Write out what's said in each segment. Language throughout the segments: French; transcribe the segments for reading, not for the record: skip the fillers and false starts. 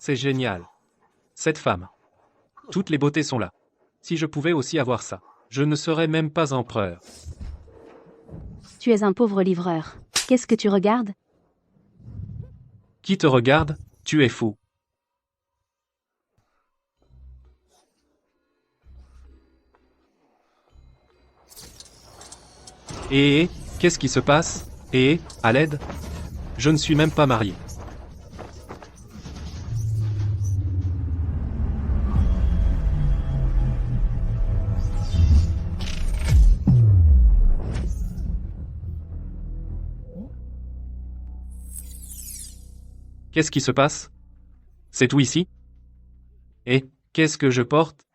C'est génial. Cette femme. Toutes les beautés sont là. Si je pouvais aussi avoir ça, je ne serais même pas empereur. Tu es un pauvre livreur. Qu'est-ce que tu regardes? Qui te regarde? Tu es fou. Qu'est-ce qui se passe? À l'aide? Je ne suis même pas marié. Qu'est-ce qui se passe? C'est tout ici? Et qu'est-ce que je porte?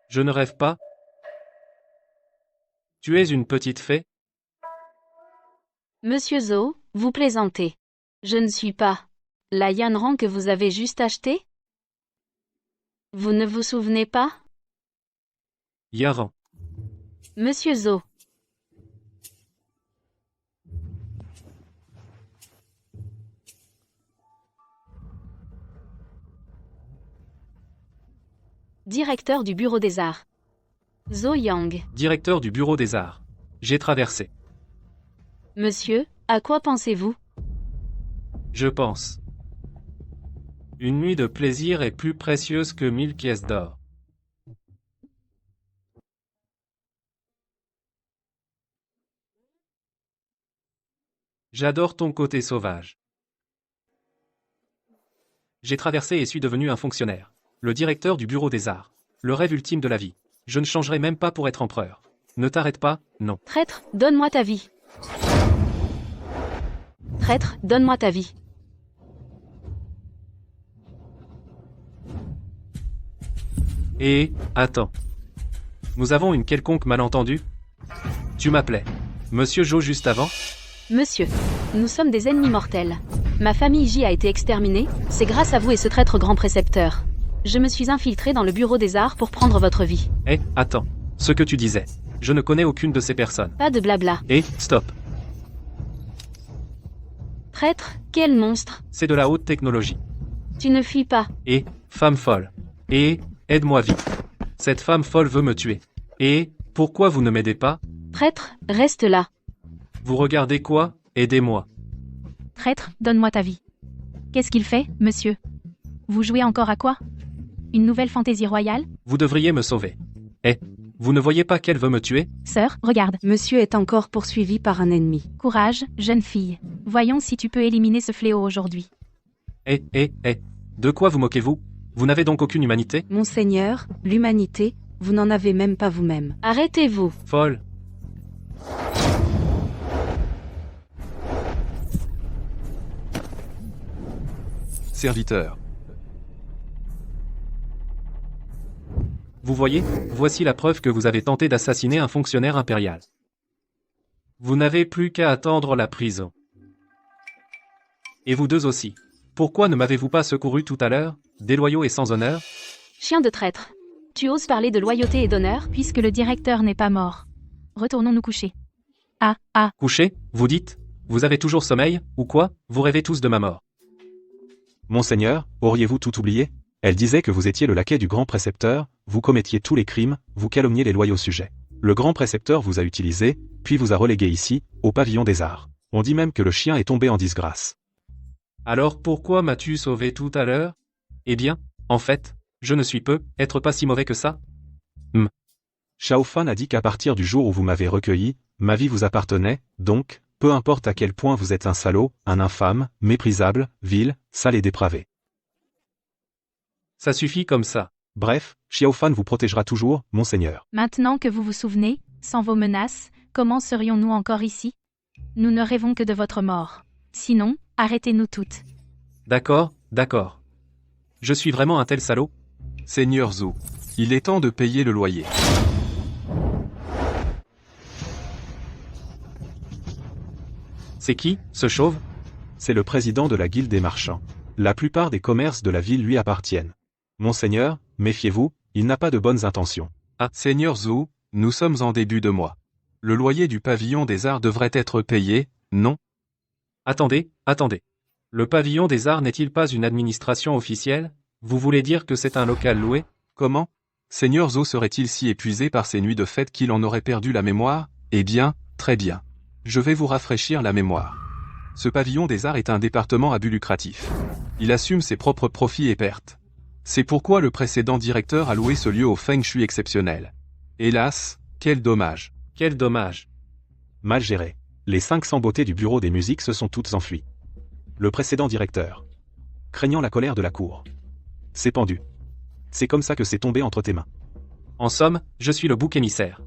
Je ne rêve pas? Tu es une petite fée? Monsieur Zo, vous plaisantez. Je ne suis pas la Yanran que vous avez juste achetée? Vous ne vous souvenez pas? Yaran. Monsieur Zo. Directeur du Bureau des Arts. Zo Yang. Directeur du Bureau des Arts. J'ai traversé. Monsieur, à quoi pensez-vous? Je pense. Une nuit de plaisir est plus précieuse que 1000 pièces d'or. J'adore ton côté sauvage. J'ai traversé et suis devenu un fonctionnaire. Le directeur du Bureau des Arts. Le rêve ultime de la vie. Je ne changerai même pas pour être empereur. Ne t'arrête pas, non. Traître, donne-moi ta vie. Traître, donne-moi ta vie. Attends. Nous avons une quelconque malentendu? Tu m'appelais Monsieur Jo juste avant? Monsieur, nous sommes des ennemis mortels. Ma famille J a été exterminée, c'est grâce à vous et ce traître grand précepteur. Je me suis infiltré dans le Bureau des Arts pour prendre votre vie. Attends. Ce que tu disais. Je ne connais aucune de ces personnes. Pas de blabla. Stop. Traître, quel monstre. C'est de la haute technologie. Tu ne fuis pas. Femme folle. Aide-moi vite. Cette femme folle veut me tuer. Pourquoi vous ne m'aidez pas? Traître, reste là. Vous regardez quoi? Aidez-moi. Traître, donne-moi ta vie. Qu'est-ce qu'il fait, monsieur? Vous jouez encore à quoi? Une nouvelle fantaisie royale? Vous devriez me sauver. Vous ne voyez pas qu'elle veut me tuer? Sœur, regarde. Monsieur est encore poursuivi par un ennemi. Courage, jeune fille. Voyons si tu peux éliminer ce fléau aujourd'hui. De quoi vous moquez-vous? Vous n'avez donc aucune humanité? Monseigneur, l'humanité, vous n'en avez même pas vous-même. Arrêtez-vous. Folle. Serviteur. Vous voyez, voici la preuve que vous avez tenté d'assassiner un fonctionnaire impérial. Vous n'avez plus qu'à attendre la prison. Et vous deux aussi. Pourquoi ne m'avez-vous pas secouru tout à l'heure, déloyaux et sans honneur? Chien de traître. Tu oses parler de loyauté et d'honneur? Puisque le directeur n'est pas mort. Retournons nous coucher. Coucher, vous dites? Vous avez toujours sommeil, ou quoi? Vous rêvez tous de ma mort. Monseigneur, auriez-vous tout oublié? Elle disait que vous étiez le laquais du grand précepteur, vous commettiez tous les crimes, vous calomniez les loyaux sujets. Le grand précepteur vous a utilisé, puis vous a relégué ici, au pavillon des arts. On dit même que le chien est tombé en disgrâce. Alors pourquoi m'as-tu sauvé tout à l'heure? En fait, je ne suis être pas si mauvais que ça? Shao Fan a dit qu'à partir du jour où vous m'avez recueilli, ma vie vous appartenait, donc, peu importe à quel point vous êtes un salaud, un infâme, méprisable, vil, sale et dépravé. Ça suffit comme ça. Bref, Xiaofan vous protégera toujours, monseigneur. Maintenant que vous vous souvenez, sans vos menaces, comment serions-nous encore ici? Nous ne rêvons que de votre mort. Sinon, arrêtez-nous toutes. D'accord, d'accord. Je suis vraiment un tel salaud? Seigneur Zhou, il est temps de payer le loyer. C'est qui, ce chauve? C'est le président de la guilde des marchands. La plupart des commerces de la ville lui appartiennent. Monseigneur, méfiez-vous, il n'a pas de bonnes intentions. Ah, Seigneur Zhou, nous sommes en début de mois. Le loyer du pavillon des arts devrait être payé, non? Attendez, attendez. Le pavillon des arts n'est-il pas une administration officielle? Vous voulez dire que c'est un local loué? Comment? Seigneur Zhou serait-il si épuisé par ses nuits de fête qu'il en aurait perdu la mémoire? Eh bien, très bien. Je vais vous rafraîchir la mémoire. Ce pavillon des arts est un département à but lucratif. Il assume ses propres profits et pertes. C'est pourquoi le précédent directeur a loué ce lieu au feng shui exceptionnel. Hélas, quel dommage. Quel dommage. Mal géré. Les 500 beautés du bureau des musiques se sont toutes enfuies. Le précédent directeur, craignant la colère de la cour, s'est pendu. C'est comme ça que c'est tombé entre tes mains. En somme, je suis le bouc émissaire.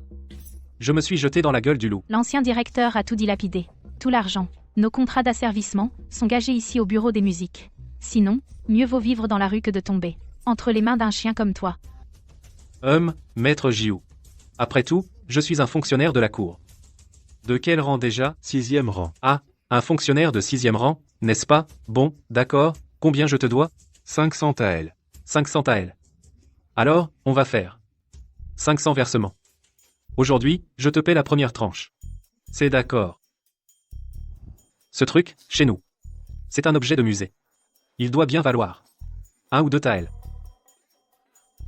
Je me suis jeté dans la gueule du loup. L'ancien directeur a tout dilapidé. Tout l'argent, nos contrats d'asservissement, sont gagés ici au bureau des musiques. Sinon, mieux vaut vivre dans la rue que de tomber entre les mains d'un chien comme toi. Maître Jiu. Après tout, je suis un fonctionnaire de la cour. De quel rang déjà? 6e rang. Ah, un fonctionnaire de 6e rang, n'est-ce pas? Bon, d'accord, combien je te dois? 500 taels. 500 taels. Alors, on va faire 500 versements. Aujourd'hui, je te paie la première tranche. C'est d'accord. Ce truc, chez nous, c'est un objet de musée. Il doit bien valoir 1 ou 2 taels.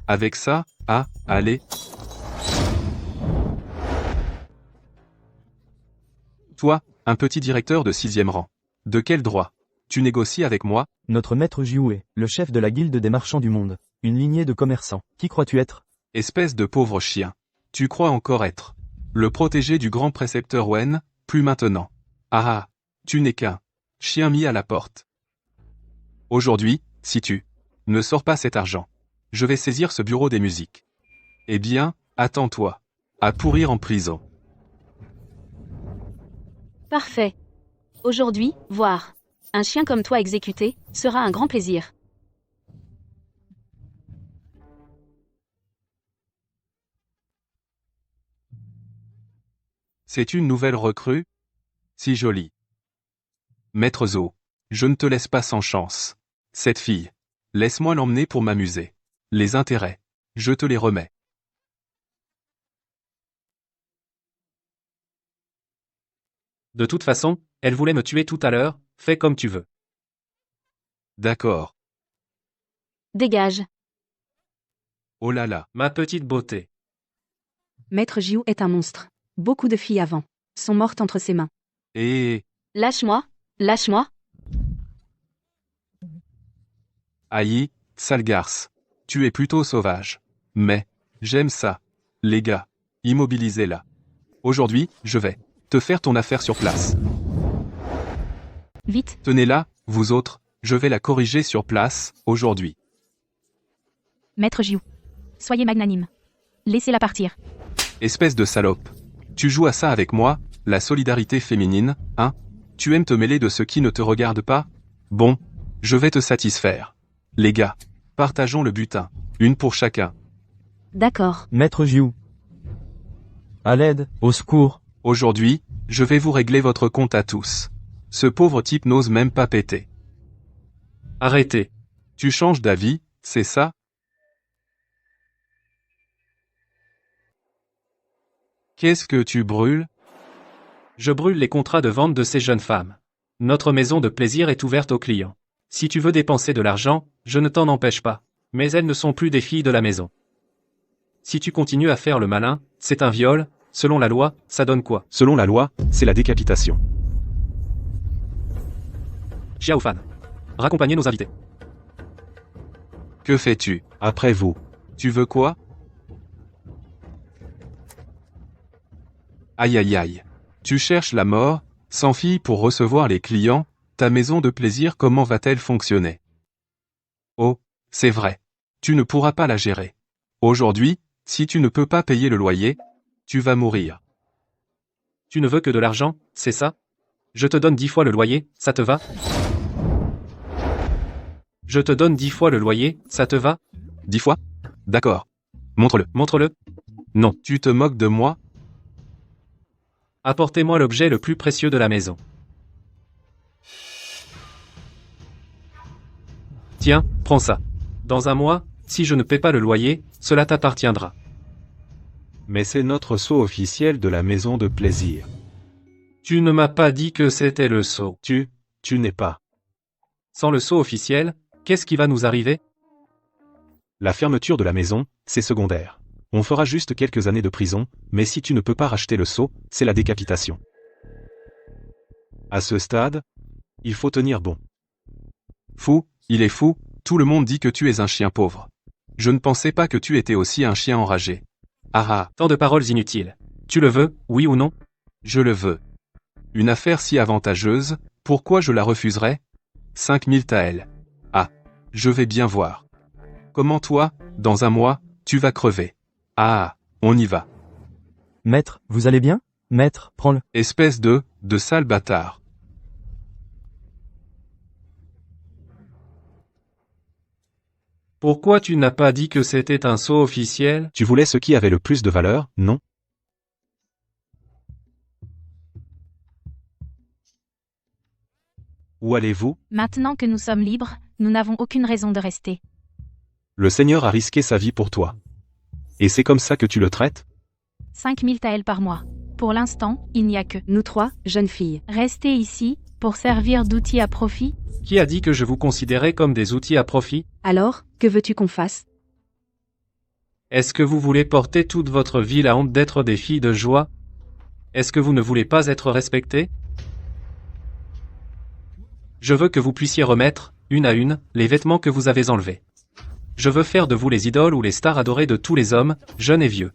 Avec ça, allez. Toi, un petit directeur de 6e rang. De quel droit? Tu négocies avec moi? Notre maître Jioué, le chef de la guilde des marchands du monde. Une lignée de commerçants. Qui crois-tu être? Espèce de pauvre chien. Tu crois encore être le protégé du grand précepteur Wen, plus maintenant. Ah, tu n'es qu'un chien mis à la porte. Aujourd'hui, si tu ne sors pas cet argent, je vais saisir ce bureau des musiques. Eh bien, attends-toi à pourrir en prison. Parfait. Aujourd'hui, voir un chien comme toi exécuté sera un grand plaisir. C'est une nouvelle recrue? Si jolie. Maître Zhou, je ne te laisse pas sans chance. Cette fille, laisse-moi l'emmener pour m'amuser. Les intérêts, je te les remets. De toute façon, elle voulait me tuer tout à l'heure, fais comme tu veux. D'accord. Dégage. Oh là là. Ma petite beauté. Maître Jiu est un monstre. Beaucoup de filles avant sont mortes entre ses mains. Et... Lâche-moi, lâche-moi. Aïe, sale garce. Tu es plutôt sauvage. Mais, j'aime ça. Les gars, immobilisez-la. Aujourd'hui, je vais te faire ton affaire sur place. Vite, Tenez-la, vous autres, je vais la corriger sur place, aujourd'hui. maître Jiu. Soyez magnanime. Laissez-la partir. Espèce de salope. Tu joues à ça avec moi, la solidarité féminine, hein? Tu aimes te mêler de ce qui ne te regarde pas? Bon, je vais te satisfaire. Les gars, partageons le butin. Une pour chacun. D'accord. Maître Jiou. À l'aide, au secours. Aujourd'hui, je vais vous régler votre compte à tous. Ce pauvre type n'ose même pas péter. Arrêtez. Tu changes d'avis, c'est ça? Qu'est-ce que tu brûles? Je brûle les contrats de vente de ces jeunes femmes. Notre maison de plaisir est ouverte aux clients. Si tu veux dépenser de l'argent, je ne t'en empêche pas. Mais elles ne sont plus des filles de la maison. Si tu continues à faire le malin, c'est un viol, selon la loi, ça donne quoi? Selon la loi, c'est la décapitation. Xiaofan. Raccompagnez nos invités. Que fais-tu? Après vous. Tu veux quoi? Aïe aïe aïe. Tu cherches la mort, sans fille pour recevoir les clients, ta maison de plaisir comment va-t-elle fonctionner? Oh, c'est vrai. Tu ne pourras pas la gérer. Aujourd'hui, si tu ne peux pas payer le loyer, tu vas mourir. Tu ne veux que de l'argent, c'est ça? Je te donne 10 fois le loyer, ça te va? Je te donne 10 fois le loyer, ça te va? 10 fois? D'accord. Montre-le. Montre-le. Non. Tu te moques de moi? Apportez-moi l'objet le plus précieux de la maison. Tiens, prends ça. Dans un mois, si je ne paie pas le loyer, cela t'appartiendra. Mais c'est notre sceau officiel de la maison de plaisir. Tu ne m'as pas dit que c'était le sceau. Tu n'es pas. Sans le sceau officiel, qu'est-ce qui va nous arriver? La fermeture de la maison, c'est secondaire. On fera juste quelques années de prison, mais si tu ne peux pas racheter le sceau, c'est la décapitation. À ce stade, il faut tenir bon. Fou, il est fou, tout le monde dit que tu es un chien pauvre. Je ne pensais pas que tu étais aussi un chien enragé. Ah ah, Tant de paroles inutiles. Tu le veux, oui ou non? je le veux. Une affaire si avantageuse, pourquoi je la refuserais? 5000 taels. Ah, je vais bien voir. Comment toi, dans un mois, tu vas crever? Ah, on y va. Maître, vous allez bien? Maître, prends-le. Espèce de sale bâtard. Pourquoi tu n'as pas dit que c'était un sceau officiel? Tu voulais ce qui avait le plus de valeur, non? Où allez-vous? Maintenant que nous sommes libres, nous n'avons aucune raison de rester. Le Seigneur a risqué sa vie pour toi. Et c'est comme ça que tu le traites? 5000 taels par mois. Pour l'instant, il n'y a que Nous trois, jeunes filles. rester ici, pour servir d'outil à profit. Qui a dit que je vous considérais comme des outils à profit? Alors, que veux-tu qu'on fasse? Est-ce que vous voulez porter toute votre vie la honte d'être des filles de joie? Est-ce que vous ne voulez pas être respectées? Je veux que vous puissiez remettre, une à une, les vêtements que vous avez enlevés. Je veux faire de vous les idoles ou les stars adorées de tous les hommes, jeunes et vieux.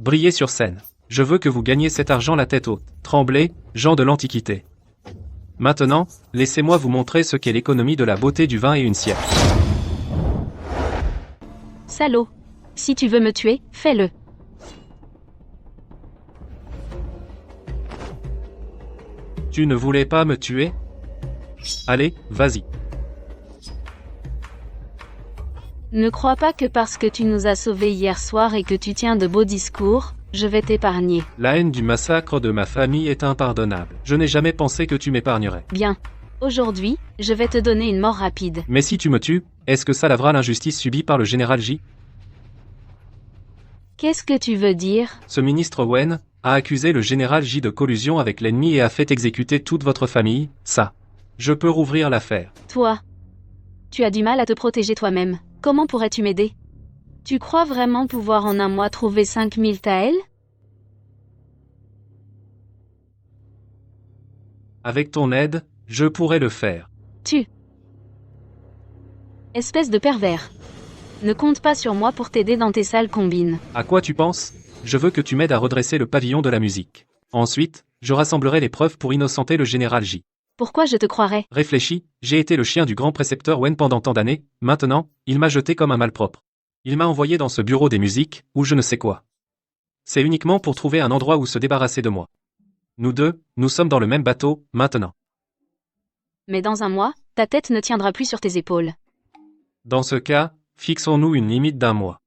Briller sur scène. Je veux que vous gagniez cet argent la tête haute. Tremblez, gens de l'Antiquité. Maintenant, laissez-moi vous montrer ce qu'est l'économie de la beauté du 21e siècle. Salaud. Si tu veux me tuer, fais-le. Tu ne voulais pas me tuer? Allez, vas-y. Ne crois pas que parce que tu nous as sauvés hier soir et que tu tiens de beaux discours, je vais t'épargner. La haine du massacre de ma famille est impardonnable. Je n'ai jamais pensé que tu m'épargnerais. Bien. Aujourd'hui, je vais te donner une mort rapide. Mais si tu me tues, est-ce que ça lavera l'injustice subie par le général J? Qu'est-ce que tu veux dire? Ce ministre Wen a accusé le général J de collusion avec l'ennemi et a fait exécuter toute votre famille, ça. Je peux rouvrir l'affaire. Toi. Tu as du mal à te protéger toi-même. Comment pourrais-tu m'aider? Tu crois vraiment pouvoir en un mois trouver 5000 taels? Avec ton aide, je pourrais le faire. Espèce de pervers. Ne compte pas sur moi pour t'aider dans tes sales combines. À quoi tu penses? Je veux que tu m'aides à redresser le pavillon de la musique. Ensuite, je rassemblerai les preuves pour innocenter le général J. Pourquoi je te croirais? Réfléchis, j'ai été le chien du grand précepteur Wen pendant tant d'années, maintenant, il m'a jeté comme un malpropre. Il m'a envoyé dans ce bureau des musiques, ou je ne sais quoi. C'est uniquement pour trouver un endroit où se débarrasser de moi. Nous deux, nous sommes dans le même bateau, maintenant. Mais dans un mois, ta tête ne tiendra plus sur tes épaules. Dans ce cas, fixons-nous une limite d'un mois.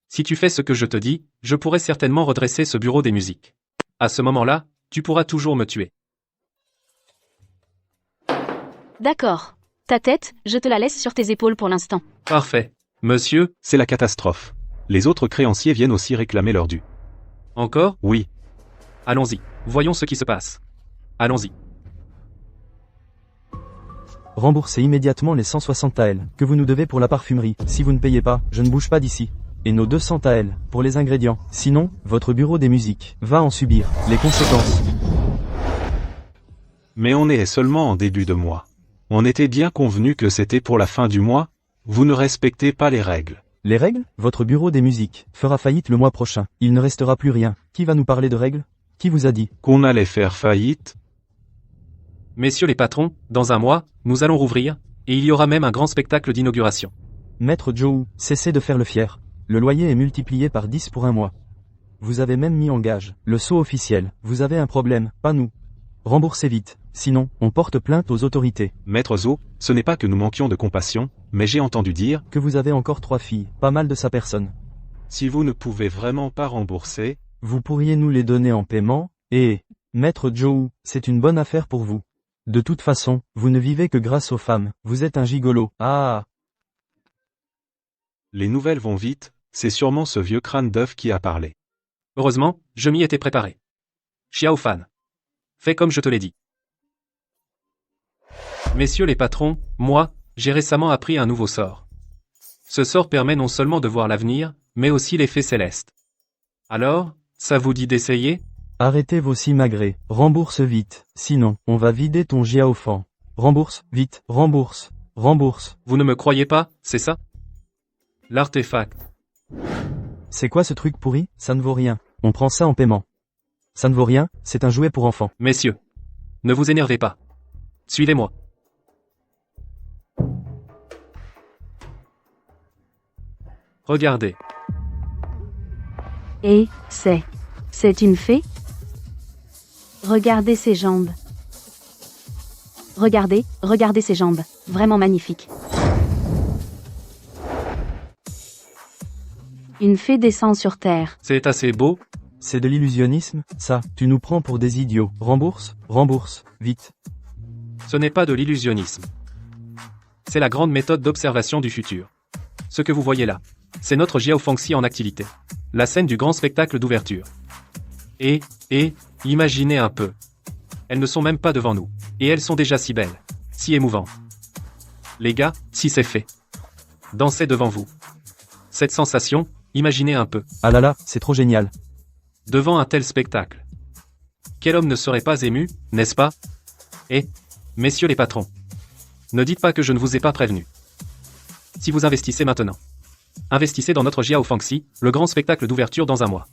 Si tu fais ce que je te dis, je pourrai certainement redresser ce bureau des musiques. À ce moment-là, tu pourras toujours me tuer. D'accord. Ta tête, je te la laisse sur tes épaules pour l'instant. Parfait. Monsieur, C'est la catastrophe. Les autres créanciers viennent aussi réclamer leur dû. encore? Oui, Allons-y. Voyons ce qui se passe. Allons-y. Remboursez immédiatement les 160 taels que vous nous devez pour la parfumerie. Si vous ne payez pas, je ne bouge pas d'ici. Et nos 200 taels pour les ingrédients. Sinon, votre bureau des musiques va en subir les conséquences. mais on est seulement en début de mois. On était bien convenu que c'était pour la fin du mois. Vous ne respectez pas les règles. Les règles? Votre bureau des musiques fera faillite le mois prochain. Il ne restera plus rien. Qui va nous parler de règles? Qui vous a dit? Qu'on allait faire faillite? Messieurs les patrons, dans un mois, nous allons rouvrir, et il y aura même un grand spectacle d'inauguration. Maître Joe, cessez de faire le fier. Le loyer est multiplié par 10 pour un mois. Vous avez même mis en gage le sceau officiel. Vous avez un problème, pas nous. Remboursez vite, sinon, on porte plainte aux autorités. Maître Zo, ce n'est pas que nous manquions de compassion, mais j'ai entendu dire, Que vous avez encore 3 filles, pas mal de sa personne. si vous ne pouvez vraiment pas rembourser, Vous pourriez nous les donner en paiement, et, Maître Joe, c'est une bonne affaire pour vous. De toute façon, vous ne vivez que grâce aux femmes, vous êtes un gigolo. Ah, les nouvelles vont vite, c'est sûrement ce vieux crâne d'œuf qui a parlé. Heureusement, je m'y étais préparé. Xiao Fan. Fais comme je te l'ai dit. Messieurs les patrons, moi, j'ai récemment appris un nouveau sort. Ce sort permet non seulement de voir l'avenir, mais aussi les faits célestes. Alors, ça vous dit d'essayer? arrêtez vos simagrées, rembourse vite, sinon, on va vider ton Jiaofan. Rembourse, vite, rembourse, rembourse. Vous ne me croyez pas, c'est ça? L'artefact. C'est quoi ce truc pourri? Ça ne vaut rien. On prend ça en paiement. Ça ne vaut rien, c'est un jouet pour enfants. Messieurs, ne vous énervez pas. Suivez-moi. Regardez. Et, c'est une fée? Regardez ses jambes. Regardez ses jambes. Vraiment magnifique. Une fée descend sur terre. C'est assez beau. C'est de l'illusionnisme, ça, tu nous prends pour des idiots. Rembourse, rembourse, vite. Ce n'est pas de l'illusionnisme. C'est la grande méthode d'observation du futur. Ce que vous voyez là, c'est notre Jiaofangxi en activité. La scène du grand spectacle d'ouverture. Et, imaginez un peu. Elles ne sont même pas devant nous. Et elles sont déjà si belles. Si émouvantes. Les gars, si c'est fait. Dansez devant vous. Cette sensation, imaginez un peu. Ah là là, c'est trop génial. Devant un tel spectacle. Quel homme ne serait pas ému, n'est-ce pas? Et, messieurs les patrons, ne dites pas que je ne vous ai pas prévenu. Si vous investissez maintenant, investissez dans notre Jiaofangxi, le grand spectacle d'ouverture dans un mois.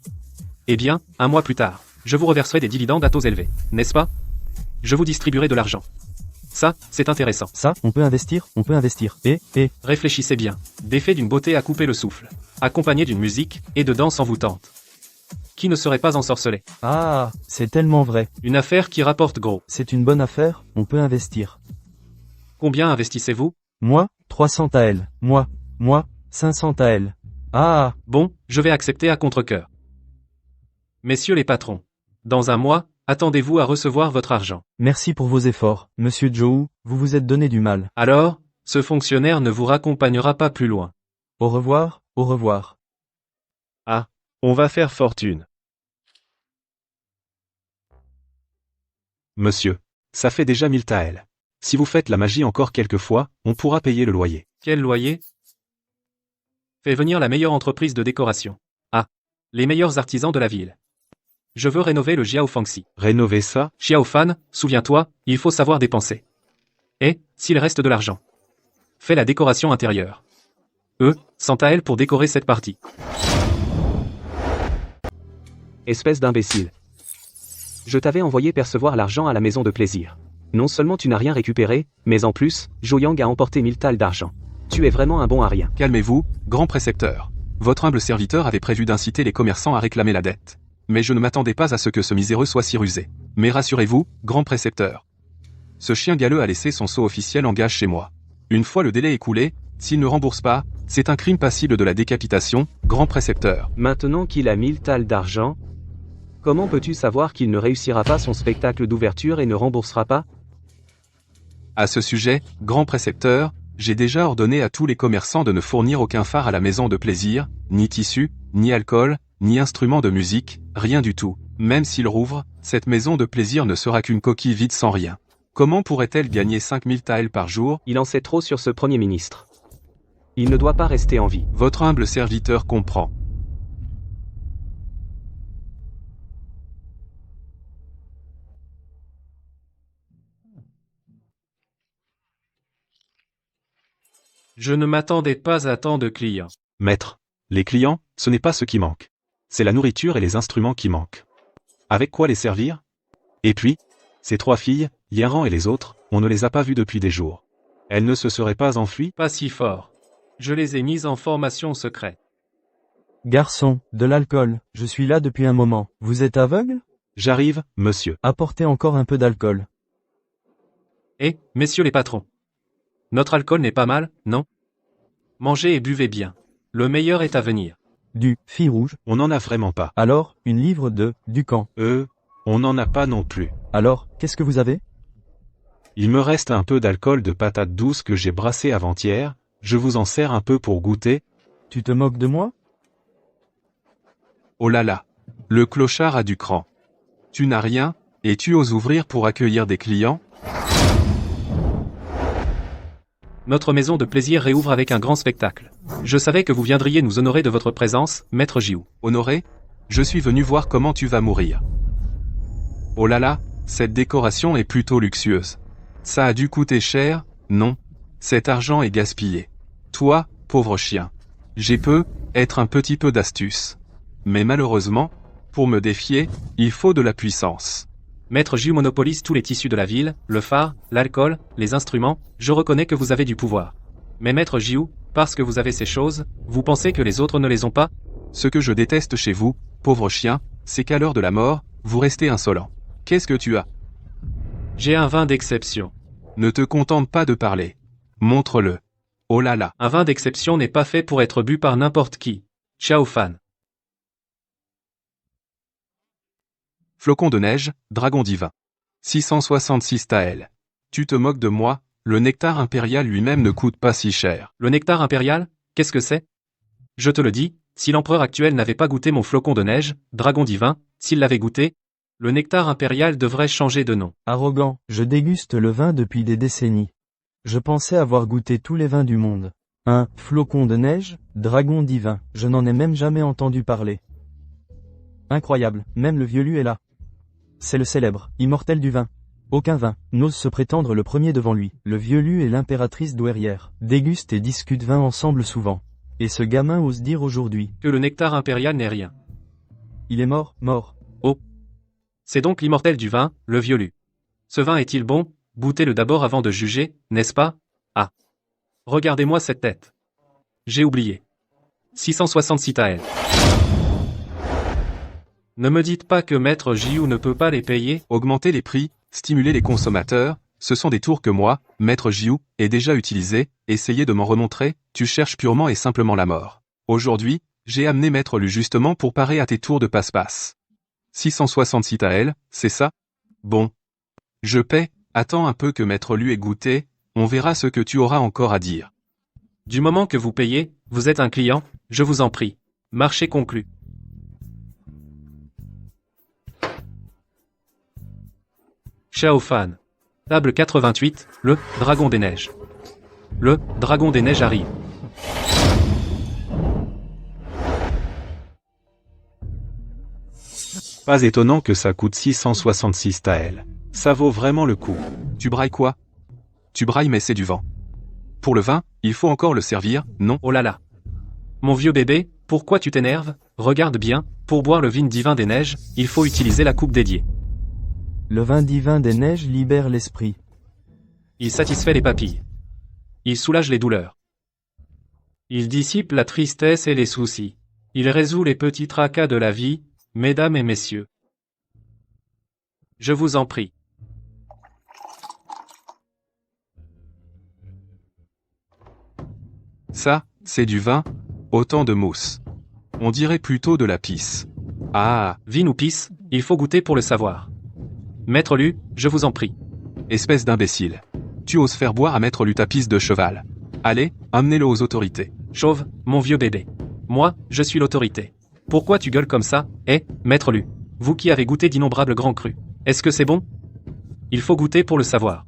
Eh bien, un mois plus tard, je vous reverserai des dividendes à taux élevés, n'est-ce pas? Je vous distribuerai de l'argent. Ça, c'est intéressant. Ça, on peut investir. Et, Réfléchissez bien. Des faits d'une beauté à couper le souffle, accompagnés d'une musique et de danse envoûtante. Qui ne serait pas ensorcelé? ah, c'est tellement vrai. Une affaire qui rapporte gros. C'est une bonne affaire, on peut investir. Combien investissez-vous? Moi, 300 AL. Moi, 500 AL. Ah, Bon, je vais accepter à contre-cœur. Messieurs les patrons, dans un mois, attendez-vous à recevoir votre argent. merci pour vos efforts, Monsieur Joe, vous vous êtes donné du mal. Alors, ce fonctionnaire ne vous raccompagnera pas plus loin. Au revoir, au revoir. On va faire fortune. Monsieur, ça fait déjà 1000 taels. Si vous faites la magie encore quelques fois, on pourra payer le loyer. Quel loyer? Fais venir la meilleure entreprise de décoration. Ah, les meilleurs artisans de la ville. Je veux rénover le Jiaofangxi. Rénover ça? Xiaofan, souviens-toi, il faut savoir dépenser. Et, s'il reste de l'argent, fais la décoration intérieure. 100 taels pour décorer cette partie. Espèce d'imbécile. Je t'avais envoyé percevoir l'argent à la maison de plaisir. Non seulement tu n'as rien récupéré, mais en plus, Joyang a emporté 1000 taels d'argent. Tu es vraiment un bon à rien. Calmez-vous, grand précepteur. Votre humble serviteur avait prévu d'inciter les commerçants à réclamer la dette. Mais je ne m'attendais pas à ce que ce miséreux soit si rusé. Mais rassurez-vous, grand précepteur. Ce chien galeux a laissé son sceau officiel en gage chez moi. Une fois le délai écoulé, s'il ne rembourse pas, c'est un crime passible de la décapitation, grand précepteur. Maintenant qu'il a 1000 taels d'argent, comment peux-tu savoir qu'il ne réussira pas son spectacle d'ouverture et ne remboursera pas? À ce sujet, grand précepteur, j'ai déjà ordonné à tous les commerçants de ne fournir aucun phare à la maison de plaisir, ni tissu, ni alcool, ni instrument de musique, rien du tout. Même s'il rouvre, cette maison de plaisir ne sera qu'une coquille vide sans rien. Comment pourrait-elle gagner 5000 taels par jour? Il en sait trop sur ce Premier ministre. Il ne doit pas rester en vie. Votre humble serviteur comprend. Je ne m'attendais pas à tant de clients. Maître, les clients, ce n'est pas ce qui manque. C'est la nourriture et les instruments qui manquent. Avec quoi les servir? Et puis, ces 3 filles, Yeran et les autres, on ne les a pas vues depuis des jours. Elles ne se seraient pas enfuies? Pas si fort. Je les ai mis en formation secrète. Garçon, de l'alcool, je suis là depuis un moment. Vous êtes aveugle? J'arrive, monsieur. Apportez encore un peu d'alcool. Eh, messieurs les patrons. Notre alcool n'est pas mal, non? Mangez et buvez bien. Le meilleur est à venir. Du, fille rouge. On n'en a vraiment pas. Alors, une livre de, du camp. On n'en a pas non plus. Alors, qu'est-ce que vous avez? Il me reste un peu d'alcool de patate douce que j'ai brassé avant-hier, je vous en sers un peu pour goûter. Tu te moques de moi? Oh là là. Le clochard a du cran. Tu n'as rien, et tu oses ouvrir pour accueillir des clients? Notre maison de plaisir réouvre avec un grand spectacle. Je savais que vous viendriez nous honorer de votre présence, maître Jiu. Honoré? Je suis venu voir comment tu vas mourir. Oh là là, cette décoration est plutôt luxueuse. Ça a dû coûter cher, non? Cet argent est gaspillé. Toi, pauvre chien. J'ai être un petit peu d'astuce. Mais malheureusement, pour me défier, il faut de la puissance. Maître Jiu monopolise tous les tissus de la ville, le phare, l'alcool, les instruments, je reconnais que vous avez du pouvoir. Mais maître Jiu, parce que vous avez ces choses, vous pensez que les autres ne les ont pas? Ce que je déteste chez vous, pauvre chien, c'est qu'à l'heure de la mort, vous restez insolent. Qu'est-ce que tu as? J'ai un vin d'exception. Ne te contente pas de parler. Montre-le. Oh là là. Un vin d'exception n'est pas fait pour être bu par n'importe qui. Ciao fan. Flocon de neige, dragon divin. 666 Taël. Tu te moques de moi, le nectar impérial lui-même ne coûte pas si cher. Le nectar impérial, qu'est-ce que c'est? Je te le dis, si l'empereur actuel n'avait pas goûté mon flocon de neige, dragon divin, s'il l'avait goûté, le nectar impérial devrait changer de nom. Arrogant, je déguste le vin depuis des décennies. Je pensais avoir goûté tous les vins du monde. Un flocon de neige, dragon divin, je n'en ai même jamais entendu parler. Incroyable, même le vieux Lu est là. C'est le célèbre, immortel du vin. Aucun vin n'ose se prétendre le premier devant lui. Le vieux Lu et l'impératrice douairière dégustent et discutent vin ensemble souvent. Et ce gamin ose dire aujourd'hui Que le nectar impérial n'est rien. il est mort, mort. C'est donc l'immortel du vin, le vieux Lu. Ce vin est-il bon? Goûtez-le d'abord avant de juger, n'est-ce pas? Ah. Regardez-moi cette tête. J'ai oublié. 666 Taël. Ne me dites pas que maître Jiu ne peut pas les payer. Augmenter les prix, stimuler les consommateurs, ce sont des tours que moi, maître Jiu, ai déjà utilisés, essayez de m'en remontrer, tu cherches purement et simplement la mort. Aujourd'hui, j'ai amené maître Lu justement pour parer à tes tours de passe-passe. 666 Taël, c'est ça? Bon. Je paie, attends un peu que maître Lu ait goûté, on verra ce que tu auras encore à dire. Du moment que vous payez, vous êtes un client, je vous en prie. Marché conclu. Ciao fan. Table 88, le dragon des neiges. Le dragon des neiges arrive. Pas étonnant que ça coûte 666 Taël. Ça vaut vraiment le coup. Tu brailles quoi? Tu brailles mais c'est du vent. Pour le vin, il faut encore le servir, non? Oh là là. Mon vieux bébé, pourquoi tu t'énerves? Regarde bien, pour boire le vin divin des neiges, il faut utiliser la coupe dédiée. Le vin divin des neiges libère l'esprit. Il satisfait les papilles. Il soulage les douleurs. Il dissipe la tristesse et les soucis. Il résout les petits tracas de la vie, mesdames et messieurs. Je vous en prie. Ça, c'est du vin, autant de mousse. On dirait plutôt de la pisse. Ah, Vin ou pisse, il faut goûter pour le savoir. Maître Lu, je vous en prie. espèce d'imbécile. Tu oses faire boire à maître Lu ta pisse de cheval. Allez, amenez-le aux autorités. Chauve, mon vieux bébé. Moi, je suis l'autorité. Pourquoi tu gueules comme ça, maître Lu? Vous qui avez goûté d'innombrables grands crus. Est-ce que c'est bon? Il faut goûter pour le savoir.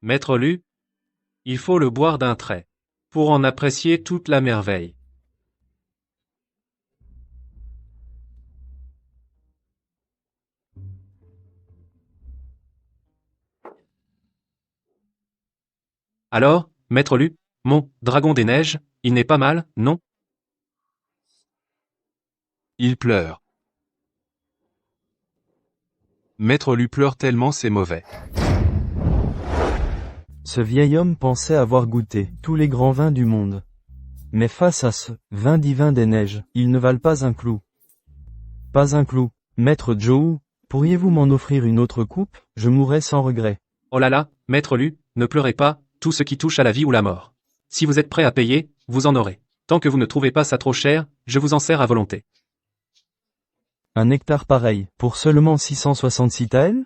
Maître Lu, il faut le boire d'un trait, pour en apprécier toute la merveille. Alors, Maître Lu, mon dragon des neiges, il n'est pas mal, non? Il pleure. Maître Lu pleure tellement c'est mauvais. Ce vieil homme pensait avoir goûté tous les grands vins du monde. Mais face à ce vin divin des neiges, ils ne valent pas un clou. Pas un clou. Maître Joe, pourriez-vous m'en offrir une autre coupe? Je mourrai sans regret. Oh là là, Maître Lu, ne pleurez pas, tout ce qui touche à la vie ou la mort. Si vous êtes prêt à payer, vous en aurez. Tant que vous ne trouvez pas ça trop cher, je vous en sers à volonté. Un hectare pareil, pour seulement 666 taels?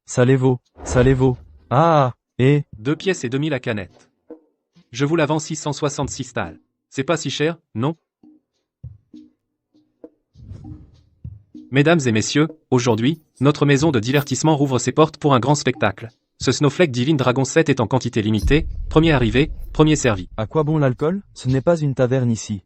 Ça les vaut, ça les vaut. Ah, et... 2 pièces et demi la canette. Je vous la vends 666 thalles. C'est pas si cher, non? Mesdames et messieurs, aujourd'hui, notre maison de divertissement rouvre ses portes pour un grand spectacle. Ce Snowflake Divine Dragon 7 est en quantité limitée, premier arrivé, premier servi. À quoi bon l'alcool? Ce n'est pas une taverne ici.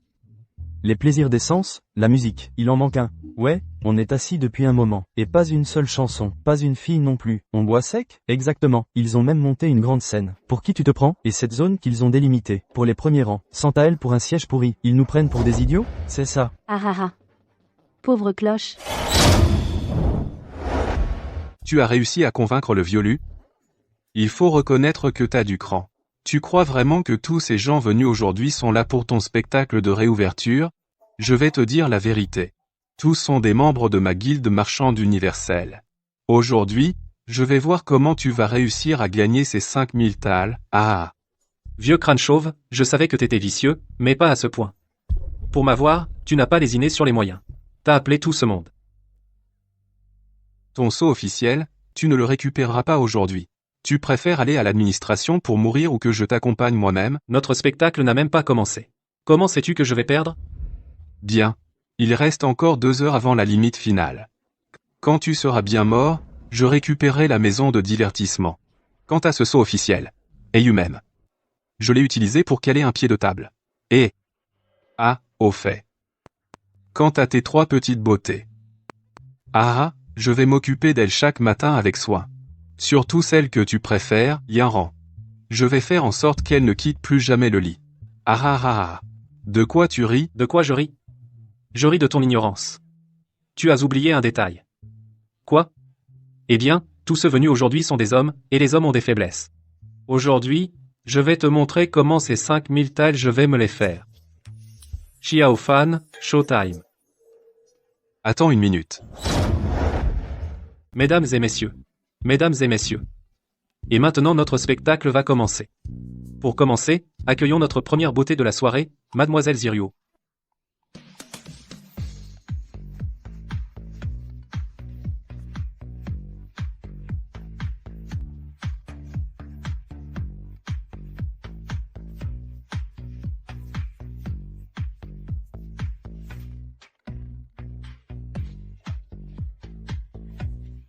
Les plaisirs des sens, la musique, il en manque un. Ouais, on est assis depuis un moment, et pas une seule chanson, pas une fille non plus. On boit sec? Exactement, ils ont même monté une grande scène. Pour qui tu te prends? Et cette zone qu'ils ont délimitée, pour les premiers rangs, 100 taels pour un siège pourri. Ils nous prennent pour des idiots? C'est ça. Ah ah ah. Pauvre cloche. Tu as réussi à convaincre le vieux Lu? Il faut reconnaître que t'as du cran. Tu crois vraiment que tous ces gens venus aujourd'hui sont là pour ton spectacle de réouverture? Je vais te dire la vérité. Tous sont des membres de ma guilde marchande universelle. Aujourd'hui, je vais voir comment tu vas réussir à gagner ces 5000 thalles. Ah! Vieux crâne chauve, je savais que t'étais vicieux, mais pas à ce point. Pour m'avoir, tu n'as pas lésiné sur les moyens. T'as appelé tout ce monde. Ton sceau officiel, tu ne le récupéreras pas aujourd'hui. Tu préfères aller à l'administration pour mourir ou que je t'accompagne moi-même? Notre spectacle n'a même pas commencé. Comment sais-tu que je vais perdre? Bien. Il reste encore 2 heures avant la limite finale. Quand tu seras bien mort, je récupérerai la maison de divertissement. Quant à ce sceau officiel, et même. Je l'ai utilisé pour caler un pied de table. Et... Ah, au fait. Quant à tes 3 petites beautés. Ah, je vais m'occuper d'elles chaque matin avec soin. Surtout celle que tu préfères, Yanran. Je vais faire en sorte qu'elle ne quitte plus jamais le lit. Ah ah ah ah. De quoi tu ris? De quoi je ris? Je ris de ton ignorance. Tu as oublié un détail. Quoi? Eh bien, tous ceux venus aujourd'hui sont des hommes, et les hommes ont des faiblesses. Aujourd'hui, je vais te montrer comment ces 5000 thalles je vais me les faire. Xiao Fan, Showtime. Attends une minute. Mesdames et messieurs. Mesdames et messieurs. Et maintenant notre spectacle va commencer. Pour commencer, accueillons notre première beauté de la soirée, Mademoiselle Zirio.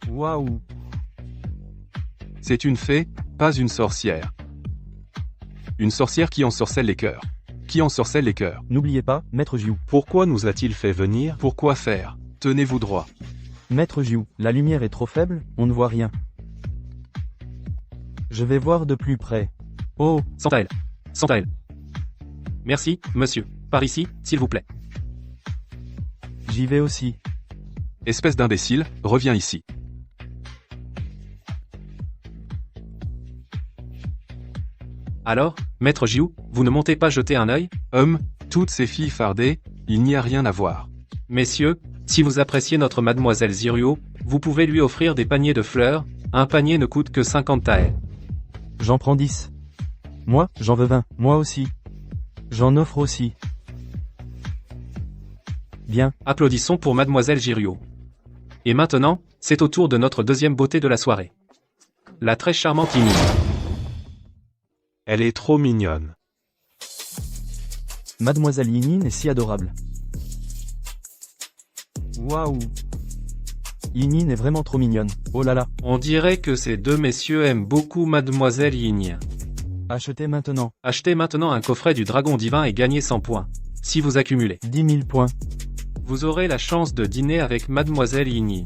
Waouh. C'est une fée, pas une sorcière. Une sorcière qui ensorcelle les cœurs. Qui ensorcelle les cœurs. N'oubliez pas, Maître Jiu. Pourquoi nous a-t-il fait venir? Pourquoi faire? Tenez-vous droit. Maître Jiu, la lumière est trop faible, on ne voit rien. Je vais voir de plus près. Oh, Santael. Santael. Merci, monsieur. Par ici, s'il vous plaît. j'y vais aussi. Espèce d'imbécile, reviens ici. Alors, Maître Jiu, vous ne montez pas jeter un œil? Toutes ces filles fardées, il n'y a rien à voir. Messieurs, si vous appréciez notre mademoiselle Zirio, vous pouvez lui offrir des paniers de fleurs, un panier ne coûte que 50 taels. J'en prends 10. Moi, j'en veux 20. Moi aussi. J'en offre aussi. Bien. Applaudissons pour mademoiselle Zirio. Et maintenant, c'est au tour de notre deuxième beauté de la soirée. La très charmante Imi. Elle est trop mignonne. Mademoiselle Yinine est si adorable. Waouh. Yinine est vraiment trop mignonne. Oh là là. On dirait que ces deux messieurs aiment beaucoup mademoiselle Yin. Achetez maintenant. Achetez maintenant un coffret du dragon divin et gagnez 100 points. Si vous accumulez, 10 000 points. vous aurez la chance de dîner avec mademoiselle Yin.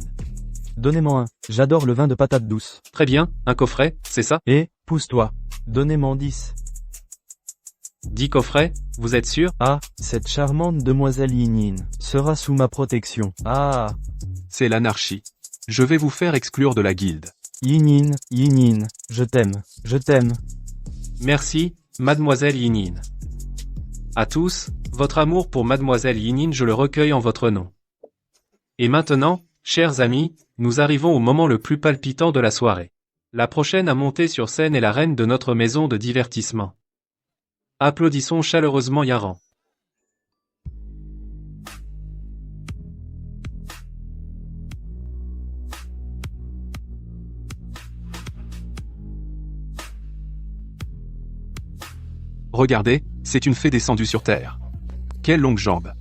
Donnez-moi un. J'adore le vin de patate douce. Très bien, un coffret, c'est ça? Et, pousse-toi. Donnez-m'en 10. 10 coffrets, vous êtes sûr? Ah, cette charmante demoiselle Yinyin sera sous ma protection. Ah, C'est l'anarchie. Je vais vous faire exclure de la guilde. Yinyin, Yinyin, je t'aime, je t'aime. Merci, mademoiselle Yinin. À tous, votre amour pour mademoiselle Yinin je le recueille en votre nom. Et maintenant, chers amis, nous arrivons au moment le plus palpitant de la soirée. La prochaine à monter sur scène est la reine de notre maison de divertissement. Applaudissons chaleureusement Yaran. Regardez, c'est une fée descendue sur terre. Quelle longue jambe.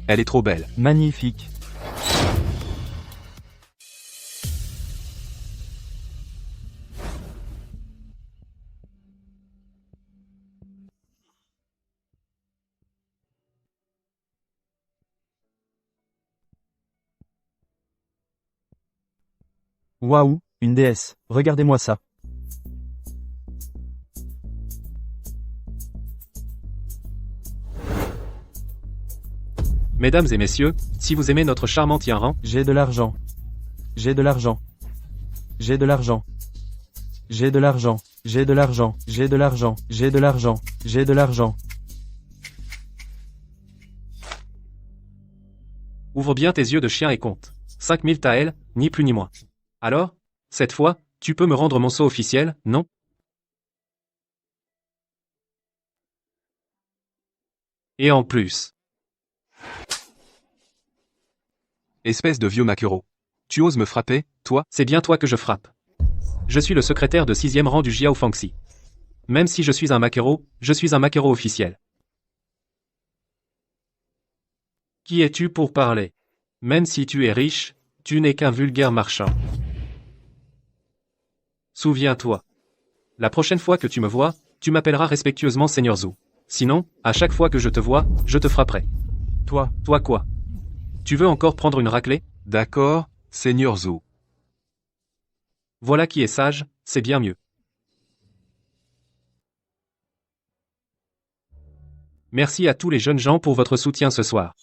Elle est trop belle. Magnifique. Waouh, une déesse, regardez-moi ça. Mesdames et messieurs, si vous aimez notre charmante Yaran, J'ai de l'argent. J'ai de l'argent. J'ai de l'argent. J'ai de l'argent. J'ai de l'argent. J'ai de l'argent. J'ai de l'argent. J'ai de l'argent. ouvre bien tes yeux de chien et compte. 5000 taels, ni plus ni moins. Alors, cette fois, tu peux me rendre mon sceau officiel, non? Et en plus. Espèce de vieux maquereau. Tu oses me frapper, toi? C'est bien toi que je frappe. Je suis le secrétaire de 6e rang du Jiao Fangxi. Même si je suis un maquereau officiel. Qui es-tu pour parler? Même si tu es riche, tu n'es qu'un vulgaire marchand. Souviens-toi. La prochaine fois que tu me vois, tu m'appelleras respectueusement Seigneur Zhou. Sinon, à chaque fois que je te vois, je te frapperai. Toi, Toi quoi? Tu veux encore prendre une raclée? D'accord, Seigneur Zhou. Voilà qui est sage, c'est bien mieux. Merci à tous les jeunes gens pour votre soutien ce soir.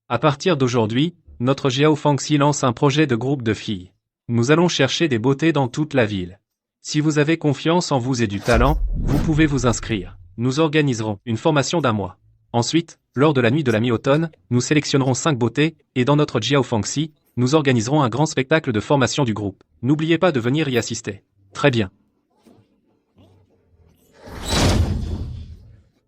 À partir d'aujourd'hui, notre Jiao Fangxi lance un projet de groupe de filles. Nous allons chercher des beautés dans toute la ville. Si vous avez confiance en vous et du talent, vous pouvez vous inscrire. Nous organiserons une formation d'1 mois. Ensuite, lors de la nuit de la mi-automne, nous sélectionnerons 5 beautés, et dans notre Jiao Fangxi, nous organiserons un grand spectacle de formation du groupe. N'oubliez pas de venir y assister. Très bien.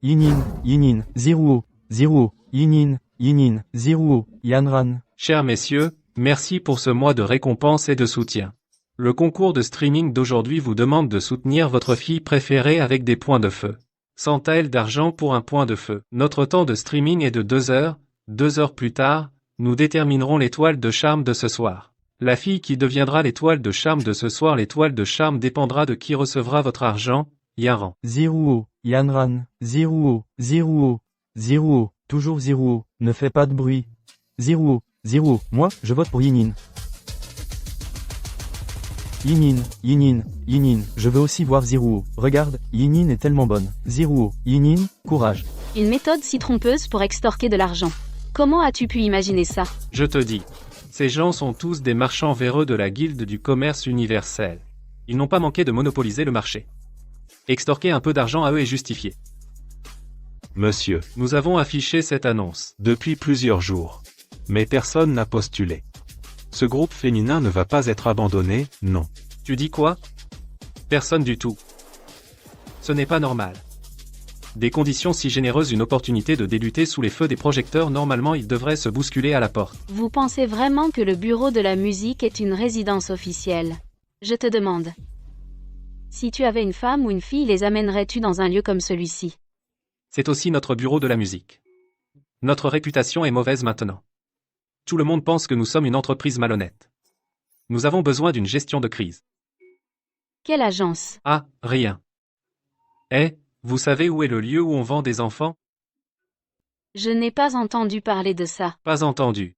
Yinin, Yinin, Ziruo, Ziruo, Yinin, Yinin, Ziruo, Yanran. Chers messieurs, merci pour ce mois de récompense et de soutien. Le concours de streaming d'aujourd'hui vous demande de soutenir votre fille préférée avec des points de feu. 100 taels d'argent pour un point de feu. Notre temps de streaming est de 2 heures. 2 heures plus tard, nous déterminerons l'étoile de charme de ce soir. La fille qui deviendra l'étoile de charme de ce soir, l'étoile de charme dépendra de qui recevra votre argent, Yaran. Ziruo, Yanran, Ziruo, Ziruo, Ziruo, toujours Ziruo, ne fais pas de bruit. Ziruo, Ziruo, moi, je vote pour Yinin. Yinin, Yinin, Yinin, je veux aussi voir Ziruo. Regarde, Yinin est tellement bonne. Ziruo, Yinin, courage. Une méthode si trompeuse pour extorquer de l'argent. Comment as-tu pu imaginer ça? Je te dis. Ces gens sont tous des marchands véreux de la guilde du commerce universel. Ils n'ont pas manqué de monopoliser le marché. Extorquer un peu d'argent à eux est justifié. Monsieur, Nous avons affiché cette annonce. depuis plusieurs jours. Mais personne n'a postulé. Ce groupe féminin ne va pas être abandonné, non. Tu dis quoi? Personne du tout. Ce n'est pas normal. Des conditions si généreuses, une opportunité de débuter sous les feux des projecteurs, normalement ils devraient se bousculer à la porte. Vous pensez vraiment que le bureau de la musique est une résidence officielle? Je te demande. Si tu avais une femme ou une fille, les amènerais-tu dans un lieu comme celui-ci? C'est aussi notre bureau de la musique. Notre réputation est mauvaise maintenant. Tout le monde pense que nous sommes une entreprise malhonnête. Nous avons besoin d'une gestion de crise. Quelle agence? Ah, rien. Eh, vous savez où est le lieu où on vend des enfants? Je n'ai pas entendu parler de ça. Pas entendu.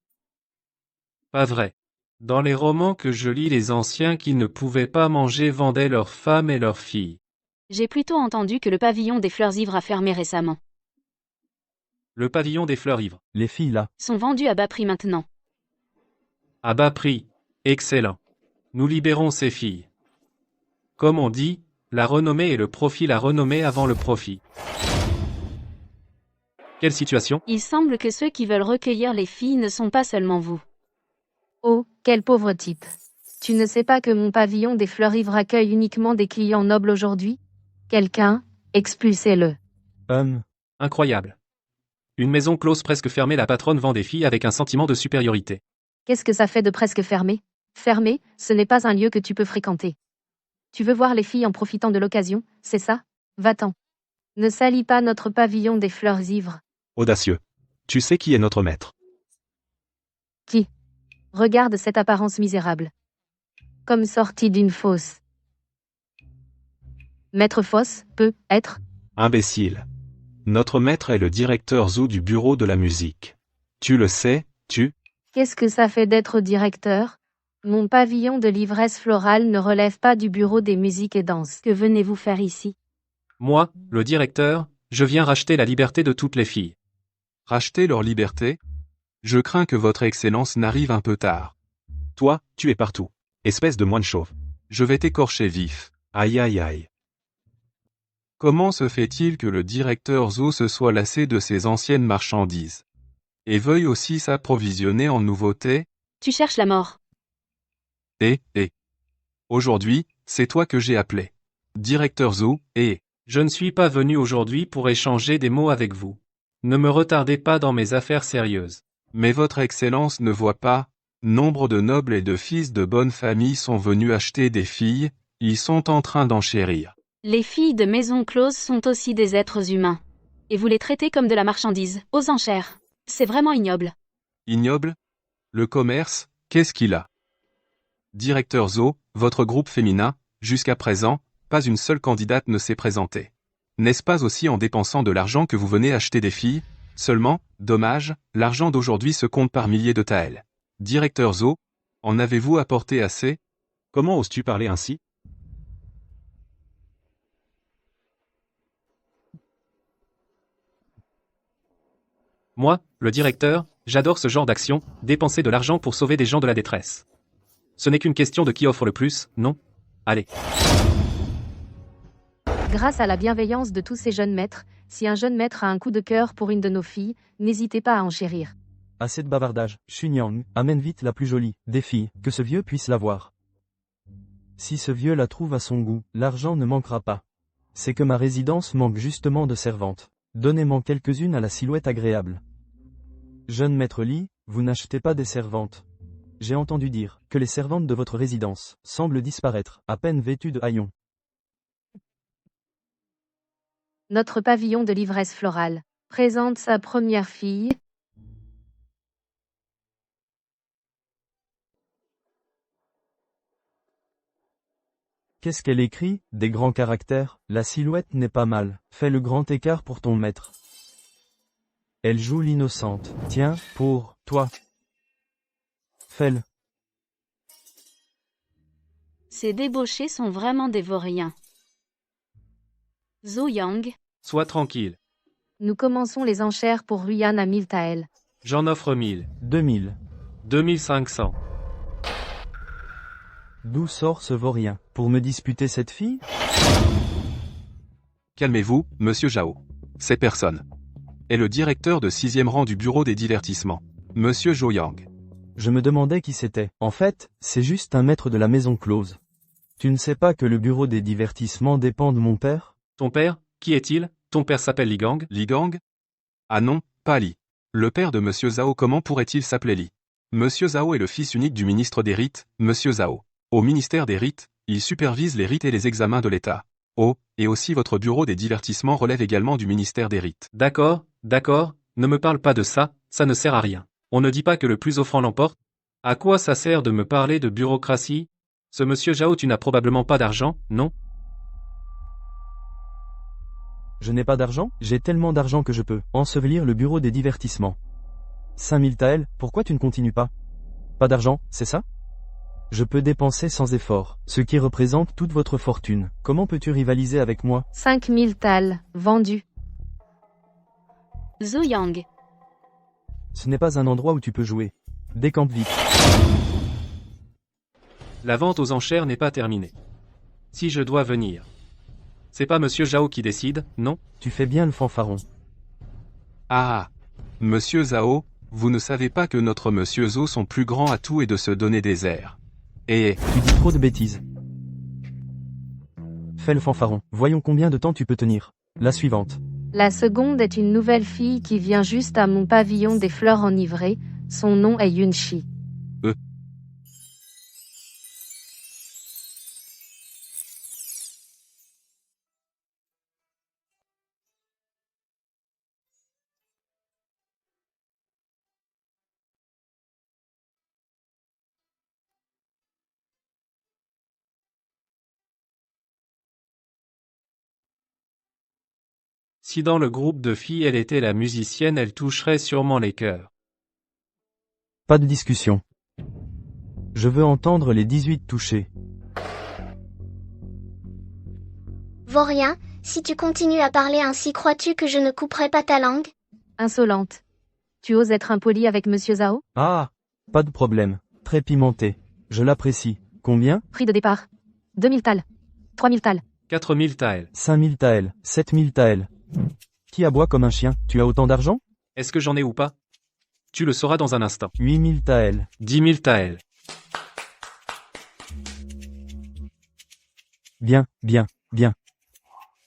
Pas vrai. Dans les romans que je lis, les anciens qui ne pouvaient pas manger vendaient leurs femmes et leurs filles. J'ai plutôt entendu que le pavillon des fleurs ivres a fermé récemment. Le pavillon des fleurs ivres. Les filles là. Sont vendues à bas prix maintenant. À bas prix. Excellent. Nous libérons ces filles. Comme on dit, la renommée et le profit, la renommée avant le profit. Quelle situation? Il semble que ceux qui veulent recueillir les filles ne sont pas seulement vous. Oh, quel pauvre type. Tu ne sais pas que mon pavillon des fleurs ivres accueille uniquement des clients nobles aujourd'hui? Quelqu'un, expulsez-le. Incroyable. Une maison close presque fermée, la patronne vend des filles avec un sentiment de supériorité. Qu'est-ce que ça fait de presque fermé? Fermé, ce n'est pas un lieu que tu peux fréquenter. Tu veux voir les filles en profitant de l'occasion, c'est ça? Va-t'en. Ne salis pas notre pavillon des fleurs ivres. Audacieux. Tu sais qui est notre maître. Qui? Regarde cette apparence misérable. Comme sortie d'une fosse. Maître Fosse, peut être? Imbécile. Notre maître est le directeur Zhou du bureau de la musique. Tu le sais, tu? Qu'est-ce que ça fait d'être directeur? Mon pavillon de l'ivresse florale ne relève pas du bureau des musiques et danses. Que venez-vous faire ici? Moi, le directeur, je viens racheter la liberté de toutes les filles. Racheter leur liberté? Je crains que votre excellence n'arrive un peu tard. Toi, tu es partout. Espèce de moine chauve. Je vais t'écorcher vif. Aïe aïe aïe. Comment se fait-il que le directeur Zhou se soit lassé de ses anciennes marchandises et veuille aussi s'approvisionner en nouveautés? Tu cherches la mort. Aujourd'hui, c'est toi que j'ai appelé. Directeur Zhou, Je ne suis pas venu aujourd'hui pour échanger des mots avec vous. Ne me retardez pas dans mes affaires sérieuses. mais votre excellence ne voit pas, nombre de nobles et de fils de bonne famille sont venus acheter des filles, ils sont en train d'enchérir. Les filles de maison close sont aussi des êtres humains. Et vous les traitez comme de la marchandise, aux enchères. C'est vraiment ignoble. Ignoble? Le commerce, qu'est-ce qu'il a? Directeur Zhou, votre groupe féminin, jusqu'à présent, pas une seule candidate ne s'est présentée. N'est-ce pas aussi en dépensant de l'argent que vous venez acheter des filles? Seulement, dommage, l'argent d'aujourd'hui se compte par milliers de taels. Directeur Zhou, en avez-vous apporté assez? Comment oses-tu parler ainsi? Moi, le directeur, j'adore ce genre d'action, dépenser de l'argent pour sauver des gens de la détresse. Ce n'est qu'une question de qui offre le plus, non? Allez. Grâce à la bienveillance de tous ces jeunes maîtres, si un jeune maître a un coup de cœur pour une de nos filles, n'hésitez pas à enchérir. Assez de bavardage. Xunyang, amène vite la plus jolie des filles, que ce vieux puisse la voir. Si ce vieux la trouve à son goût, l'argent ne manquera pas. C'est que ma résidence manque justement de servantes. Donnez-moi quelques-unes à la silhouette agréable. Jeune maître Li, vous n'achetez pas des servantes. J'ai entendu dire que les servantes de votre résidence semblent disparaître, à peine vêtues de haillons. Notre pavillon de l'ivresse florale présente sa première fille. Qu'est-ce qu'elle écrit? Des grands caractères, la silhouette n'est pas mal, fais le grand écart pour ton maître. Elle joue l'innocente, tiens, pour toi. Fais-le. Ces débauchés sont vraiment des vauriens. Zhou Yang, Sois tranquille. Nous commençons les enchères pour Ruyan à 1000 taels. J'en offre 1000. 2000. 2500. D'où sort ce vaurien? Pour me disputer cette fille? Calmez-vous, monsieur Zhao. C'est personne. Est le directeur de 6e rang du bureau des divertissements, monsieur Zhou Yang. Je me demandais qui c'était. En fait, c'est juste un maître de la maison close. Tu ne sais pas que le bureau des divertissements dépend de mon père? Ton père, qui est-il? Ton père s'appelle Li Gang? Li Gang? Ah non, pas Li. Le père de monsieur Zhao, comment pourrait-il s'appeler Li? Monsieur Zhao est le fils unique du ministre des rites, monsieur Zhao. Au ministère des rites, il supervise les rites et les examens de l'État. Oh, et aussi votre bureau des divertissements relève également du ministère des rites. D'accord, ne me parle pas de ça, ça ne sert à rien. On ne dit pas que le plus offrant l'emporte? À quoi ça sert de me parler de bureaucratie? Ce monsieur Zhao, tu n'as probablement pas d'argent, non? Je n'ai pas d'argent? J'ai tellement d'argent que je peux ensevelir le bureau des divertissements. 5000 taels, pourquoi tu ne continues pas? Pas d'argent, c'est ça? Je peux dépenser sans effort, ce qui représente toute votre fortune. Comment peux-tu rivaliser avec moi? 5000 thalles, vendu. Zhou Yang. Ce n'est pas un endroit où tu peux jouer. Décampe vite. La vente aux enchères n'est pas terminée. Si je dois venir. C'est pas monsieur Zhao qui décide, non? Tu fais bien le fanfaron. Ah. Monsieur Zhao, vous ne savez pas que notre monsieur Zhou son plus grand atout est de se donner des airs. Et Tu dis trop de bêtises. Fais le fanfaron. Voyons combien de temps tu peux tenir. La suivante. La seconde est une nouvelle fille qui vient juste à mon pavillon des fleurs enivrées. Son nom est Yunshi. Si dans le groupe de filles elle était la musicienne, elle toucherait sûrement les cœurs. Pas de discussion. Je veux entendre les 18 touchés. Vaurien, si tu continues à parler ainsi, crois-tu que je ne couperai pas ta langue? Insolente. Tu oses être impoli avec Monsieur Zhao? Ah, pas de problème. Très pimenté. Je l'apprécie. Combien? Prix de départ. 2000 thalles. 3000 thalles. 4000 taels. 5000 taels, 7000 taels. Qui aboie comme un chien? Tu as autant d'argent? Est-ce que j'en ai ou pas? Tu le sauras dans un instant. 8000 taels. 10 000 taels. Bien, bien, bien.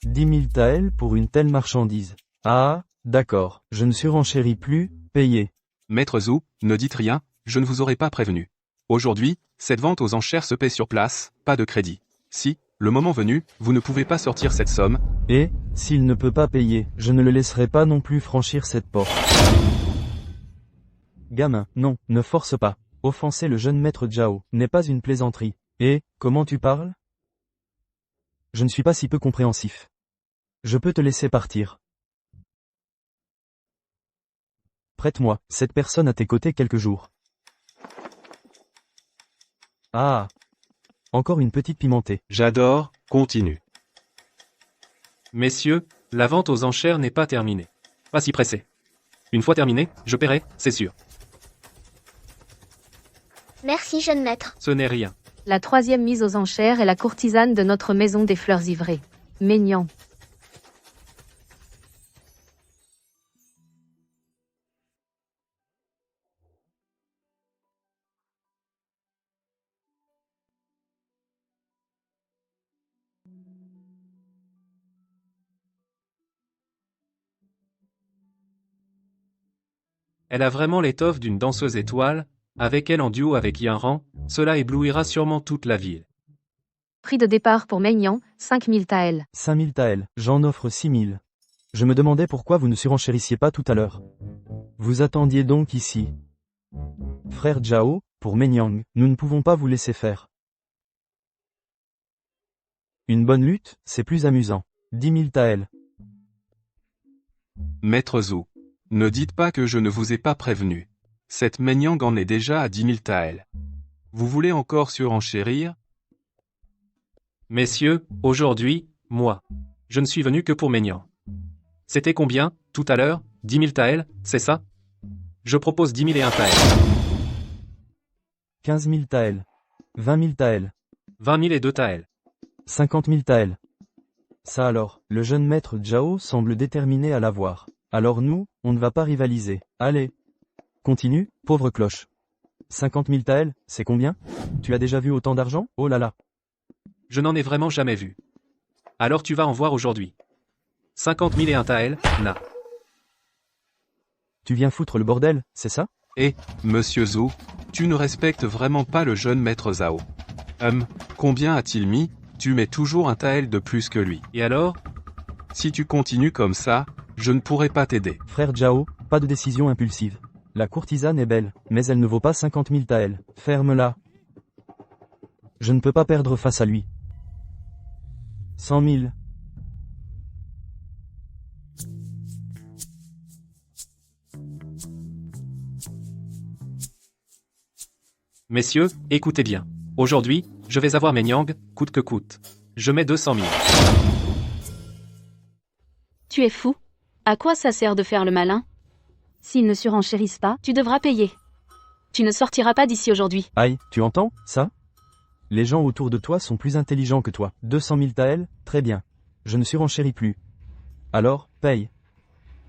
10 000 taels pour une telle marchandise. Ah, d'accord. Je ne surenchéris plus, payé. Maître Zhou, ne dites rien, je ne vous aurais pas prévenu. Aujourd'hui, cette vente aux enchères se paie sur place, pas de crédit. Si, le moment venu, vous ne pouvez pas sortir cette somme, Et, s'il ne peut pas payer, je ne le laisserai pas non plus franchir cette porte. Gamin, non, ne force pas. Offenser le jeune maître Zhao n'est pas une plaisanterie. Et, comment tu parles? Je ne suis pas si peu compréhensif. Je peux te laisser partir. Prête-moi, cette personne à tes côtés quelques jours. Ah. Encore une petite pimentée. J'adore, continue. Messieurs, la vente aux enchères n'est pas terminée. Pas si pressé. Une fois terminée, je paierai, c'est sûr. Merci, jeune maître. Ce n'est rien. La troisième mise aux enchères est la courtisane de notre maison des fleurs ivrées. Maignan. Elle a vraiment l'étoffe d'une danseuse étoile, avec elle en duo avec Yanran, cela éblouira sûrement toute la ville. Prix de départ pour Maignan, 5000 taels. 5000 taels, j'en offre 6000. Je me demandais pourquoi vous ne surenchérissiez pas tout à l'heure. Vous attendiez donc ici. Frère Zhao, pour Menyang, nous ne pouvons pas vous laisser faire. Une bonne lutte, c'est plus amusant. 10 000 taels. Maître Zhou. Ne dites pas que je ne vous ai pas prévenu. Cette Menyang en est déjà à 10 000 taels. Vous voulez encore surenchérir? Messieurs, aujourd'hui, moi. Je ne suis venu que pour Maignan. C'était combien, tout à l'heure? 10 000 taels, c'est ça? Je propose 10 001 taels. 15 000 taels. 20 000 taels. 20 002 taels. 50 000 taels. Ça alors, le jeune maître Zhao semble déterminé à l'avoir. Alors nous, on ne va pas rivaliser. Allez. Continue, pauvre cloche. 50 000 taels, c'est combien? Tu as déjà vu autant d'argent? Oh là là. Je n'en ai vraiment jamais vu. Alors tu vas en voir aujourd'hui. 50 001 taels, na. Tu viens foutre le bordel, c'est ça? Et, monsieur Zhou, tu ne respectes vraiment pas le jeune maître Zhao. Combien a-t-il mis? Tu mets toujours un tael de plus que lui. Et alors? Si tu continues comme ça, je ne pourrai pas t'aider. Frère Zhao, pas de décision impulsive. La courtisane est belle, mais elle ne vaut pas 50 000 taels. Ferme-la. Je ne peux pas perdre face à lui. 100 000. Messieurs, écoutez bien. Aujourd'hui, je vais avoir Mengyang, coûte que coûte. Je mets 200 000. Tu es fou? À quoi ça sert de faire le malin? S'ils ne surenchérissent pas, Tu devras payer. Tu ne sortiras pas d'ici aujourd'hui. Aïe, tu entends, ça? Les gens autour de toi sont plus intelligents que toi. 200 000 taels, très bien. Je ne surenchéris plus. Alors, paye.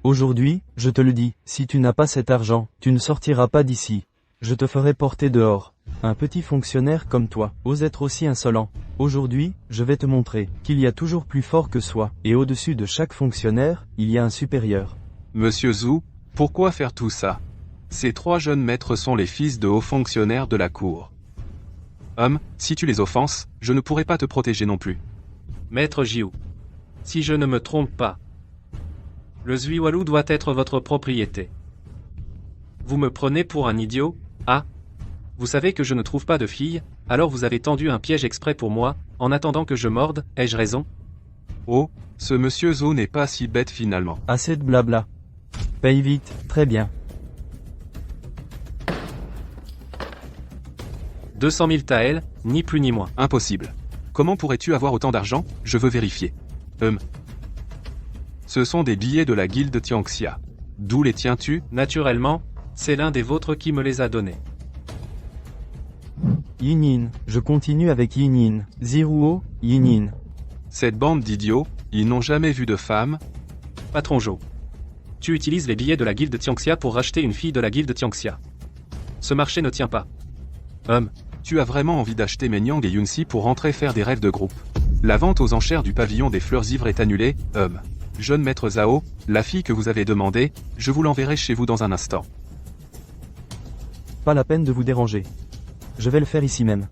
Aujourd'hui, je te le dis, si tu n'as pas cet argent, tu ne sortiras pas d'ici. Je te ferai porter dehors. Un petit fonctionnaire comme toi, ose être aussi insolent. Aujourd'hui, je vais te montrer qu'il y a toujours plus fort que soi, et au-dessus de chaque fonctionnaire, il y a un supérieur. Monsieur Zhou, pourquoi faire tout ça? Ces 3 jeunes maîtres sont les fils de hauts fonctionnaires de la cour. Si tu les offenses, je ne pourrai pas te protéger non plus. Maître Jiu. Si je ne me trompe pas, le Zuiwalu doit être votre propriété. Vous me prenez pour un idiot? Ah? Vous savez que je ne trouve pas de fille, alors vous avez tendu un piège exprès pour moi, en attendant que je morde, ai-je raison? Oh, ce monsieur Zhou n'est pas si bête finalement. Assez de blabla. Paye vite, très bien. 200 000 taels, ni plus ni moins. Impossible. Comment pourrais-tu avoir autant d'argent? Je veux vérifier. Ce sont des billets de la guilde Tianxia. D'où les tiens-tu? Naturellement, c'est l'un des vôtres qui me les a donnés. Yinin, je continue avec Yinin. Ziruo, Yinin. Cette bande d'idiots, ils n'ont jamais vu de femme. Patron Jo. Tu utilises les billets de la guilde Tianxia pour racheter une fille de la guilde Tianxia. Ce marché ne tient pas. Tu as vraiment envie d'acheter Mengyang et Yunsi pour rentrer faire des rêves de groupe. La vente aux enchères du pavillon des fleurs ivres est annulée, Jeune maître Zhao, la fille que vous avez demandée, je vous l'enverrai chez vous dans un instant. Pas la peine de vous déranger. Je vais le faire ici même.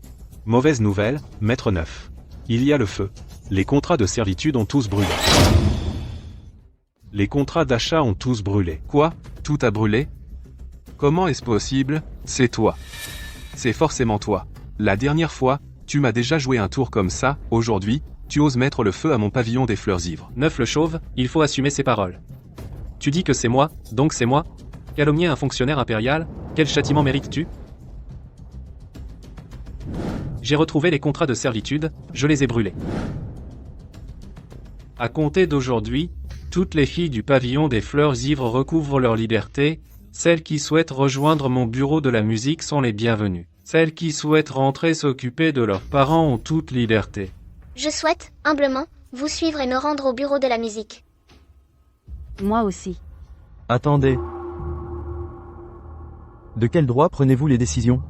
Mauvaise nouvelle, maître 9. Il y a le feu. Les contrats de servitude ont tous brûlé. Les contrats d'achat ont tous brûlé. Quoi? Tout a brûlé? Comment est-ce possible? C'est toi. C'est forcément toi. La dernière fois, tu m'as déjà joué un tour comme ça, aujourd'hui, tu oses mettre le feu à mon pavillon des fleurs ivres. 9 le chauve, il faut assumer ses paroles. Tu dis que c'est moi, donc c'est moi? Calomnier un fonctionnaire impérial, quel châtiment mérites-tu? J'ai retrouvé les contrats de servitude, je les ai brûlés. À compter d'aujourd'hui, toutes les filles du pavillon des fleurs ivres recouvrent leur liberté, celles qui souhaitent rejoindre mon bureau de la musique sont les bienvenues. Celles qui souhaitent rentrer s'occuper de leurs parents ont toute liberté. Je souhaite, humblement, vous suivre et me rendre au bureau de la musique. moi aussi. Attendez. De quel droit prenez-vous les décisions?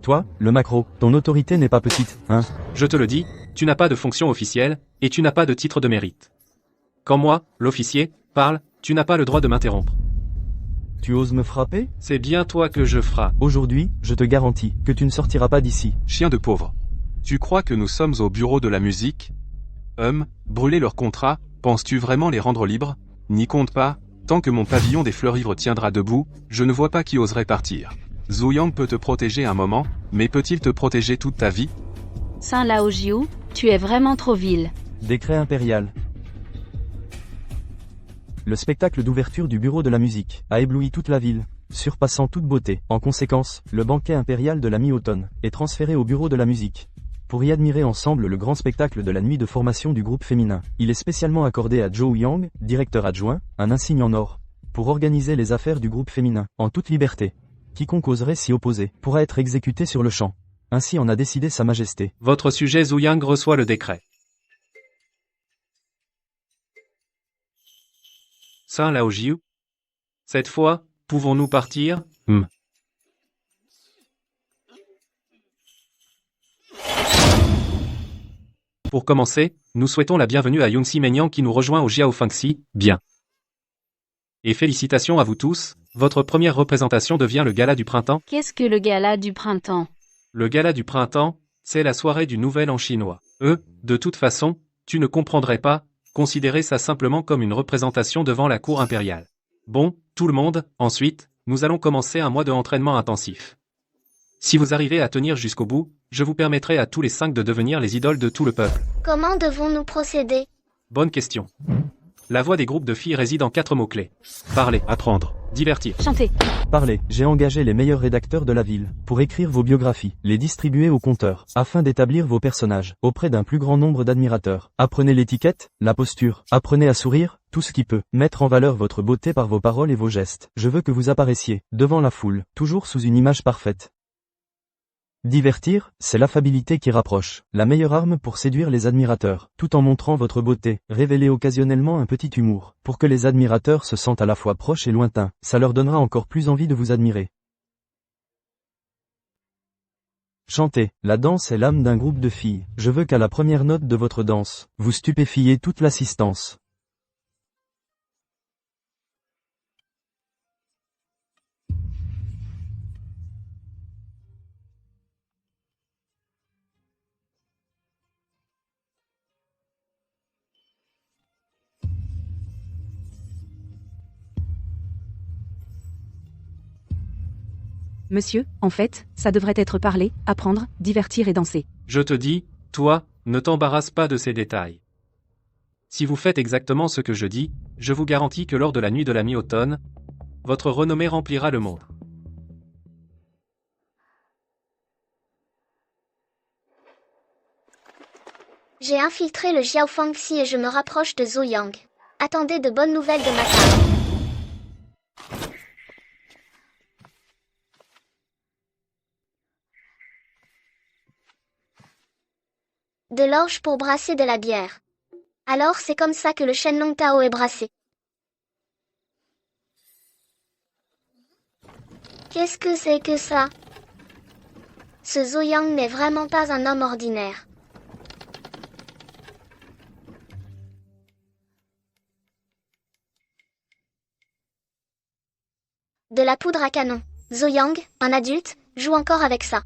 Toi, le macro, ton autorité n'est pas petite, hein? Je te le dis, tu n'as pas de fonction officielle, et tu n'as pas de titre de mérite. Quand moi, l'officier, parle, tu n'as pas le droit de m'interrompre. Tu oses me frapper? C'est bien toi que je frappe. Aujourd'hui, je te garantis que tu ne sortiras pas d'ici. Chien de pauvre. Tu crois que nous sommes au bureau de la musique? Brûler leurs contrats, penses-tu vraiment les rendre libres? N'y compte pas, tant que mon pavillon des fleurs ivres tiendra debout, je ne vois pas qui oserait partir. Zhu Yang peut te protéger un moment, mais peut-il te protéger toute ta vie? Saint Lao Jiu, tu es vraiment trop vil. Décret impérial. Le spectacle d'ouverture du bureau de la musique a ébloui toute la ville, surpassant toute beauté. En conséquence, le banquet impérial de la mi-automne est transféré au bureau de la musique. Pour y admirer ensemble le grand spectacle de la nuit de formation du groupe féminin, il est spécialement accordé à Zhou Yang, directeur adjoint, un insigne en or, pour organiser les affaires du groupe féminin, en toute liberté. Quiconque oserait s'y opposer pourra être exécuté sur le champ. Ainsi en a décidé Sa Majesté. Votre sujet Zhu Yang reçoit le décret. Saint Lao Jiu. Cette fois, pouvons-nous partir? Pour commencer, nous souhaitons la bienvenue à Yunsi Mengyang qui nous rejoint au Jiao Fengxi, bien. Et félicitations à vous tous, votre première représentation devient le gala du printemps. Qu'est-ce que le gala du printemps? Le gala du printemps, c'est la soirée du nouvel an chinois. De toute façon, tu ne comprendrais pas, considérer ça simplement comme une représentation devant la cour impériale. Bon, tout le monde, ensuite, nous allons commencer un mois de entraînement intensif. Si vous arrivez à tenir jusqu'au bout, je vous permettrai à tous les 5 de devenir les idoles de tout le peuple. Comment devons-nous procéder? Bonne question. La voix des groupes de filles réside en 4 mots-clés. Parler, Apprendre. divertir. Chanter. Parlez, j'ai engagé les meilleurs rédacteurs de la ville, pour écrire vos biographies, les distribuer aux compteurs, afin d'établir vos personnages, auprès d'un plus grand nombre d'admirateurs. Apprenez l'étiquette, la posture, apprenez à sourire, tout ce qui peut mettre en valeur votre beauté par vos paroles et vos gestes. Je veux que vous apparaissiez, devant la foule, toujours sous une image parfaite. Divertir, c'est l'affabilité qui rapproche, la meilleure arme pour séduire les admirateurs, tout en montrant votre beauté. Révélez occasionnellement un petit humour, pour que les admirateurs se sentent à la fois proches et lointains, ça leur donnera encore plus envie de vous admirer. Chantez, la danse est l'âme d'un groupe de filles, je veux qu'à la première note de votre danse, vous stupéfiez toute l'assistance. Monsieur, en fait, ça devrait être parler, apprendre, divertir et danser. Je te dis, toi, ne t'embarrasse pas de ces détails. Si vous faites exactement ce que je dis, je vous garantis que lors de la nuit de la mi-automne, votre renommée remplira le monde. J'ai infiltré le Jiaofangxi et je me rapproche de Zhou Yang. Attendez de bonnes nouvelles de ma part. De l'orge pour brasser de la bière. Alors c'est comme ça que le Shenlong Tao est brassé. Qu'est-ce que c'est que ça? Ce Zhou Yang n'est vraiment pas un homme ordinaire. De la poudre à canon. Zhou Yang, un adulte, joue encore avec ça.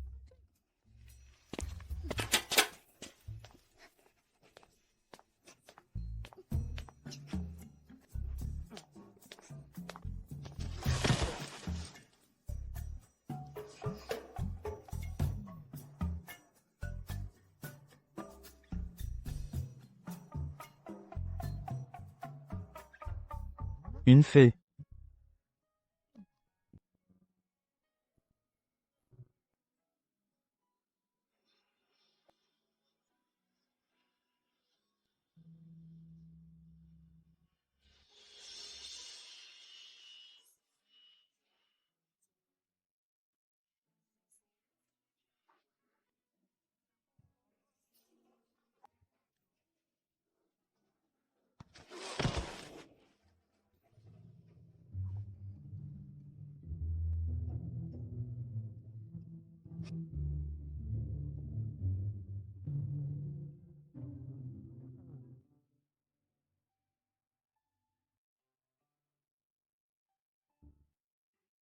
Une fée.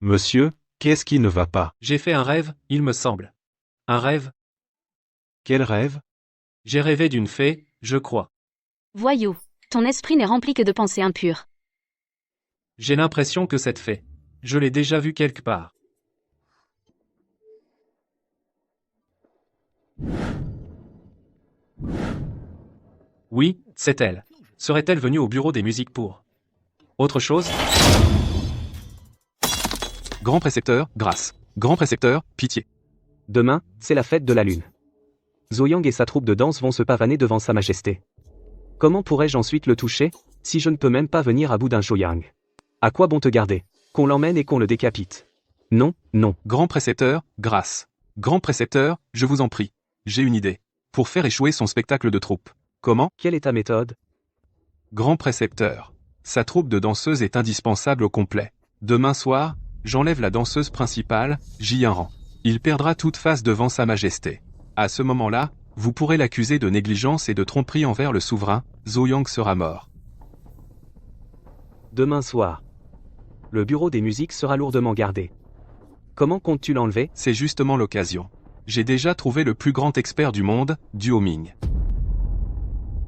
Monsieur, qu'est-ce qui ne va pas? J'ai fait un rêve, il me semble. Un rêve? Quel rêve? J'ai rêvé d'une fée, je crois. Voyou, ton esprit n'est rempli que de pensées impures. J'ai l'impression que cette fée, je l'ai déjà vue quelque part. Oui, c'est elle. Serait-elle venue au bureau des musiques pour autre chose? Grand précepteur, grâce. Grand précepteur, pitié. Demain, c'est la fête de la lune. Zhou Yang et sa troupe de danse vont se pavaner devant sa majesté. Comment pourrais-je ensuite le toucher, si je ne peux même pas venir à bout d'un Zhou-Yang? À quoi bon te garder? Qu'on l'emmène et qu'on le décapite? Non, non. Grand précepteur, grâce. Grand précepteur, je vous en prie. J'ai une idée. Pour faire échouer son spectacle de troupe. Comment? Quelle est ta méthode? Grand précepteur. Sa troupe de danseuses est indispensable au complet. Demain soir, j'enlève la danseuse principale, Jianran. Il perdra toute face devant sa majesté. À ce moment-là, vous pourrez l'accuser de négligence et de tromperie envers le souverain, Zhou Yang sera mort. Demain soir. Le bureau des musiques sera lourdement gardé. Comment comptes-tu l'enlever? C'est justement l'occasion. J'ai déjà trouvé le plus grand expert du monde, Duo Ming.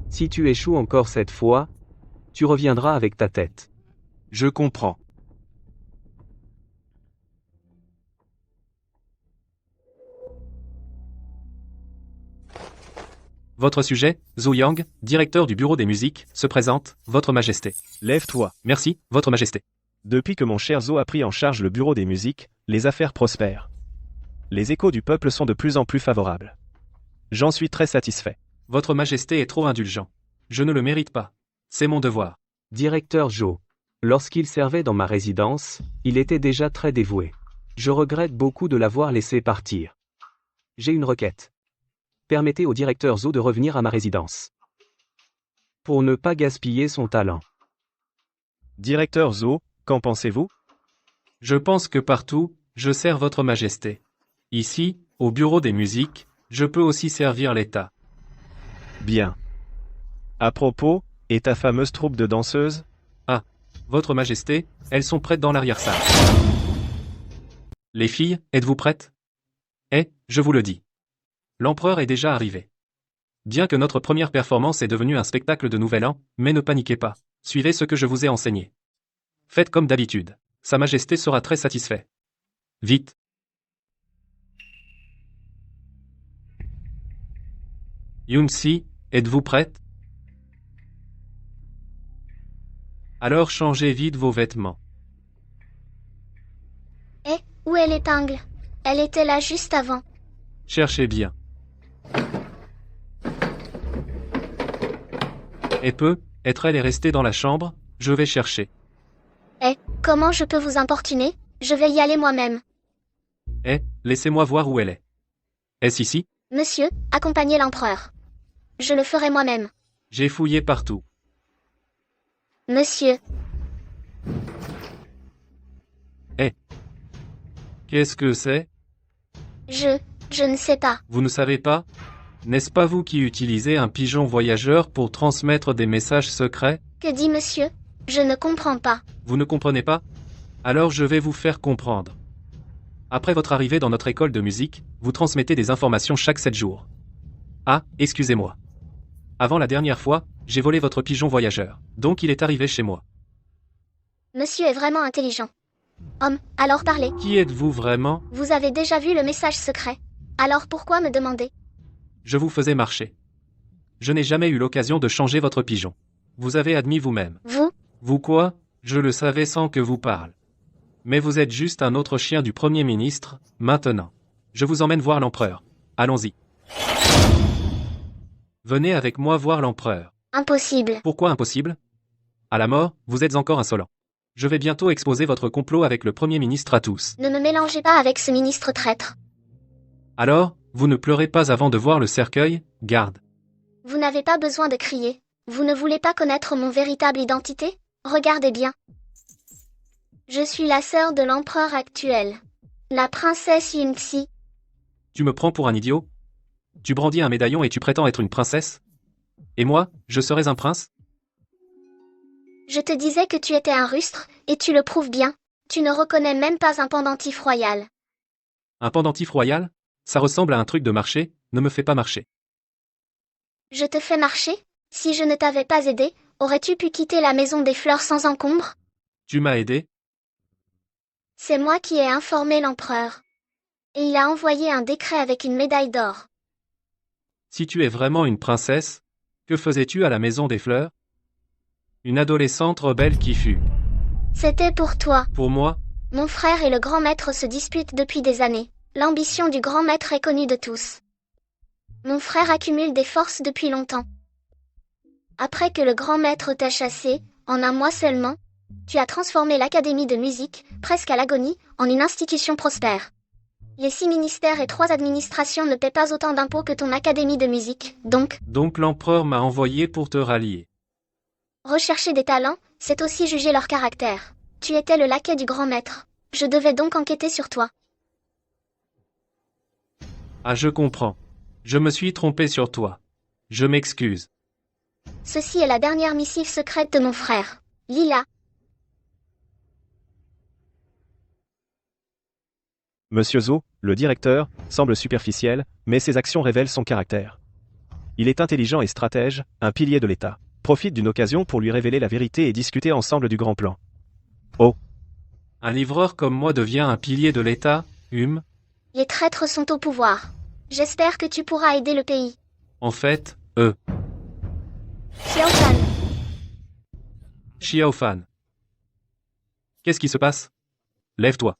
Si tu échoues encore cette fois, tu reviendras avec ta tête. Je comprends. Votre sujet, Zhou Yang, directeur du bureau des musiques, se présente, Votre Majesté. Lève-toi. Merci, Votre Majesté. Depuis que mon cher Zhou a pris en charge le bureau des musiques, les affaires prospèrent. Les échos du peuple sont de plus en plus favorables. J'en suis très satisfait. Votre Majesté est trop indulgent. Je ne le mérite pas. C'est mon devoir. Directeur Zhou. Lorsqu'il servait dans ma résidence, il était déjà très dévoué. Je regrette beaucoup de l'avoir laissé partir. J'ai une requête. Permettez au directeur Zhou de revenir à ma résidence. Pour ne pas gaspiller son talent. Directeur Zhou, qu'en pensez-vous? Je pense que partout, je sers Votre Majesté. Ici, au bureau des musiques, je peux aussi servir l'État. Bien. À propos, et ta fameuse troupe de danseuses? Votre Majesté, elles sont prêtes dans l'arrière-salle. Les filles, êtes-vous prêtes? Je vous le dis. L'empereur est déjà arrivé. Bien que notre première performance est devenue un spectacle de Nouvel An, mais ne paniquez pas. Suivez ce que je vous ai enseigné. Faites comme d'habitude. Sa Majesté sera très satisfait. Vite. Yun-si, êtes-vous prête? Alors changez vite vos vêtements. Où est l'épingle? Elle était là juste avant. Cherchez bien. Et être-elle est restée dans la chambre? Je vais chercher. Comment je peux vous importuner? Je vais y aller moi-même. Laissez-moi voir où elle est. Est-ce ici? Monsieur, accompagnez l'empereur. Je le ferai moi-même. J'ai fouillé partout. Monsieur, Qu'est-ce que c'est? je ne sais pas. Vous ne savez pas? N'est-ce pas vous qui utilisez un pigeon voyageur pour transmettre des messages secrets? Que dit monsieur? Je ne comprends pas. Vous ne comprenez pas? Alors je vais vous faire comprendre. Après votre arrivée dans notre école de musique, vous transmettez des informations chaque 7 jours. Ah, excusez-moi. Avant la dernière fois, j'ai volé votre pigeon voyageur, donc il est arrivé chez moi. Monsieur est vraiment intelligent. Homme, alors parlez. Qui êtes-vous vraiment? Vous avez déjà vu le message secret. Alors pourquoi me demander? Je vous faisais marcher. Je n'ai jamais eu l'occasion de changer votre pigeon. Vous avez admis vous-même. Vous quoi? Je le savais sans que vous parle. Mais vous êtes juste un autre chien du Premier ministre, maintenant. Je vous emmène voir l'empereur. Allons-y. Venez avec moi voir l'empereur. Impossible. Pourquoi impossible? À la mort, vous êtes encore insolent. Je vais bientôt exposer votre complot avec le Premier ministre à tous. Ne me mélangez pas avec ce ministre traître. Alors, vous ne pleurez pas avant de voir le cercueil, garde. Vous n'avez pas besoin de crier. Vous ne voulez pas connaître mon véritable identité? Regardez bien. Je suis la sœur de l'empereur actuel. La princesse Yun-si. Tu me prends pour un idiot? Tu brandis un médaillon et tu prétends être une princesse? Et moi, je serais un prince? Je te disais que tu étais un rustre, et tu le prouves bien. Tu ne reconnais même pas un pendentif royal. Un pendentif royal? Ça ressemble à un truc de marché, ne me fais pas marcher. Je te fais marcher? Si je ne t'avais pas aidé, aurais-tu pu quitter la maison des fleurs sans encombre? Tu m'as aidé? C'est moi qui ai informé l'empereur. Et il a envoyé un décret avec une médaille d'or. Si tu es vraiment une princesse, que faisais-tu à la maison des fleurs? Une adolescente rebelle qui fut. C'était pour toi. Pour moi? Mon frère et le grand maître se disputent depuis des années. L'ambition du grand maître est connue de tous. Mon frère accumule des forces depuis longtemps. Après que le grand maître t'a chassé, en un mois seulement, tu as transformé l'académie de musique, presque à l'agonie, en une institution prospère. Les 6 ministères et 3 administrations ne paient pas autant d'impôts que ton académie de musique, donc... Donc l'empereur m'a envoyé pour te rallier. Rechercher des talents, c'est aussi juger leur caractère. Tu étais le laquais du grand maître. Je devais donc enquêter sur toi. Ah, je comprends. Je me suis trompé sur toi. Je m'excuse. Ceci est la dernière missive secrète de mon frère. Lila. Monsieur Zhou, le directeur, semble superficiel, mais ses actions révèlent son caractère. Il est intelligent et stratège, un pilier de l'État. Profite d'une occasion pour lui révéler la vérité et discuter ensemble du grand plan. Oh. Un livreur comme moi devient un pilier de l'État, Les traîtres sont au pouvoir. J'espère que tu pourras aider le pays. En fait, Xiaofan. Xiaofan. Qu'est-ce qui se passe? Lève-toi.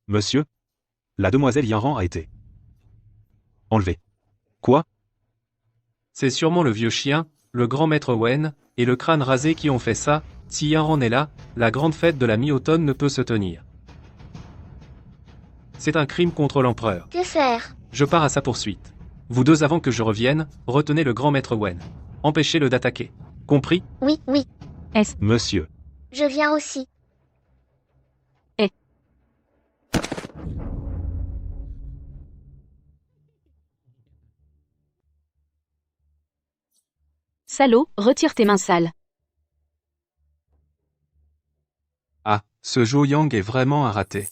Monsieur? La demoiselle Yanran a été enlevée. Quoi? C'est sûrement le vieux chien, le grand maître Wen, et le crâne rasé qui ont fait ça. Si Yanran est là, la grande fête de la mi-automne ne peut se tenir. C'est un crime contre l'empereur. Que faire? Je pars à sa poursuite. Vous deux avant que je revienne, retenez le grand maître Wen. Empêchez-le d'attaquer. Compris? Oui, oui. Monsieur. Je viens aussi. Salaud, retire tes mains sales. Ah, ce Zhou Yang est vraiment un raté.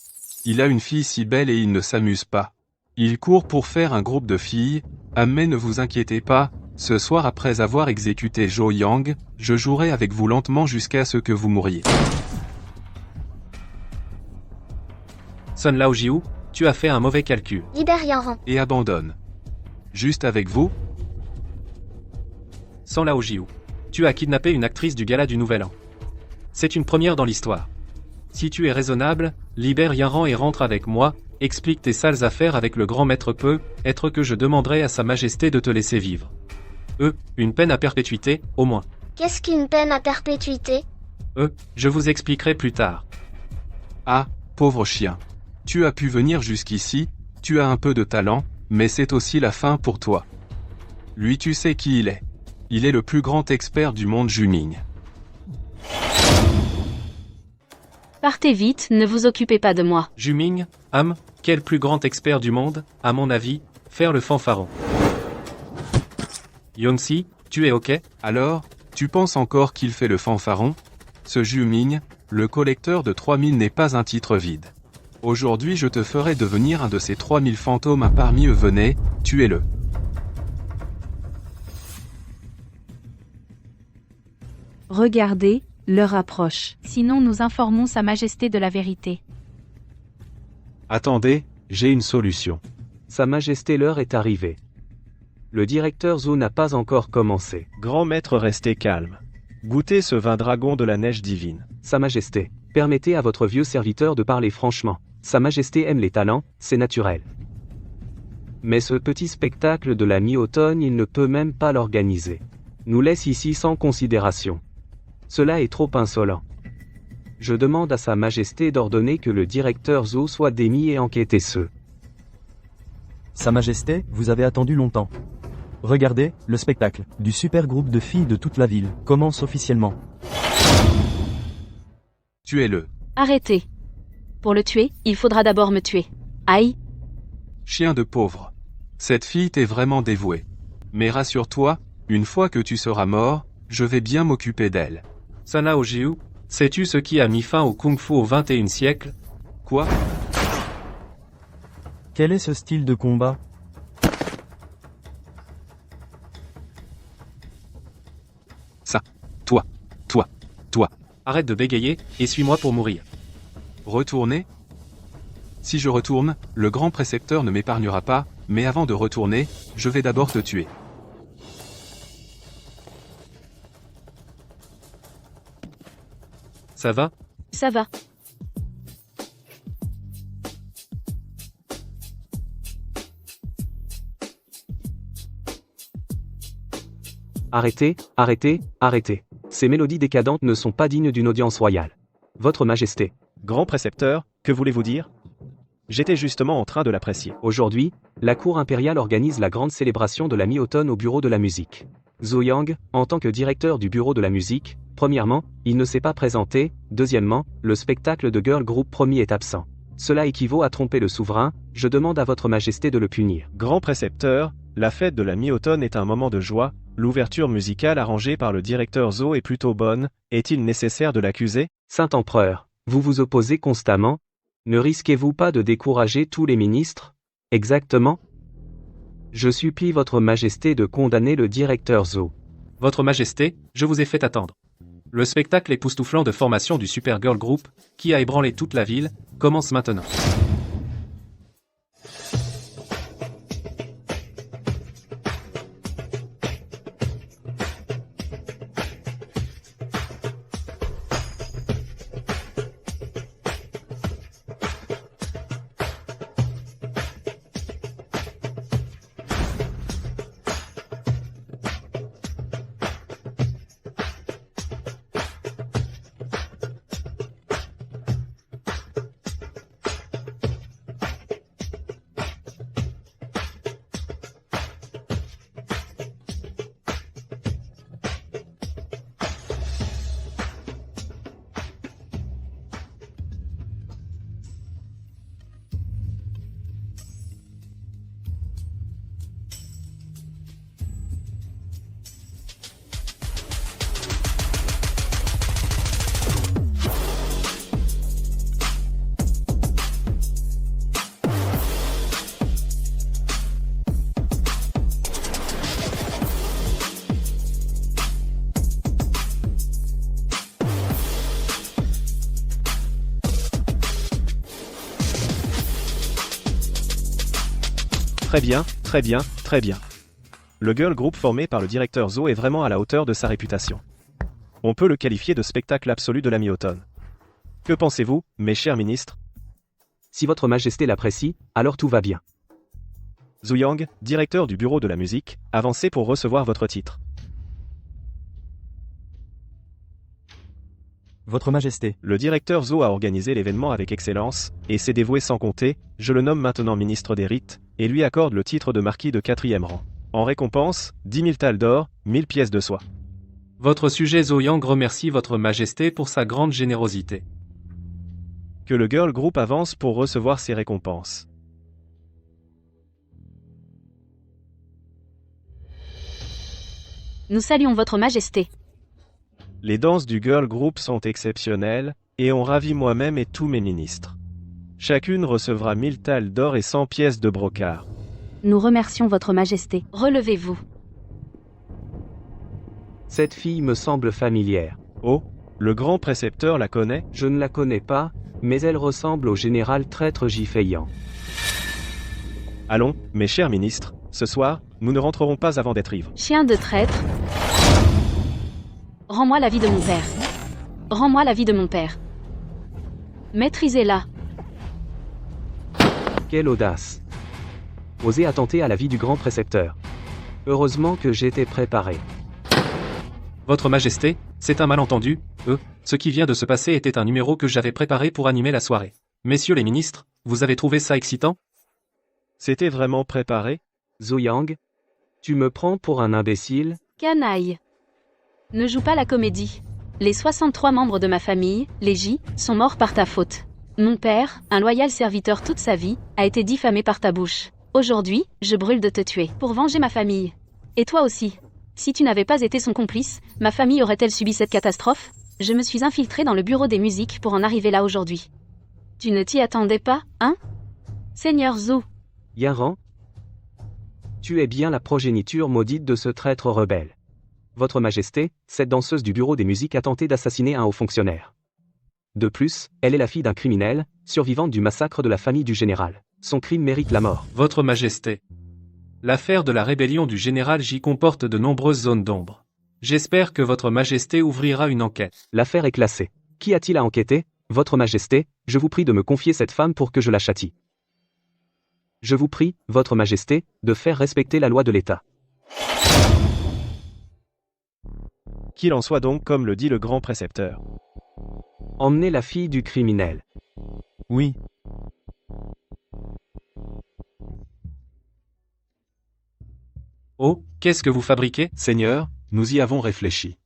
Il a une fille si belle et il ne s'amuse pas. Il court pour faire un groupe de filles, mais ne vous inquiétez pas, ce soir après avoir exécuté Zhou Yang, je jouerai avec vous lentement jusqu'à ce que vous mouriez. Sun Laojiu, tu as fait un mauvais calcul. Libère Yanran. Et abandonne. Juste avec vous? Sans Laojiu, tu as kidnappé une actrice du gala du Nouvel An. C'est une première dans l'histoire. Si tu es raisonnable, libère Yanran et rentre avec moi, explique tes sales affaires avec le grand maître peut être que je demanderai à sa majesté de te laisser vivre. Une peine à perpétuité, au moins. Qu'est-ce qu'une peine à perpétuité? Je vous expliquerai plus tard. Ah, pauvre chien. Tu as pu venir jusqu'ici, tu as un peu de talent, mais c'est aussi la fin pour toi. Lui tu sais qui il est. Il est le plus grand expert du monde Juming. Partez vite, ne vous occupez pas de moi. Juming, quel plus grand expert du monde, à mon avis, faire le fanfaron. Yongxi, tu es ok? Alors, tu penses encore qu'il fait le fanfaron? Ce Juming, le collecteur de 3000 n'est pas un titre vide. Aujourd'hui je te ferai devenir un de ces 3000 fantômes parmi eux, venez, tuez-le. Regardez, l'heure approche. Sinon nous informons Sa Majesté de la vérité. Attendez, j'ai une solution. Sa Majesté, l'heure est arrivée. Le directeur Zhou n'a pas encore commencé. Grand maître, restez calme. Goûtez ce vin dragon de la neige divine. Sa Majesté, permettez à votre vieux serviteur de parler franchement. Sa Majesté aime les talents, c'est naturel. Mais ce petit spectacle de la mi-automne, il ne peut même pas l'organiser. Nous laisse ici sans considération. Cela est trop insolent. Je demande à Sa Majesté d'ordonner que le directeur Zhou soit démis et enquêté ce. Sa Majesté, vous avez attendu longtemps. Regardez, le spectacle du super groupe de filles de toute la ville commence officiellement. Tuez-le. Arrêtez. Pour le tuer, il faudra d'abord me tuer. Aïe. Chien de pauvre. Cette fille t'est vraiment dévouée. Mais rassure-toi, une fois que tu seras mort, je vais bien m'occuper d'elle. Sun Laojiu, sais-tu ce qui a mis fin au kung-fu au XXIe siècle? Quoi? Quel est ce style de combat? Ça. Toi. Arrête de bégayer, et suis-moi pour mourir. Retourner? Si je retourne, le grand précepteur ne m'épargnera pas, mais avant de retourner, je vais d'abord te tuer. Ça va? Ça va. Arrêtez, arrêtez, arrêtez. Ces mélodies décadentes ne sont pas dignes d'une audience royale. Votre Majesté. Grand précepteur, que voulez-vous dire? J'étais justement en train de l'apprécier. Aujourd'hui, la cour impériale organise la grande célébration de la mi-automne au bureau de la musique. Zhou Yang, en tant que directeur du bureau de la musique, premièrement, il ne s'est pas présenté, deuxièmement, le spectacle de girl group premier est absent. Cela équivaut à tromper le souverain, je demande à votre Majesté de le punir. Grand précepteur, la fête de la mi-automne est un moment de joie, l'ouverture musicale arrangée par le directeur Zhou est plutôt bonne, est-il nécessaire de l'accuser? Saint-Empereur, vous vous opposez constamment? Ne risquez-vous pas de décourager tous les ministres? Exactement? Je supplie votre Majesté de condamner le directeur Zhou. Votre Majesté, je vous ai fait attendre. Le spectacle époustouflant de formation du Super Girl Group, qui a ébranlé toute la ville, commence maintenant. Très bien, très bien, très bien. Le girl group formé par le directeur Zo est vraiment à la hauteur de sa réputation. On peut le qualifier de spectacle absolu de la mi-automne. Que pensez-vous, mes chers ministres? Si votre majesté l'apprécie, alors tout va bien. Zhu Yang, directeur du bureau de la musique, avancez pour recevoir votre titre. Votre Majesté. Le directeur Zo a organisé l'événement avec excellence, et s'est dévoué sans compter, je le nomme maintenant ministre des rites, et lui accorde le titre de marquis de 4e rang. En récompense, 10 000 thalles d'or, 1000 pièces de soie. Votre sujet Zhou Yang remercie votre majesté pour sa grande générosité. Que le girl group avance pour recevoir ses récompenses. Nous saluons votre majesté. Les danses du girl group sont exceptionnelles, et ont ravi moi-même et tous mes ministres. Chacune recevra 1000 thalles d'or et 100 pièces de brocart. Nous remercions votre majesté. Relevez-vous. Cette fille me semble familière. Oh, le grand précepteur la connaît? Je ne la connais pas, mais elle ressemble au général traître Jifeiyan. Allons, mes chers ministres, ce soir, nous ne rentrerons pas avant d'être ivres. Chien de traître. Rends-moi la vie de mon père. Rends-moi la vie de mon père. Maîtrisez-la. Quelle audace! Oser attenter à la vie du grand précepteur. Heureusement que j'étais préparé. Votre majesté, c'est un malentendu, ce qui vient de se passer était un numéro que j'avais préparé pour animer la soirée. Messieurs les ministres, vous avez trouvé ça excitant? C'était vraiment préparé? Zhu Yang, tu me prends pour un imbécile? Canaille. Ne joue pas la comédie. Les 63 membres de ma famille, les J, sont morts par ta faute. Mon père, un loyal serviteur toute sa vie, a été diffamé par ta bouche. Aujourd'hui, je brûle de te tuer, pour venger ma famille. Et toi aussi. Si tu n'avais pas été son complice, ma famille aurait-elle subi cette catastrophe? Je me suis infiltré dans le bureau des musiques pour en arriver là aujourd'hui. Tu ne t'y attendais pas, hein? Seigneur Zhou. Yaran, tu es bien la progéniture maudite de ce traître rebelle. Votre Majesté, cette danseuse du bureau des musiques a tenté d'assassiner un haut fonctionnaire. De plus, elle est la fille d'un criminel, survivante du massacre de la famille du général. Son crime mérite la mort. Votre Majesté. L'affaire de la rébellion du général J comporte de nombreuses zones d'ombre. J'espère que votre Majesté ouvrira une enquête. L'affaire est classée. Qu'y a-t-il à enquêter? Votre Majesté, je vous prie de me confier cette femme pour que je la châtie. Je vous prie, Votre Majesté, de faire respecter la loi de l'État. Qu'il en soit donc comme le dit le grand précepteur. Emmenez la fille du criminel. Oui. Oh, qu'est-ce que vous fabriquez? Seigneur, nous y avons réfléchi.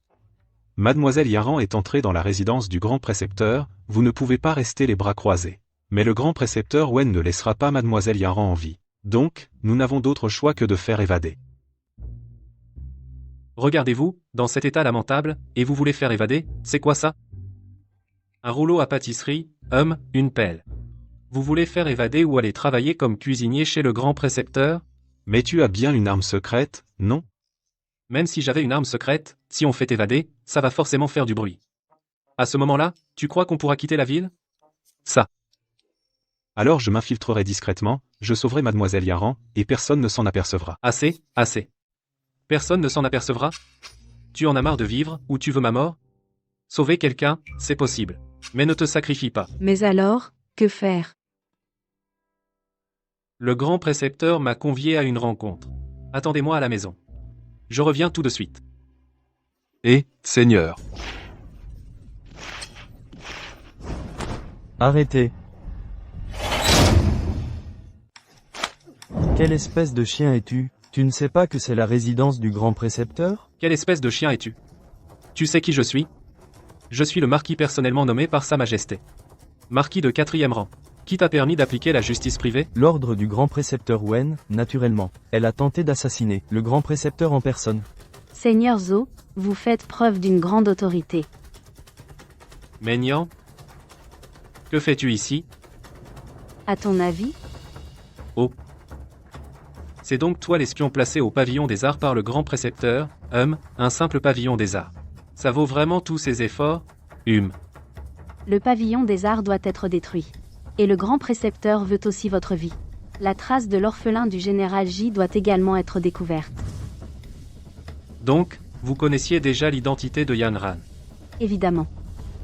Mademoiselle Yaran est entrée dans la résidence du grand précepteur, vous ne pouvez pas rester les bras croisés. Mais le grand précepteur Wen ne laissera pas Mademoiselle Yaran en vie. Donc, nous n'avons d'autre choix que de faire évader. Regardez-vous, dans cet état lamentable, et vous voulez faire évader, c'est quoi ça? Un rouleau à pâtisserie, une pelle. Vous voulez faire évader ou aller travailler comme cuisinier chez le grand précepteur? Mais tu as bien une arme secrète, non? Même si j'avais une arme secrète, si on fait évader, ça va forcément faire du bruit. À ce moment-là, tu crois qu'on pourra quitter la ville? Ça. Alors je m'infiltrerai discrètement, je sauverai Mademoiselle Yaran, et personne ne s'en apercevra. Assez, assez. Personne ne s'en apercevra? Tu en as marre de vivre, ou tu veux ma mort? Sauver quelqu'un, c'est possible. Mais ne te sacrifie pas. Mais alors, que faire? Le grand précepteur m'a convié à une rencontre. Attendez-moi à la maison. Je reviens tout de suite. Et, Seigneur. Arrêtez. Quelle espèce de chien es-tu? Tu ne sais pas que c'est la résidence du grand précepteur? Quelle espèce de chien es-tu? Tu sais qui je suis? Je suis le marquis personnellement nommé par Sa Majesté. Marquis de 4e rang. Qui t'a permis d'appliquer la justice privée? L'ordre du grand précepteur Wen, naturellement. Elle a tenté d'assassiner le grand précepteur en personne. Seigneur Zo, vous faites preuve d'une grande autorité. Maignan? Que fais-tu ici? À ton avis? Oh. C'est donc toi l'espion placé au pavillon des arts par le grand précepteur, un simple pavillon des arts. Ça vaut vraiment tous ces efforts, Le pavillon des arts doit être détruit. Et le grand précepteur veut aussi votre vie. La trace de l'orphelin du général J doit également être découverte. Donc, vous connaissiez déjà l'identité de Yan Ran. Évidemment.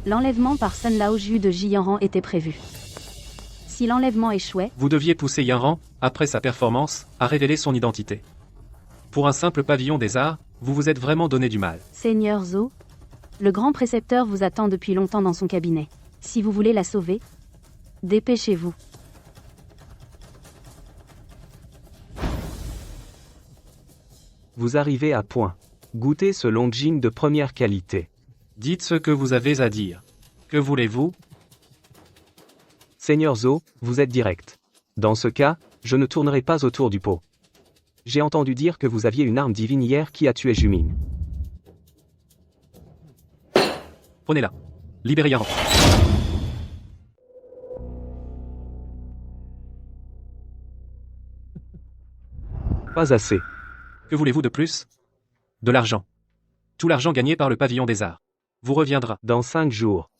L'enlèvement par Sun Lao Ju de Jiyanran était prévu. Si l'enlèvement échouait, Vous deviez pousser Yan Ran, après sa performance, à révéler son identité. Pour un simple pavillon des arts, vous vous êtes vraiment donné du mal. Seigneur Zo, le grand précepteur vous attend depuis longtemps dans son cabinet. Si vous voulez la sauver, dépêchez-vous. Vous arrivez à point. Goûtez ce Longjing de première qualité. Dites ce que vous avez à dire. Que voulez-vous? Seigneur Zo, vous êtes direct. Dans ce cas, je ne tournerai pas autour du pot. J'ai entendu dire que vous aviez une arme divine hier qui a tué Juming. Prenez-la. Libérez Yan Ran. Pas assez. Que voulez-vous de plus? De l'argent. Tout l'argent gagné par le pavillon des arts. Vous reviendra. Dans 5 jours.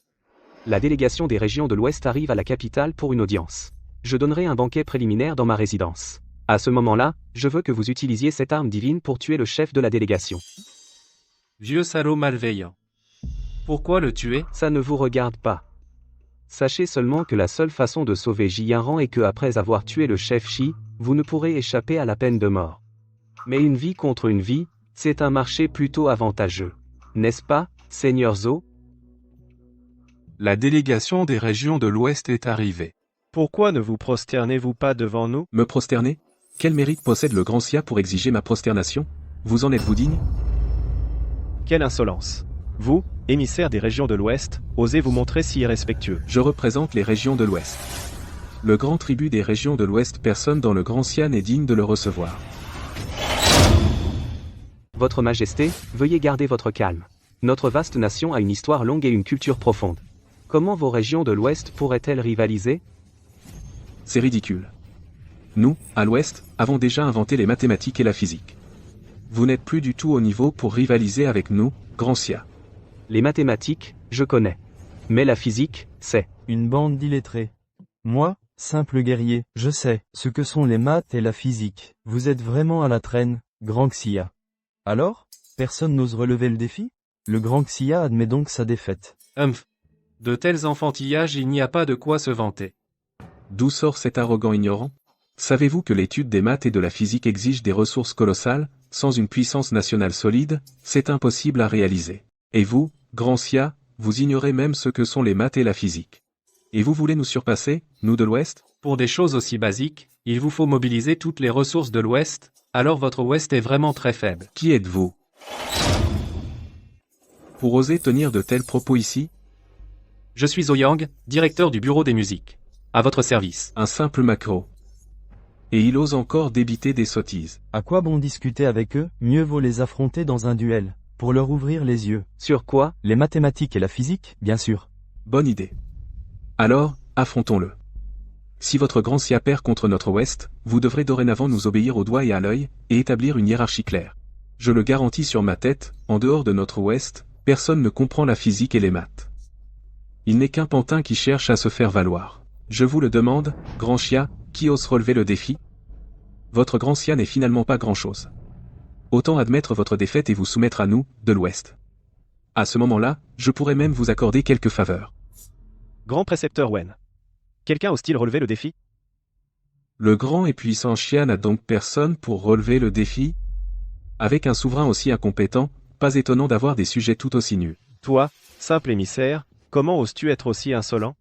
La délégation des régions de l'Ouest arrive à la capitale pour une audience. Je donnerai un banquet préliminaire dans ma résidence. À ce moment-là, je veux que vous utilisiez cette arme divine pour tuer le chef de la délégation. Vieux salaud malveillant. Pourquoi le tuer? Ça ne vous regarde pas. Sachez seulement que la seule façon de sauver Jiyanran est que après avoir tué le chef Shi, vous ne pourrez échapper à la peine de mort. Mais une vie contre une vie, c'est un marché plutôt avantageux. N'est-ce pas, Seigneur Zo? La délégation des régions de l'Ouest est arrivée. Pourquoi ne vous prosternez-vous pas devant nous? Me prosterner? Quel mérite possède le grand Sia pour exiger ma prosternation? Vous en êtes-vous digne? Quelle insolence! Vous, émissaire des régions de l'Ouest, osez vous montrer si irrespectueux. Je représente les régions de l'Ouest. Le grand tribut des régions de l'Ouest, personne dans le grand Sia n'est digne de le recevoir. Votre Majesté, veuillez garder votre calme. Notre vaste nation a une histoire longue et une culture profonde. Comment vos régions de l'Ouest pourraient-elles rivaliser? C'est ridicule. Nous, à l'Ouest, avons déjà inventé les mathématiques et la physique. Vous n'êtes plus du tout au niveau pour rivaliser avec nous, Grand Sia. Les mathématiques, je connais. Mais la physique, c'est... Une bande d'illettrés. Moi, simple guerrier, je sais ce que sont les maths et la physique. Vous êtes vraiment à la traîne, Grand Xia. Alors, personne n'ose relever le défi? Le Grand Xia admet donc sa défaite. De tels enfantillages, il n'y a pas de quoi se vanter. D'où sort cet arrogant ignorant? Savez-vous que l'étude des maths et de la physique exige des ressources colossales? Sans une puissance nationale solide, c'est impossible à réaliser. Et vous, Grand Sia, vous ignorez même ce que sont les maths et la physique. Et vous voulez nous surpasser, nous de l'Ouest? Pour des choses aussi basiques, il vous faut mobiliser toutes les ressources de l'Ouest, alors votre Ouest est vraiment très faible. Qui êtes-vous pour oser tenir de tels propos ici? Je suis Zo Yang, directeur du bureau des musiques. À votre service. Un simple macro. Et il ose encore débiter des sottises. À quoi bon discuter avec eux? Mieux vaut les affronter dans un duel, pour leur ouvrir les yeux. Sur quoi? Les mathématiques et la physique, bien sûr. Bonne idée. Alors, affrontons-le. Si votre grand Sia perd contre notre Ouest, vous devrez dorénavant nous obéir au doigt et à l'œil, et établir une hiérarchie claire. Je le garantis sur ma tête, en dehors de notre Ouest, personne ne comprend la physique et les maths. Il n'est qu'un pantin qui cherche à se faire valoir. Je vous le demande, Grand Sia, qui ose relever le défi? Votre Grand Sia n'est finalement pas grand-chose. Autant admettre votre défaite et vous soumettre à nous, de l'Ouest. À ce moment-là, je pourrais même vous accorder quelques faveurs. Grand précepteur Wen. Quelqu'un ose-t-il relever le défi? Le grand et puissant Xia n'a donc personne pour relever le défi? Avec un souverain aussi incompétent, pas étonnant d'avoir des sujets tout aussi nuls. Toi, simple émissaire, comment oses-tu être aussi insolent?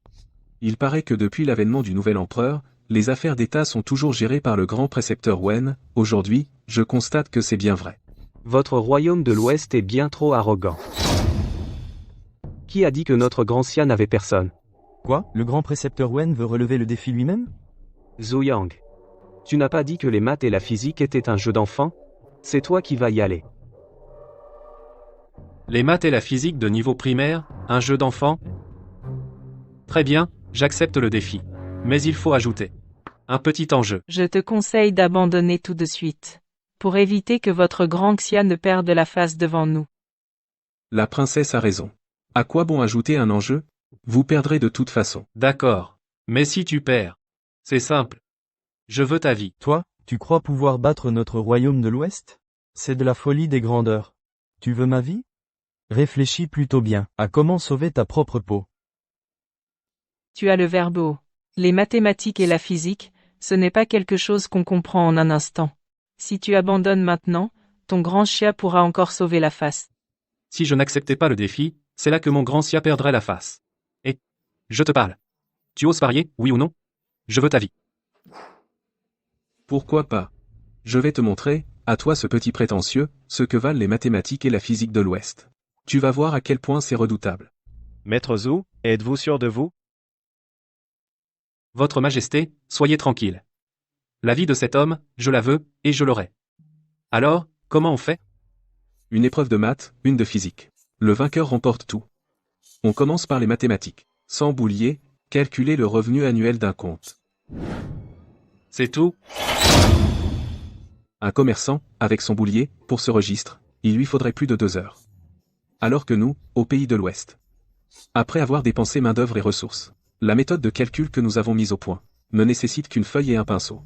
Il paraît que depuis l'avènement du nouvel empereur, les affaires d'État sont toujours gérées par le grand précepteur Wen. Aujourd'hui, je constate que c'est bien vrai. Votre royaume de l'Ouest est bien trop arrogant. Qui a dit que notre grand Sia n'avait personne? Quoi? Le grand précepteur Wen veut relever le défi lui-même? Zo Yang. Tu n'as pas dit que les maths et la physique étaient un jeu d'enfant? C'est toi qui vas y aller. Les maths et la physique de niveau primaire, un jeu d'enfant? Très bien, j'accepte le défi. Mais il faut ajouter un petit enjeu. Je te conseille d'abandonner tout de suite, pour éviter que votre grand Xia ne perde la face devant nous. La princesse a raison. À quoi bon ajouter un enjeu? Vous perdrez de toute façon. D'accord. Mais si tu perds, c'est simple. Je veux ta vie. Toi, tu crois pouvoir battre notre royaume de l'Ouest? C'est de la folie des grandeurs. Tu veux ma vie? Réfléchis plutôt bien à comment sauver ta propre peau. Tu as le verbe. Les mathématiques et la physique, ce n'est pas quelque chose qu'on comprend en un instant. Si tu abandonnes maintenant, ton grand chien pourra encore sauver la face. Si je n'acceptais pas le défi, c'est là que mon grand Sia perdrait la face. Et je te parle. Tu oses parier, oui ou non? Je veux ta vie. Pourquoi pas? Je vais te montrer, à toi ce petit prétentieux, ce que valent les mathématiques et la physique de l'Ouest. Tu vas voir à quel point c'est redoutable. Maître Zhou, êtes-vous sûr de vous? Votre Majesté, soyez tranquille. La vie de cet homme, je la veux, et je l'aurai. Alors, comment on fait? Une épreuve de maths, une de physique. Le vainqueur remporte tout. On commence par les mathématiques. Sans boulier, calculer le revenu annuel d'un compte. C'est tout? Un commerçant, avec son boulier, pour ce registre, il lui faudrait plus de 2 heures. Alors que nous, au pays de l'Ouest. Après avoir dépensé main-d'œuvre et ressources, la méthode de calcul que nous avons mise au point ne nécessite qu'une feuille et un pinceau.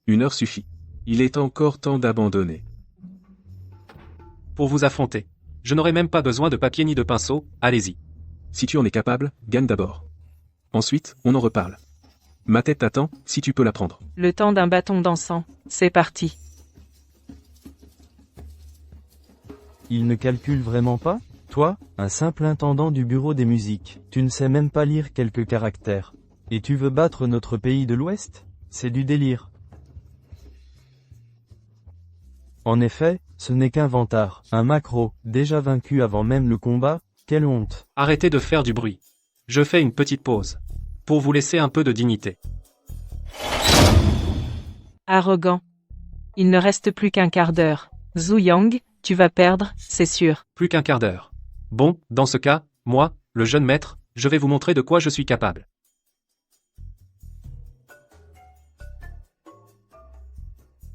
1 heure suffit. Il est encore temps d'abandonner. Pour vous affronter. Je n'aurai même pas besoin de papier ni de pinceau, allez-y. Si tu en es capable, gagne d'abord. Ensuite, on en reparle. Ma tête t'attend, si tu peux la prendre. Le temps d'un bâton d'encens, c'est parti. Il ne calcule vraiment pas? Toi, un simple intendant du bureau des musiques, tu ne sais même pas lire quelques caractères. Et tu veux battre notre pays de l'Ouest? C'est du délire. En effet, ce n'est qu'un vantard, un maquereau, déjà vaincu avant même le combat, quelle honte. Arrêtez de faire du bruit. Je fais une petite pause. Pour vous laisser un peu de dignité. Arrogant. Il ne reste plus qu'un quart d'heure. Zhu Yang, tu vas perdre, c'est sûr. Plus qu'un quart d'heure. Bon, dans ce cas, moi, le jeune maître, je vais vous montrer de quoi je suis capable.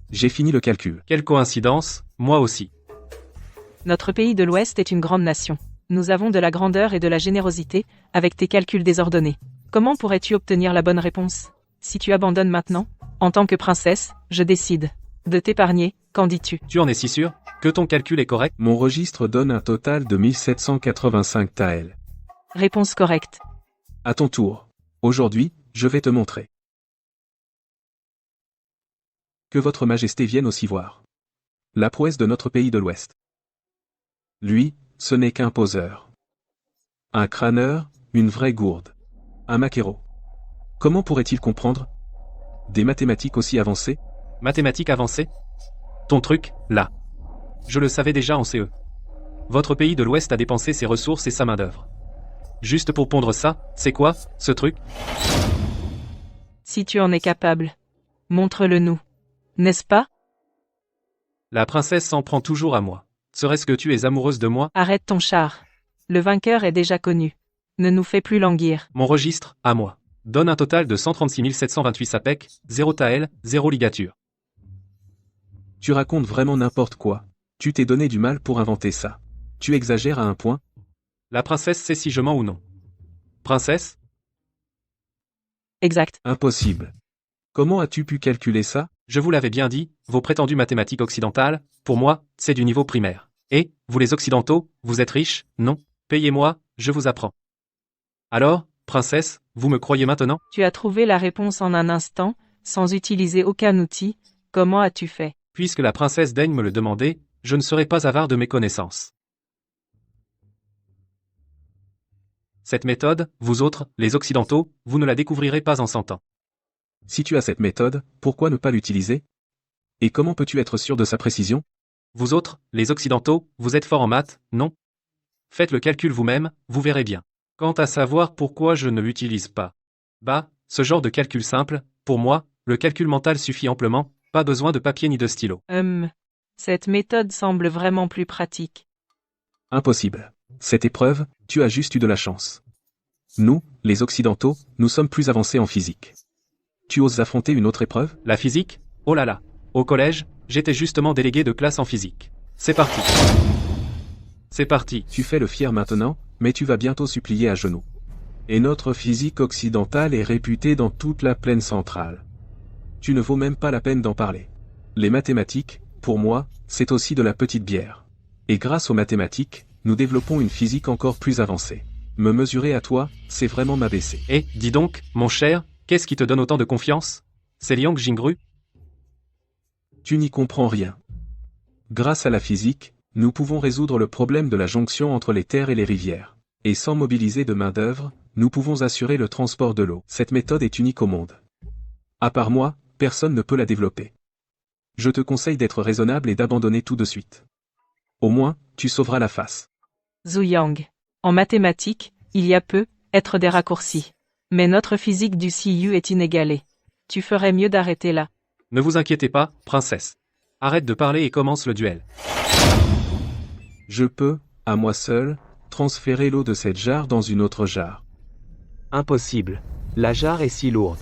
J'ai fini le calcul. Quelle coïncidence, moi aussi. Notre pays de l'Ouest est une grande nation. Nous avons de la grandeur et de la générosité, avec tes calculs désordonnés. Comment pourrais-tu obtenir la bonne réponse? Si tu abandonnes maintenant, en tant que princesse, je décide de t'épargner, qu'en dis-tu? Tu en es si sûr que ton calcul est correct? Mon registre donne un total de 1785 taels. Réponse correcte. À ton tour. Aujourd'hui, je vais te montrer. Que votre majesté vienne aussi voir. La prouesse de notre pays de l'Ouest. Lui, ce n'est qu'un poseur. Un crâneur, une vraie gourde. Un maquereau. Comment pourrait-il comprendre des mathématiques aussi avancées? Mathématiques avancées? Ton truc, là. Je le savais déjà en CE. Votre pays de l'Ouest a dépensé ses ressources et sa main-d'œuvre. Juste pour pondre ça, c'est quoi, ce truc? Si tu en es capable, montre-le nous. N'est-ce pas? La princesse s'en prend toujours à moi. Serait-ce que tu es amoureuse de moi? Arrête ton char. Le vainqueur est déjà connu. Ne nous fais plus languir. Mon registre, à moi, donne un total de 136 728 sapèques, 0 tael, 0 ligature. Tu racontes vraiment n'importe quoi. Tu t'es donné du mal pour inventer ça. Tu exagères à un point. La princesse sait si je mens ou non. Princesse? Exact. Impossible. Comment as-tu pu calculer ça? Je vous l'avais bien dit, vos prétendues mathématiques occidentales, pour moi, c'est du niveau primaire. Et, vous les occidentaux, vous êtes riches, non? Payez-moi, je vous apprends. Alors, princesse, vous me croyez maintenant? Tu as trouvé la réponse en un instant, sans utiliser aucun outil. Comment as-tu fait? Puisque la princesse daigne me le demander, je ne serai pas avare de mes connaissances. Cette méthode, vous autres, les occidentaux, vous ne la découvrirez pas en 100 ans. Si tu as cette méthode, pourquoi ne pas l'utiliser? Et comment peux-tu être sûr de sa précision? Vous autres, les occidentaux, vous êtes forts en maths, non? Faites le calcul vous-même, vous verrez bien. Quant à savoir pourquoi je ne l'utilise pas. Bah, ce genre de calcul simple, pour moi, le calcul mental suffit amplement, pas besoin de papier ni de stylo. Cette méthode semble vraiment plus pratique. Impossible. Cette épreuve, tu as juste eu de la chance. Nous, les occidentaux, nous sommes plus avancés en physique. Tu oses affronter une autre épreuve? La physique? Oh là là. Au collège, j'étais justement délégué de classe en physique. C'est parti. C'est parti. Tu fais le fier maintenant, mais tu vas bientôt supplier à genoux. Et notre physique occidentale est réputée dans toute la plaine centrale. Tu ne vaux même pas la peine d'en parler. Les mathématiques, pour moi, c'est aussi de la petite bière. Et grâce aux mathématiques, nous développons une physique encore plus avancée. Me mesurer à toi, c'est vraiment m'abaisser. Eh, dis donc, mon cher, qu'est-ce qui te donne autant de confiance? C'est Liang Jingru? Tu n'y comprends rien. Grâce à la physique, nous pouvons résoudre le problème de la jonction entre les terres et les rivières. Et sans mobiliser de main-d'œuvre, nous pouvons assurer le transport de l'eau. Cette méthode est unique au monde. À part moi, personne ne peut la développer. Je te conseille d'être raisonnable et d'abandonner tout de suite. Au moins, tu sauveras la face. Zhu Yang. En mathématiques, il y a peu, être des raccourcis. Mais notre physique du CU est inégalée. Tu ferais mieux d'arrêter là. Ne vous inquiétez pas, princesse. Arrête de parler et commence le duel. Je peux, à moi seul, transférer l'eau de cette jarre dans une autre jarre. Impossible. La jarre est si lourde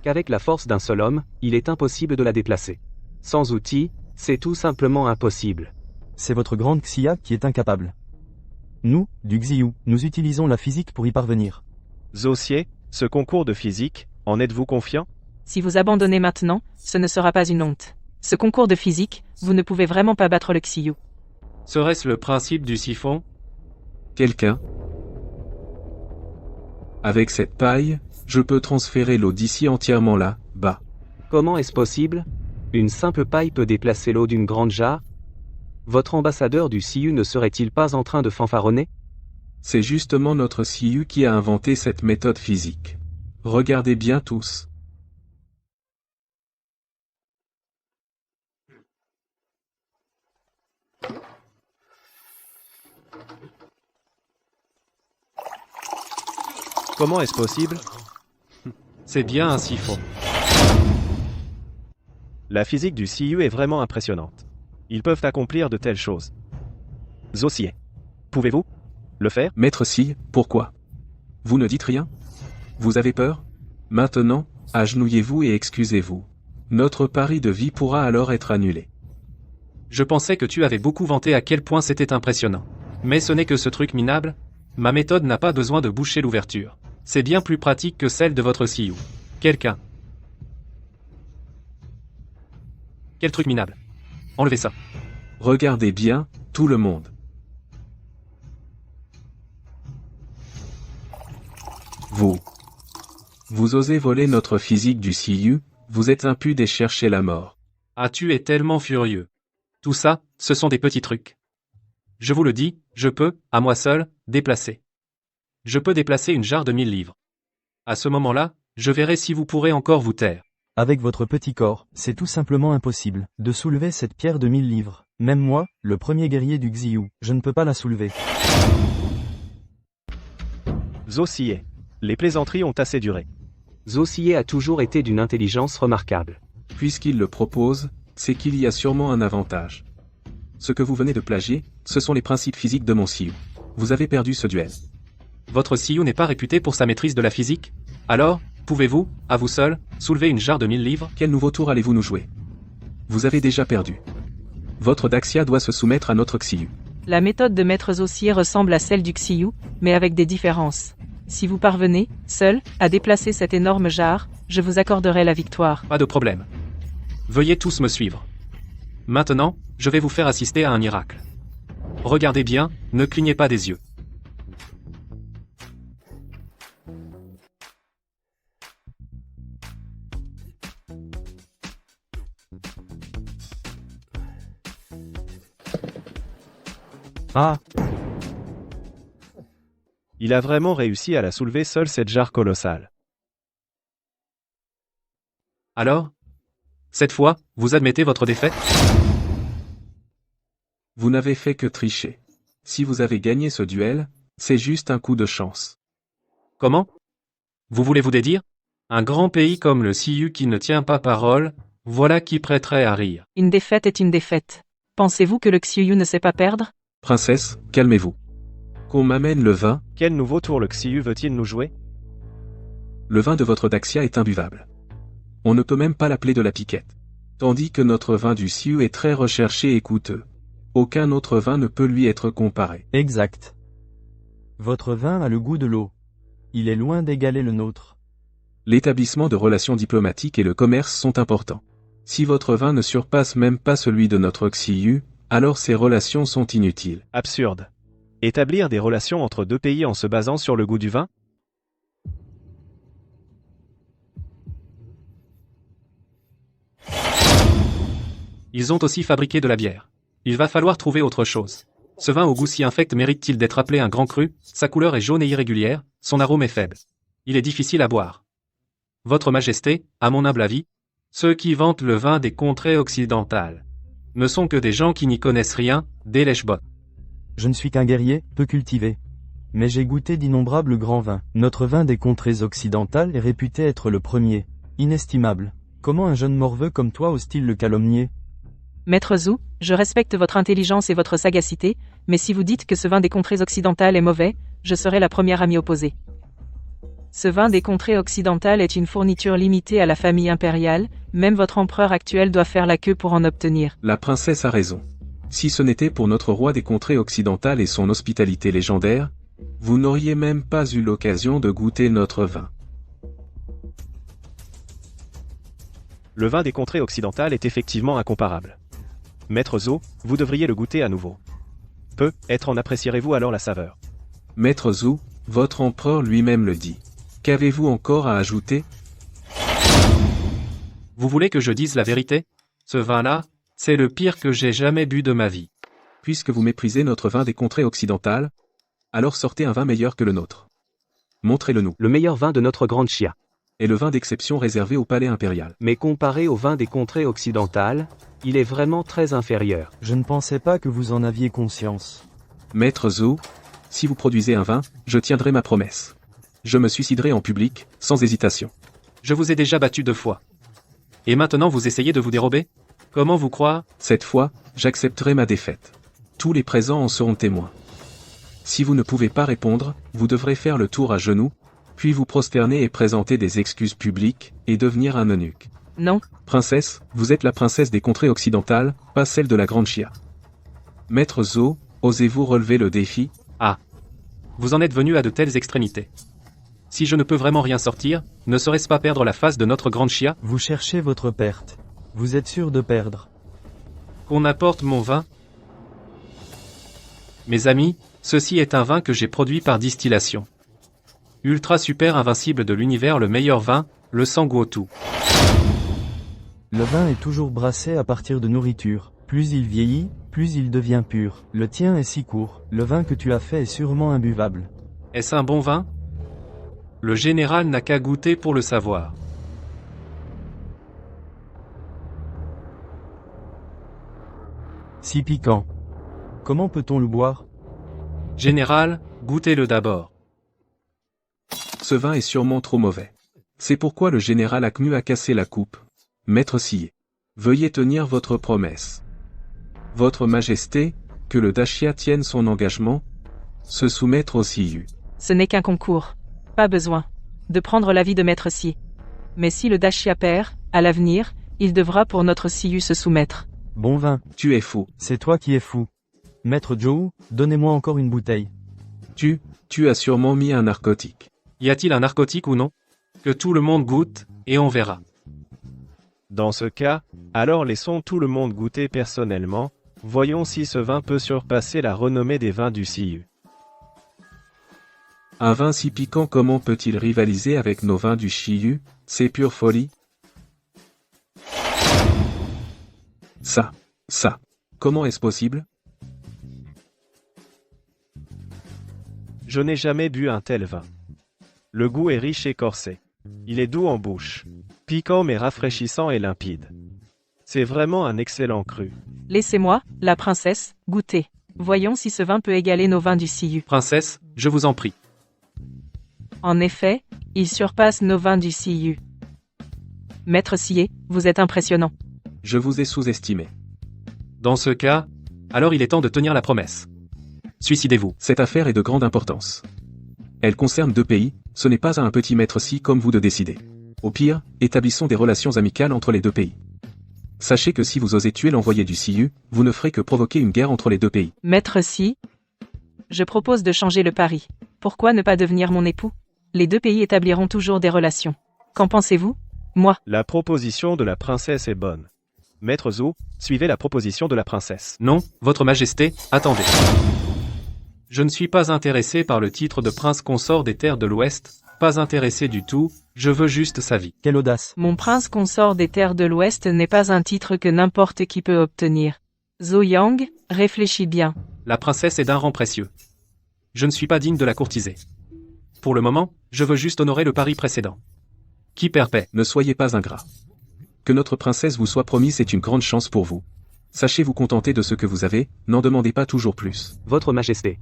qu'avec la force d'un seul homme, il est impossible de la déplacer. Sans outils, c'est tout simplement impossible. C'est votre grande Xia qui est incapable. Nous, du Xiu, nous utilisons la physique pour y parvenir. Zosier, ce concours de physique, en êtes-vous confiant? Si vous abandonnez maintenant, ce ne sera pas une honte. Ce concours de physique, vous ne pouvez vraiment pas battre le Xiu. Serait-ce le principe du siphon? Quelqu'un? Avec cette paille, je peux transférer l'eau d'ici entièrement là, bas. Comment est-ce possible? Une simple paille peut déplacer l'eau d'une grande jarre? Votre ambassadeur du CU ne serait-il pas en train de fanfaronner? C'est justement notre CU qui a inventé cette méthode physique. Regardez bien tous. Comment est-ce possible? C'est bien un siphon. La physique du CU est vraiment impressionnante. Ils peuvent accomplir de telles choses. Zosier. Pouvez-vous le faire? Maître Si, pourquoi? Vous ne dites rien? Vous avez peur? Maintenant, agenouillez-vous et excusez-vous. Notre pari de vie pourra alors être annulé. Je pensais que tu avais beaucoup vanté à quel point c'était impressionnant. Mais ce n'est que ce truc minable. Ma méthode n'a pas besoin de boucher l'ouverture. C'est bien plus pratique que celle de votre CU. Quelqu'un. Quel truc minable. Enlevez ça. Regardez bien, tout le monde. Vous osez voler notre physique du CU, vous êtes impudent et cherchez la mort. Ah, tu es tellement furieux. Tout ça, ce sont des petits trucs. Je vous le dis, je peux, à moi seul, déplacer. Je peux déplacer une jarre de 1000 livres. À ce moment-là, je verrai si vous pourrez encore vous taire. Avec votre petit corps, c'est tout simplement impossible de soulever cette pierre de 1000 livres. Même moi, le premier guerrier du Xiu, je ne peux pas la soulever. Zosier. Les plaisanteries ont assez duré. Zosier a toujours été d'une intelligence remarquable. Puisqu'il le propose, c'est qu'il y a sûrement un avantage. Ce que vous venez de plagier, ce sont les principes physiques de mon CU. Vous avez perdu ce duel. Votre CU n'est pas réputé pour sa maîtrise de la physique? Alors, pouvez-vous, à vous seul, soulever une jarre de 1000 livres? Quel nouveau tour allez-vous nous jouer? Vous avez déjà perdu. Votre Daxia doit se soumettre à notre Xiu. La méthode de Maître Zosier ressemble à celle du Xiu, mais avec des différences. Si vous parvenez, seul, à déplacer cette énorme jarre, je vous accorderai la victoire. Pas de problème. Veuillez tous me suivre. Maintenant, je vais vous faire assister à un miracle. Regardez bien, ne clignez pas des yeux. Ah! Il a vraiment réussi à la soulever seul cette jarre colossale. Alors? Cette fois, vous admettez votre défaite? Vous n'avez fait que tricher. Si vous avez gagné ce duel, c'est juste un coup de chance. Comment? Vous voulez vous dédire? Un grand pays comme le CU qui ne tient pas parole, voilà qui prêterait à rire. Une défaite est une défaite. Pensez-vous que le Xiu ne sait pas perdre? Princesse, calmez-vous. Qu'on m'amène le vin. Quel nouveau tour le Xiu veut-il nous jouer? Le vin de votre Daxia est imbuvable. On ne peut même pas l'appeler de la piquette. Tandis que notre vin du Xiu est très recherché et coûteux. Aucun autre vin ne peut lui être comparé. Exact. Votre vin a le goût de l'eau. Il est loin d'égaler le nôtre. L'établissement de relations diplomatiques et le commerce sont importants. Si votre vin ne surpasse même pas celui de notre Xiyu, alors ces relations sont inutiles. Absurde. Établir des relations entre deux pays en se basant sur le goût du vin? Ils ont aussi fabriqué de la bière. Il va falloir trouver autre chose. Ce vin au goût si infect mérite-t-il d'être appelé un grand cru? Sa couleur est jaune et irrégulière, son arôme est faible. Il est difficile à boire. Votre Majesté, à mon humble avis, ceux qui vantent le vin des contrées occidentales ne sont que des gens qui n'y connaissent rien, des lèche-bottes. Je ne suis qu'un guerrier, peu cultivé. Mais j'ai goûté d'innombrables grands vins. Notre vin des contrées occidentales est réputé être le premier. Inestimable. Comment un jeune morveux comme toi ose-t-il le calomnier? Maître Zhou, je respecte votre intelligence et votre sagacité, mais si vous dites que ce vin des contrées occidentales est mauvais, je serai la première à m'y opposer. Ce vin des contrées occidentales est une fourniture limitée à la famille impériale, même votre empereur actuel doit faire la queue pour en obtenir. La princesse a raison. Si ce n'était pour notre roi des contrées occidentales et son hospitalité légendaire, vous n'auriez même pas eu l'occasion de goûter notre vin. Le vin des contrées occidentales est effectivement incomparable. Maître Zhou, vous devriez le goûter à nouveau. Peut-être en apprécierez-vous alors la saveur. Maître Zhou, votre empereur lui-même le dit. Qu'avez-vous encore à ajouter? Vous voulez que je dise la vérité? Ce vin-là, c'est le pire que j'ai jamais bu de ma vie. Puisque vous méprisez notre vin des contrées occidentales, alors sortez un vin meilleur que le nôtre. Montrez-le-nous. Le meilleur vin de notre grande Chia. Et le vin d'exception réservé au palais impérial. Mais comparé au vin des contrées occidentales, il est vraiment très inférieur. Je ne pensais pas que vous en aviez conscience. Maître Zhou, si vous produisez un vin, je tiendrai ma promesse. Je me suiciderai en public, sans hésitation. Je vous ai déjà battu 2 fois. Et maintenant vous essayez de vous dérober? Comment vous croire? Cette fois, j'accepterai ma défaite. Tous les présents en seront témoins. Si vous ne pouvez pas répondre, vous devrez faire le tour à genoux, puis vous prosterner et présenter des excuses publiques, et devenir un eunuque. Non. Princesse, vous êtes la princesse des contrées occidentales, pas celle de la Grande Chia. Maître Zhou, osez-vous relever le défi? Ah. Vous en êtes venu à de telles extrémités. Si je ne peux vraiment rien sortir, ne serait-ce pas perdre la face de notre Grande Chia? Vous cherchez votre perte. Vous êtes sûr de perdre. Qu'on apporte mon vin? Mes amis, ceci est un vin que j'ai produit par distillation. Ultra super invincible de l'univers, le meilleur vin, le Sanguotu. Le vin est toujours brassé à partir de nourriture. Plus il vieillit, plus il devient pur. Le tien est si court. Le vin que tu as fait est sûrement imbuvable. Est-ce un bon vin? Le général n'a qu'à goûter pour le savoir. Si piquant. Comment peut-on le boire? Général, goûtez-le d'abord. Ce vin est sûrement trop mauvais. C'est pourquoi le général Akmu a cassé la coupe. Maître Sillé, veuillez tenir votre promesse. Votre Majesté, que le Dachia tienne son engagement, se soumettre au Siyu. Ce n'est qu'un concours. Pas besoin de prendre l'avis de Maître Si. Mais si le Dachia perd, à l'avenir, il devra pour notre Siyu se soumettre. Bon vin. Tu es fou. C'est toi qui es fou. Maître Zhou, donnez-moi encore une bouteille. Tu as sûrement mis un narcotique. Y a-t-il un narcotique ou non? Que tout le monde goûte, et on verra. Dans ce cas, alors laissons tout le monde goûter personnellement, voyons si ce vin peut surpasser la renommée des vins du Siyu. Un vin si piquant, comment peut-il rivaliser avec nos vins du Shiyu? C'est pure folie. Ça. Comment est-ce possible? Je n'ai jamais bu un tel vin. Le goût est riche et corsé. Il est doux en bouche. Piquant mais rafraîchissant et limpide. C'est vraiment un excellent cru. Laissez-moi, la princesse, goûter. Voyons si ce vin peut égaler nos vins du Siyu. Princesse, je vous en prie. En effet, il surpasse nos vins du Siyu. Maître Sillé, vous êtes impressionnant. Je vous ai sous-estimé. Dans ce cas, alors il est temps de tenir la promesse. Suicidez-vous. Cette affaire est de grande importance. Elle concerne 2 pays, ce n'est pas à un petit maître si comme vous de décider. Au pire, établissons des relations amicales entre les 2 pays. Sachez que si vous osez tuer l'envoyé du Siyu, vous ne ferez que provoquer une guerre entre les 2 pays. Maître Si, je propose de changer le pari. Pourquoi ne pas devenir mon époux? Les 2 pays établiront toujours des relations. Qu'en pensez-vous? Moi, La proposition de la princesse est bonne. Maître Zhou, suivez la proposition de la princesse. Non, votre majesté, attendez. Je ne suis pas intéressé par le titre de prince consort des terres de l'Ouest, pas intéressé du tout, je veux juste sa vie. Quelle audace. mon prince consort des terres de l'Ouest n'est pas un titre que n'importe qui peut obtenir. Zhou Yang, réfléchis bien. La princesse est d'un rang précieux. Je ne suis pas digne de la courtiser. Pour le moment, je veux juste honorer le pari précédent. Qui perd paie. Ne soyez pas ingrat. Que notre princesse vous soit promise est une grande chance pour vous. Sachez vous contenter de ce que vous avez, n'en demandez pas toujours plus. Votre Majesté,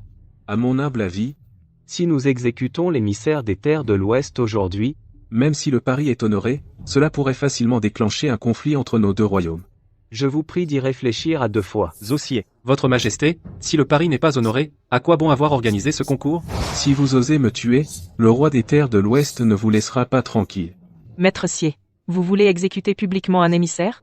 À mon humble avis, si nous exécutons l'émissaire des terres de l'Ouest aujourd'hui, même si le pari est honoré, cela pourrait facilement déclencher un conflit entre nos deux royaumes. je vous prie d'y réfléchir à 2 fois. Zossier, Votre majesté, si le pari n'est pas honoré, à quoi bon avoir organisé ce concours? Si vous osez me tuer, le roi des terres de l'Ouest ne vous laissera pas tranquille. Maître Sier, vous voulez exécuter publiquement un émissaire?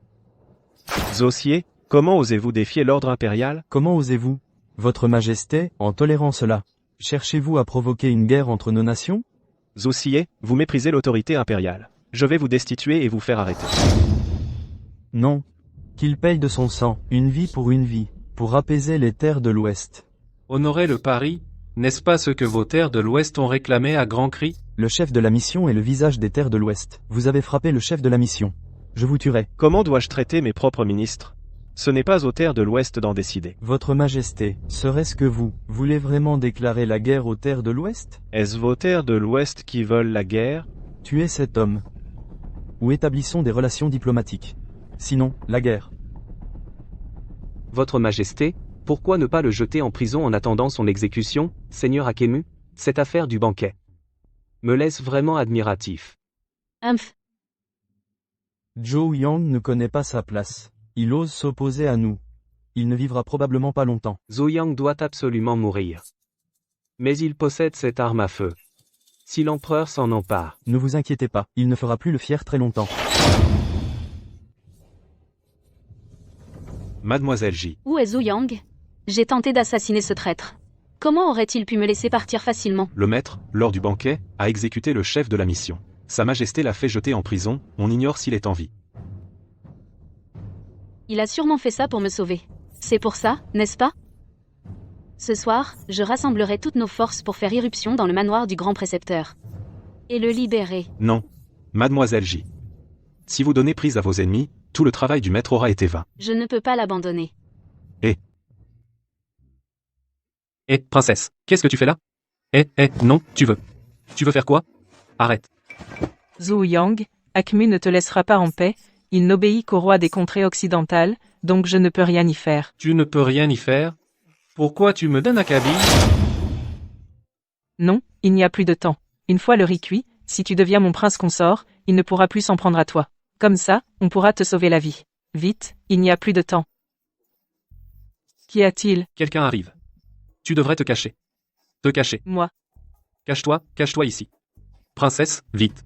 Zossier, comment osez-vous défier l'ordre impérial? Comment osez-vous, votre majesté, en tolérant cela? Cherchez-vous à provoquer une guerre entre nos nations? Zossier, vous méprisez l'autorité impériale. Je vais vous destituer et vous faire arrêter. Non. Qu'il paye de son sang, une vie, pour apaiser les terres de l'Ouest. Honorer le pari, n'est-ce pas ce que vos terres de l'Ouest ont réclamé à grands cris? Le chef de la mission est le visage des terres de l'Ouest. Vous avez frappé le chef de la mission. Je vous tuerai. Comment dois-je traiter mes propres ministres? Ce n'est pas aux terres de l'Ouest d'en décider. Votre majesté, serait-ce que vous voulez vraiment déclarer la guerre aux terres de l'Ouest? Est-ce vos terres de l'Ouest qui veulent la guerre? Tuez cet homme. Ou établissons des relations diplomatiques. Sinon, la guerre. Votre Majesté, pourquoi ne pas le jeter en prison en attendant son exécution, Seigneur Akemu? Cette affaire du banquet me laisse vraiment admiratif. Humph. Zhou Yang ne connaît pas sa place. Il ose s'opposer à nous. Il ne vivra probablement pas longtemps. Zhou Yang doit absolument mourir. Mais il possède cette arme à feu. Si l'empereur s'en empare, Ne vous inquiétez pas, il ne fera plus le fier très longtemps. Mademoiselle J. Où est Zhou Yang? J'ai tenté d'assassiner ce traître. Comment aurait-il pu me laisser partir facilement? Le maître, lors du banquet, a exécuté le chef de la mission. Sa Majesté l'a fait jeter en prison, on ignore s'il est en vie. Il a sûrement fait ça pour me sauver. C'est pour ça, n'est-ce pas? Ce soir, je rassemblerai toutes nos forces pour faire irruption dans le manoir du grand précepteur. Et le libérer. Non. Mademoiselle J. Si vous donnez prise à vos ennemis, tout le travail du maître aura été vain. Je ne peux pas l'abandonner. Eh, princesse, qu'est-ce que tu fais là? Non, tu veux. Tu veux faire quoi? Arrête. Zhou Yang, Akemu ne te laissera pas en paix, il n'obéit qu'au roi des contrées occidentales, donc je ne peux rien y faire. Tu ne peux rien y faire? Pourquoi tu me donnes un cabine? Non, il n'y a plus de temps. Une fois le riz cuit, si tu deviens mon prince consort, il ne pourra plus s'en prendre à toi. Comme ça, on pourra te sauver la vie. Vite, il n'y a plus de temps. Qu'y a-t-il? Quelqu'un arrive. Tu devrais te cacher. Te cacher. Moi. Cache-toi ici. Princesse, vite.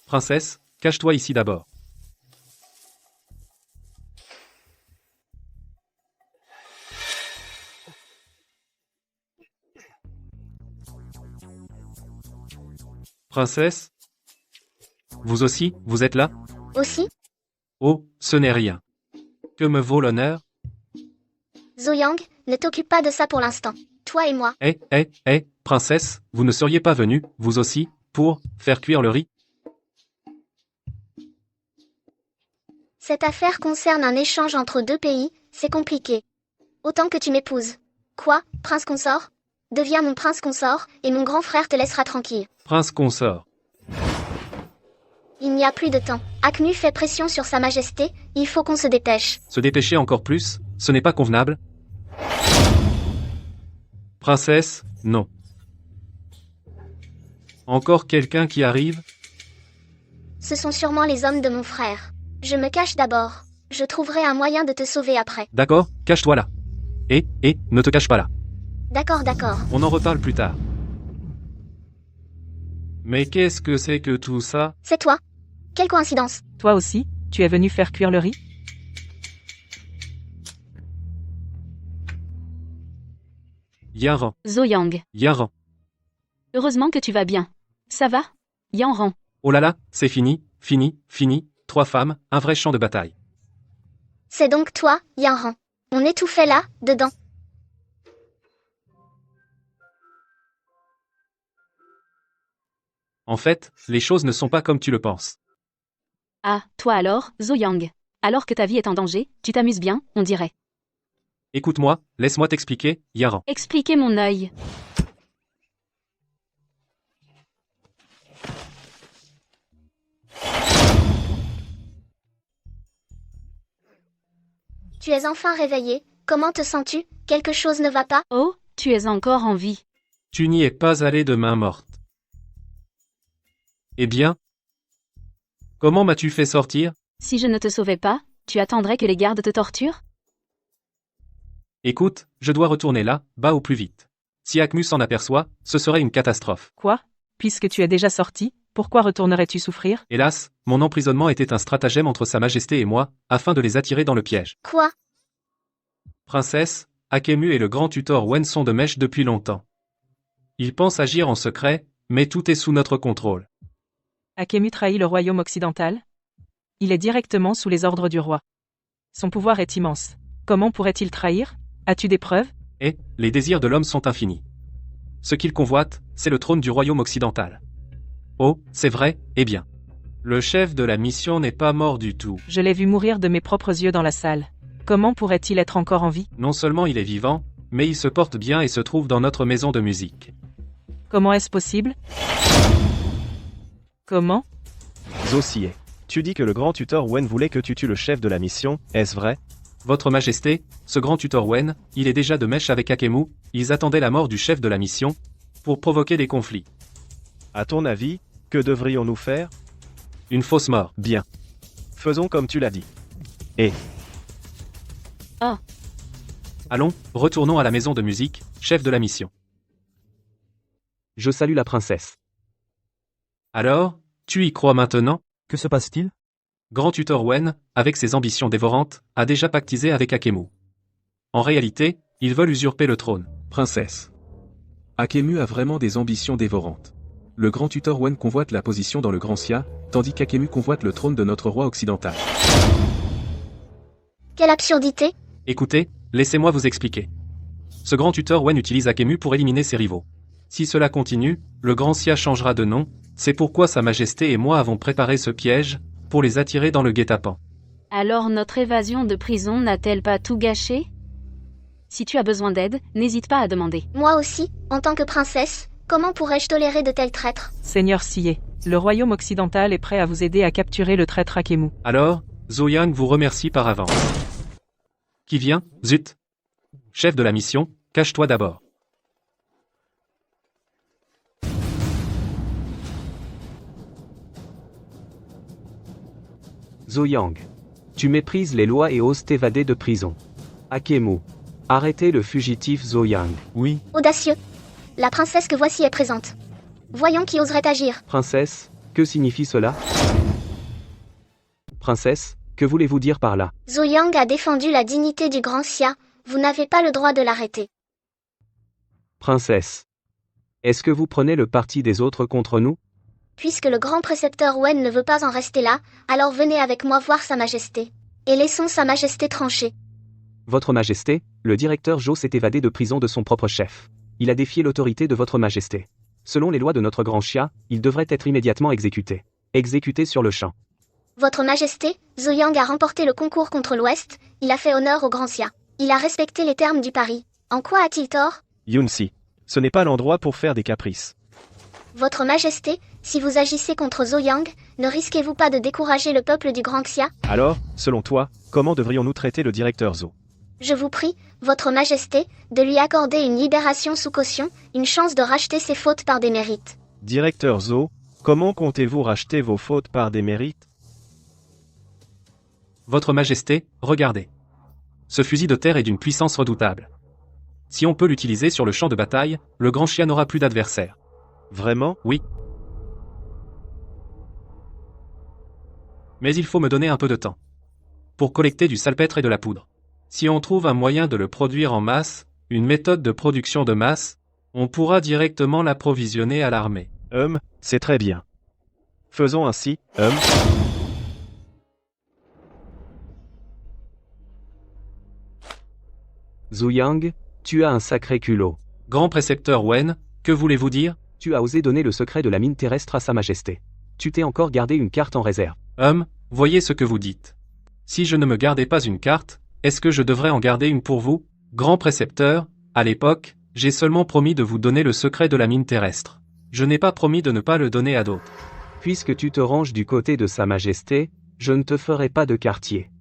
Princesse, cache-toi ici d'abord. Princesse? Vous aussi, vous êtes là? Aussi? Oh, ce n'est rien. Que me vaut l'honneur? Zhou Yang, ne t'occupe pas de ça pour l'instant. Toi et moi. Princesse, vous ne seriez pas venue, vous aussi, pour faire cuire le riz? Cette affaire concerne un échange entre 2 pays, c'est compliqué. Autant que tu m'épouses. Quoi, prince consort? Deviens mon prince consort, et mon grand frère te laissera tranquille. Prince consort. Il n'y a plus de temps. Akemu fait pression sur sa majesté, il faut qu'on se dépêche. Se dépêcher encore plus, ce n'est pas convenable. Princesse, non. Encore quelqu'un qui arrive? Ce sont sûrement les hommes de mon frère. Je me cache d'abord. Je trouverai un moyen de te sauver après. D'accord, cache-toi là. Ne te cache pas là. D'accord. On en reparle plus tard. Mais qu'est-ce que c'est que tout ça? C'est toi? Quelle coïncidence? Toi aussi, tu es venu faire cuire le riz? Zhou Yang. Yanran. Heureusement que tu vas bien. Ça va? Yanran. Oh là là, c'est fini, fini, fini, 3 femmes, un vrai champ de bataille. C'est donc toi, Yanran. On étouffait là, dedans. En fait, les choses ne sont pas comme tu le penses. Ah, toi alors, Zoyang. Alors que ta vie est en danger, tu t'amuses bien, on dirait. Écoute-moi, laisse-moi t'expliquer, Yaran. Expliquez mon œil. Tu es enfin réveillé. Comment te sens-tu? Quelque chose ne va pas? Oh, tu es encore en vie. Tu n'y es pas allé de main morte. Eh bien? Comment m'as-tu fait sortir? Si je ne te sauvais pas, tu attendrais que les gardes te torturent? Écoute, je dois retourner là, bas au plus vite. Si Akmu s'en aperçoit, ce serait une catastrophe. Quoi? Puisque tu es déjà sorti, pourquoi retournerais-tu souffrir? Hélas, mon emprisonnement était un stratagème entre Sa Majesté et moi, afin de les attirer dans le piège. Quoi? Princesse, Akemu et le grand tuteur Wen sont de mèche depuis longtemps. Ils pensent agir en secret, mais tout est sous notre contrôle. Akemu trahit le royaume occidental? Il est directement sous les ordres du roi. Son pouvoir est immense. Comment pourrait-il trahir? As-tu des preuves? Et, les désirs de l'homme sont infinis. Ce qu'il convoite, c'est le trône du royaume occidental. Oh, c'est vrai, eh bien. Le chef de la mission n'est pas mort du tout. Je l'ai vu mourir de mes propres yeux dans la salle. Comment pourrait-il être encore en vie? Non seulement il est vivant, mais il se porte bien et se trouve dans notre maison de musique. Comment est-ce possible? Comment? Zo Sié. Tu dis que le grand tuteur Wen voulait que tu tues le chef de la mission, est-ce vrai? Votre Majesté, ce grand tuteur Wen, il est déjà de mèche avec Akemu, ils attendaient la mort du chef de la mission, pour provoquer des conflits. À ton avis, que devrions-nous faire? Une fausse mort. Bien. Faisons comme tu l'as dit. Et Allons, retournons à la maison de musique, chef de la mission. Je salue la princesse. Alors, tu y crois maintenant? Que se passe-t-il? Grand tuteur Wen, avec ses ambitions dévorantes, a déjà pactisé avec Akemu. En réalité, ils veulent usurper le trône. Princesse. Akemu a vraiment des ambitions dévorantes. Le grand tuteur Wen convoite la position dans le Grand Xia, tandis qu'Akemu convoite le trône de notre roi occidental. Quelle absurdité! Écoutez, laissez-moi vous expliquer. Ce grand tuteur Wen utilise Akemu pour éliminer ses rivaux. Si cela continue, le Grand Xia changera de nom, c'est pourquoi Sa Majesté et moi avons préparé ce piège, pour les attirer dans le guet-apens. Alors notre évasion de prison n'a-t-elle pas tout gâché? Si tu as besoin d'aide, n'hésite pas à demander. Moi aussi, en tant que princesse, comment pourrais-je tolérer de tels traîtres? Seigneur Sié, le royaume occidental est prêt à vous aider à capturer le traître Akemu. Alors, Zoyang vous remercie par avance. Qui vient? Zut! Chef de la mission, cache-toi d'abord. Zoyang. Tu méprises les lois et oses t'évader de prison. Akemu. Arrêtez le fugitif Zoyang. Oui, Audacieux. La princesse que voici est présente. Voyons qui oserait agir. Princesse, que signifie cela? Princesse, que voulez-vous dire par là? Zoyang a défendu la dignité du Grand Xia, vous n'avez pas le droit de l'arrêter. Princesse. Est-ce que vous prenez le parti des autres contre nous? Puisque le grand précepteur Wen ne veut pas en rester là, alors venez avec moi voir Sa Majesté. Et laissons Sa Majesté trancher. Votre Majesté, le directeur Jo s'est évadé de prison de son propre chef. Il a défié l'autorité de votre Majesté. Selon les lois de notre Grand Xia, il devrait être immédiatement exécuté. Exécuté sur le champ. Votre Majesté, Zoyang a remporté le concours contre l'Ouest, il a fait honneur au Grand Xia. Il a respecté les termes du pari. En quoi a-t-il tort? Yunsi. Ce n'est pas l'endroit pour faire des caprices. Votre Majesté, si vous agissez contre Zoyang, ne risquez-vous pas de décourager le peuple du Grand Xia? Alors, selon toi, comment devrions-nous traiter le directeur Zo? Je vous prie, Votre Majesté, de lui accorder une libération sous caution, une chance de racheter ses fautes par des mérites. Directeur Zo, comment comptez-vous racheter vos fautes par des mérites? Votre Majesté, regardez. Ce fusil de terre est d'une puissance redoutable. Si on peut l'utiliser sur le champ de bataille, le Grand Xia n'aura plus d'adversaire. Vraiment? Oui. Mais il faut me donner un peu de temps. Pour collecter du salpêtre et de la poudre. Si on trouve un moyen de le produire en masse, une méthode de production de masse, on pourra directement l'approvisionner à l'armée. C'est très bien. Faisons ainsi, Zhu Yang, tu as un sacré culot. Grand précepteur Wen, que voulez-vous dire? Tu as osé donner le secret de la mine terrestre à Sa Majesté. Tu t'es encore gardé une carte en réserve. Voyez ce que vous dites. Si je ne me gardais pas une carte, est-ce que je devrais en garder une pour vous? Grand précepteur, à l'époque, j'ai seulement promis de vous donner le secret de la mine terrestre. Je n'ai pas promis de ne pas le donner à d'autres. Puisque tu te ranges du côté de Sa Majesté, je ne te ferai pas de quartier.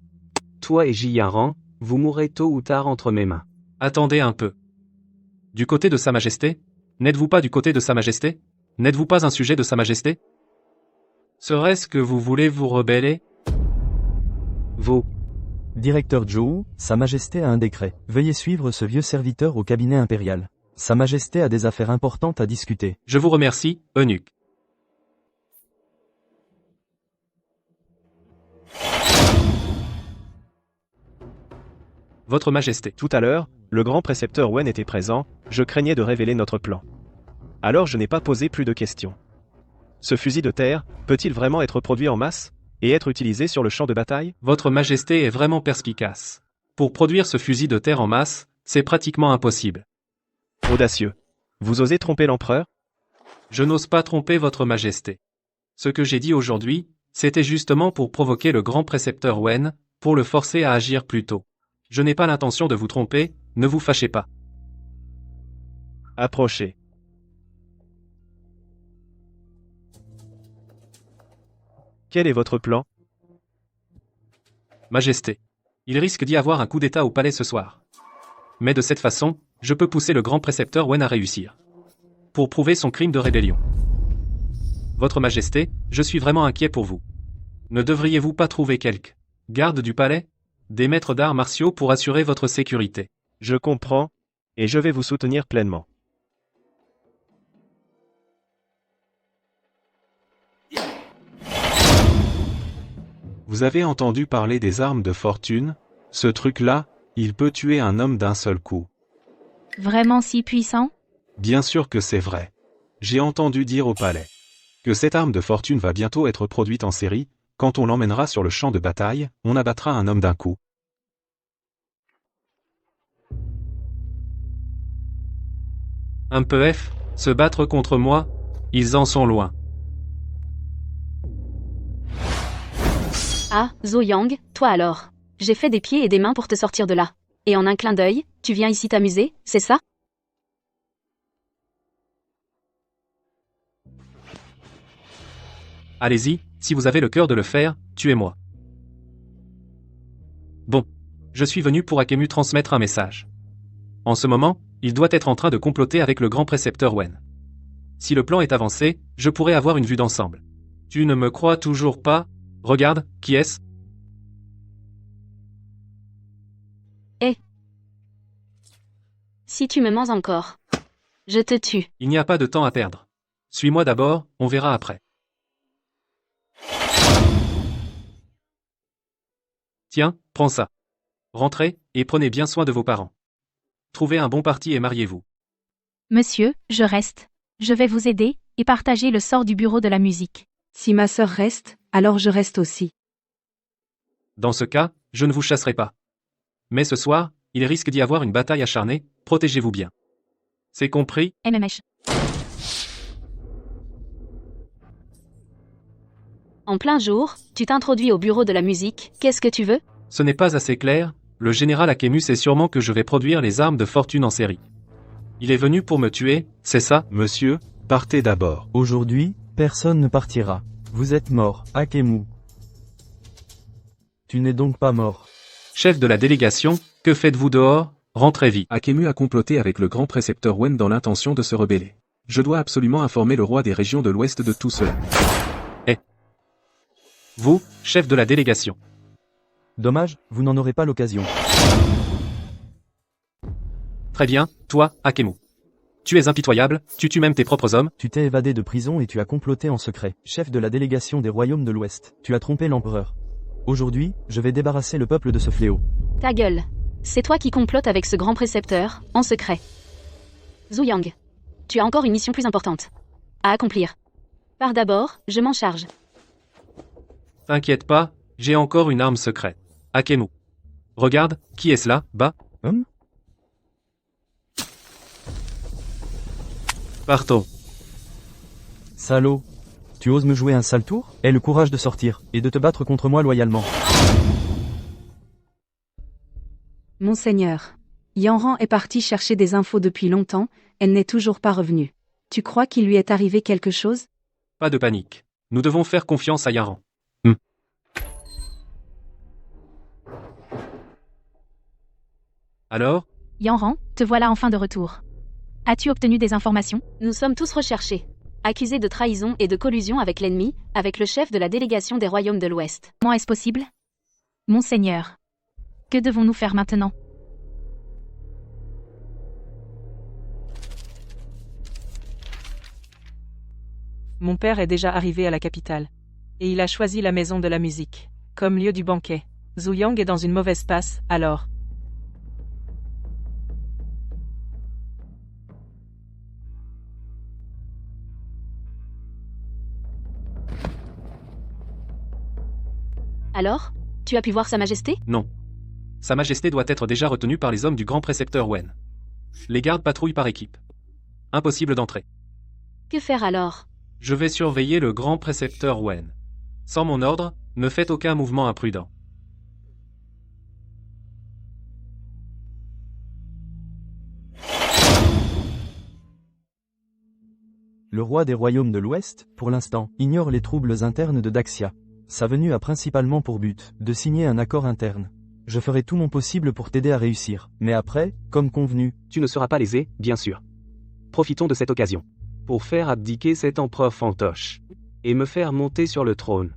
Toi et Jiyaran, vous mourrez tôt ou tard entre mes mains. Attendez un peu. Du côté de Sa Majesté? N'êtes-vous pas du côté de Sa Majesté? N'êtes-vous pas un sujet de Sa Majesté? Serait-ce que vous voulez vous rebeller? Vous. Directeur Zhou, Sa Majesté a un décret. Veuillez suivre ce vieux serviteur au cabinet impérial. Sa Majesté a des affaires importantes à discuter. Je vous remercie, eunuque. Votre Majesté. Tout à l'heure, le grand précepteur Wen était présent, je craignais de révéler notre plan. Alors je n'ai pas posé plus de questions. Ce fusil de terre, peut-il vraiment être produit en masse, et être utilisé sur le champ de bataille? Votre Majesté est vraiment perspicace. Pour produire ce fusil de terre en masse, c'est pratiquement impossible. Audacieux. Vous osez tromper l'empereur? Je n'ose pas tromper votre Majesté. Ce que j'ai dit aujourd'hui, c'était justement pour provoquer le grand précepteur Wen, pour le forcer à agir plus tôt. Je n'ai pas l'intention de vous tromper, ne vous fâchez pas. Approchez. Quel est votre plan? Majesté. Il risque d'y avoir un coup d'État au palais ce soir. Mais de cette façon, je peux pousser le grand précepteur Wen à réussir. Pour prouver son crime de rébellion. Votre Majesté, je suis vraiment inquiet pour vous. Ne devriez-vous pas trouver quelques gardes du palais? Des maîtres d'arts martiaux pour assurer votre sécurité. Je comprends, et je vais vous soutenir pleinement. Vous avez entendu parler des armes de fortune? Ce truc-là, il peut tuer un homme d'un seul coup. Vraiment si puissant? Bien sûr que c'est vrai. J'ai entendu dire au palais que cette arme de fortune va bientôt être produite en série. Quand on l'emmènera sur le champ de bataille, on abattra un homme d'un coup. Un peu se battre contre moi? Ils en sont loin. Ah, Zhou Yang, toi alors. J'ai fait des pieds et des mains pour te sortir de là. Et en un clin d'œil, tu viens ici t'amuser, c'est ça? Allez-y, si vous avez le cœur de le faire, tuez-moi. Bon. Je suis venu pour Akemu transmettre un message. En ce moment, il doit être en train de comploter avec le grand précepteur Wen. Si le plan est avancé, je pourrais avoir une vue d'ensemble. Tu ne me crois toujours pas? Regarde, qui est-ce? Si tu me mens encore, je te tue. Il n'y a pas de temps à perdre. Suis-moi d'abord, on verra après. Tiens, prends ça. Rentrez, et prenez bien soin de vos parents. Trouvez un bon parti et mariez-vous. Monsieur, je reste. Je vais vous aider, et partager le sort du bureau de la musique. Si ma sœur reste, alors je reste aussi. Dans ce cas, je ne vous chasserai pas. Mais ce soir, il risque d'y avoir une bataille acharnée, protégez-vous bien. C'est compris? MMH. En plein jour, tu t'introduis au bureau de la musique, qu'est-ce que tu veux? Ce n'est pas assez clair, le général Akemu sait sûrement que je vais produire les armes de fortune en série. Il est venu pour me tuer, c'est ça? Monsieur, partez d'abord. Aujourd'hui, personne ne partira. Vous êtes mort, Akemu. Tu n'es donc pas mort. Chef de la délégation, que faites-vous dehors? Rentrez vite. Akemu a comploté avec le grand précepteur Wen dans l'intention de se rebeller. Je dois absolument informer le roi des régions de l'Ouest de tout cela. Vous, chef de la délégation. Dommage, vous n'en aurez pas l'occasion. Très bien, toi, Akemu. Tu es impitoyable, tu tues même tes propres hommes. Tu t'es évadé de prison et tu as comploté en secret. Chef de la délégation des royaumes de l'Ouest, tu as trompé l'empereur. Aujourd'hui, je vais débarrasser le peuple de ce fléau. Ta gueule. C'est toi qui complotes avec ce grand précepteur, en secret. Zhou Yang. Tu as encore une mission plus importante à accomplir. Pars d'abord, je m'en charge. T'inquiète pas, j'ai encore une arme secrète. Akemu. Regarde, qui est-ce là, bas? Partons. Salaud. Tu oses me jouer un sale tour? Aie le courage de sortir, et de te battre contre moi loyalement. Monseigneur. Yanran est partie chercher des infos depuis longtemps, elle n'est toujours pas revenue. Tu crois qu'il lui est arrivé quelque chose? Pas de panique. Nous devons faire confiance à Yaran. Alors? Yanran, te voilà enfin de retour. As-tu obtenu des informations? Nous sommes tous recherchés. Accusés de trahison et de collusion avec l'ennemi, avec le chef de la délégation des royaumes de l'Ouest. Comment est-ce possible? Monseigneur. Que devons-nous faire maintenant? Mon père est déjà arrivé à la capitale. Et il a choisi la maison de la musique. Comme lieu du banquet. Zhu Yang est dans une mauvaise passe, alors. Alors? Tu as pu voir Sa Majesté? Non. Sa Majesté doit être déjà retenue par les hommes du grand précepteur Wen. Les gardes patrouillent par équipe. Impossible d'entrer. Que faire alors? Je vais surveiller le grand précepteur Wen. Sans mon ordre, ne faites aucun mouvement imprudent. Le roi des royaumes de l'Ouest, pour l'instant, ignore les troubles internes de Daxia. Sa venue a principalement pour but de signer un accord interne. Je ferai tout mon possible pour t'aider à réussir, mais après, comme convenu, Tu ne seras pas lésé, bien sûr. Profitons de cette occasion. Pour faire abdiquer cet empereur fantoche. Et me faire monter sur le trône.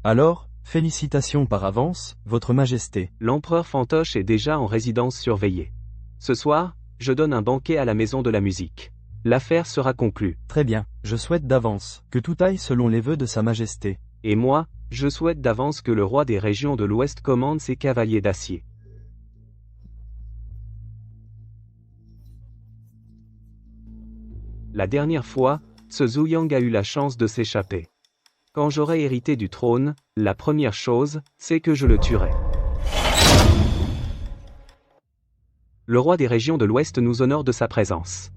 alors, félicitations par avance, votre majesté. L'empereur fantoche est déjà en résidence surveillée. Ce soir, je donne un banquet à la maison de la musique. L'affaire sera conclue. Très bien, je souhaite d'avance que tout aille selon les vœux de sa majesté. Et moi, je souhaite d'avance que le roi des régions de l'Ouest commande ses cavaliers d'acier. La dernière fois, ce Zhu Yang a eu la chance de s'échapper. Quand j'aurai hérité du trône, la première chose, c'est que je le tuerai. Le roi des régions de l'Ouest nous honore de sa présence.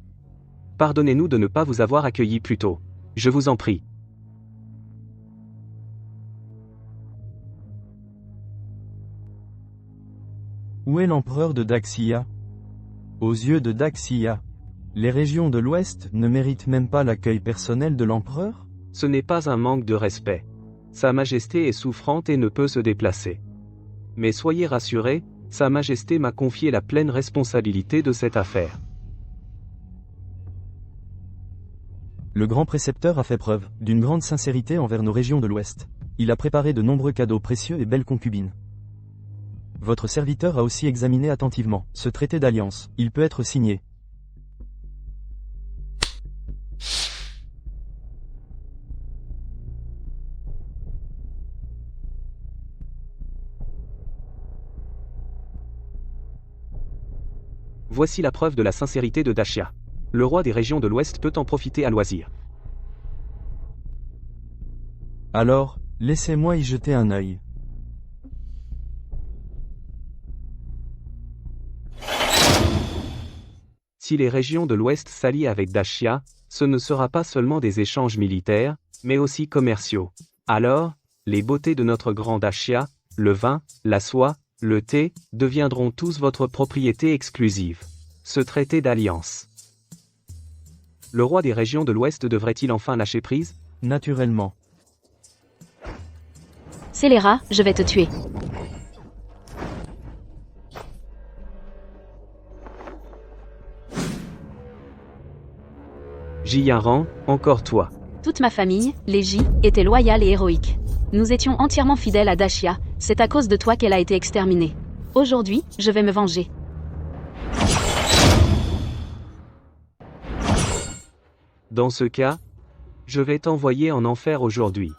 Pardonnez-nous de ne pas vous avoir accueilli plus tôt. Je vous en prie. Où est l'empereur de Daxia? Aux yeux de Daxia, les régions de l'Ouest ne méritent même pas l'accueil personnel de l'empereur? Ce n'est pas un manque de respect. Sa Majesté est souffrante et ne peut se déplacer. Mais soyez rassurés, Sa Majesté m'a confié la pleine responsabilité de cette affaire. Le grand précepteur a fait preuve d'une grande sincérité envers nos régions de l'Ouest. Il a préparé de nombreux cadeaux précieux et belles concubines. Votre serviteur a aussi examiné attentivement ce traité d'alliance. Il peut être signé. Voici la preuve de la sincérité de Daxia. Le roi des régions de l'Ouest peut en profiter à loisir. Alors, laissez-moi y jeter un œil. Si les régions de l'Ouest s'allient avec Daxia, ce ne sera pas seulement des échanges militaires, mais aussi commerciaux. Alors, les beautés de notre grand Daxia, le vin, la soie, le thé, deviendront tous votre propriété exclusive. Ce traité d'alliance. Le roi des régions de l'Ouest devrait-il enfin lâcher prise? Naturellement. Scélérat, je vais te tuer. Jiyaran, encore toi. Toute ma famille, les J, était loyale et héroïque. Nous étions entièrement fidèles à Daxia, c'est à cause de toi qu'elle a été exterminée. Aujourd'hui, je vais me venger. Dans ce cas, je vais t'envoyer en enfer aujourd'hui.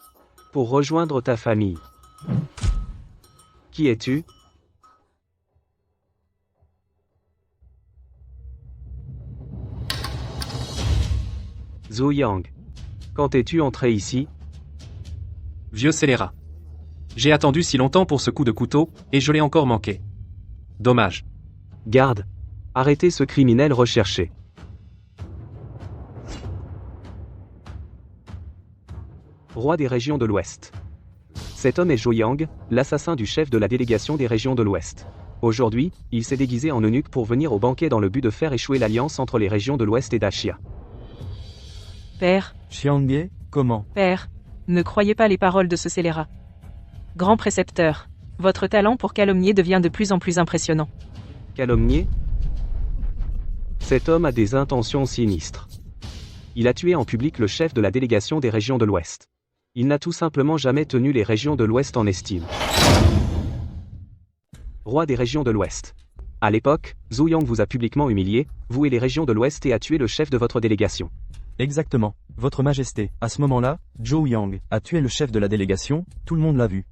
Pour rejoindre ta famille. Qui es-tu? Zhu Yang. Quand es-tu entré ici? Vieux scélérat. J'ai attendu si longtemps pour ce coup de couteau, et je l'ai encore manqué. Dommage. Garde. Arrêtez ce criminel recherché. Roi des régions de l'Ouest. Cet homme est Zhou Yang, l'assassin du chef de la délégation des régions de l'Ouest. Aujourd'hui, il s'est déguisé en eunuque pour venir au banquet dans le but de faire échouer l'alliance entre les régions de l'Ouest et d'Axia. Père, Xiangye, comment? père, ne croyez pas les paroles de ce scélérat. Grand précepteur, votre talent pour calomnier devient de plus en plus impressionnant. Calomnier? Cet homme a des intentions sinistres. Il a tué en public le chef de la délégation des régions de l'Ouest. Il n'a tout simplement jamais tenu les régions de l'Ouest en estime. Roi des régions de l'Ouest. À l'époque, Zhou Yang vous a publiquement humilié, vous et les régions de l'Ouest, et a tué le chef de votre délégation. Exactement, Votre Majesté. À ce moment-là, Zhou Yang a tué le chef de la délégation, tout le monde l'a vu.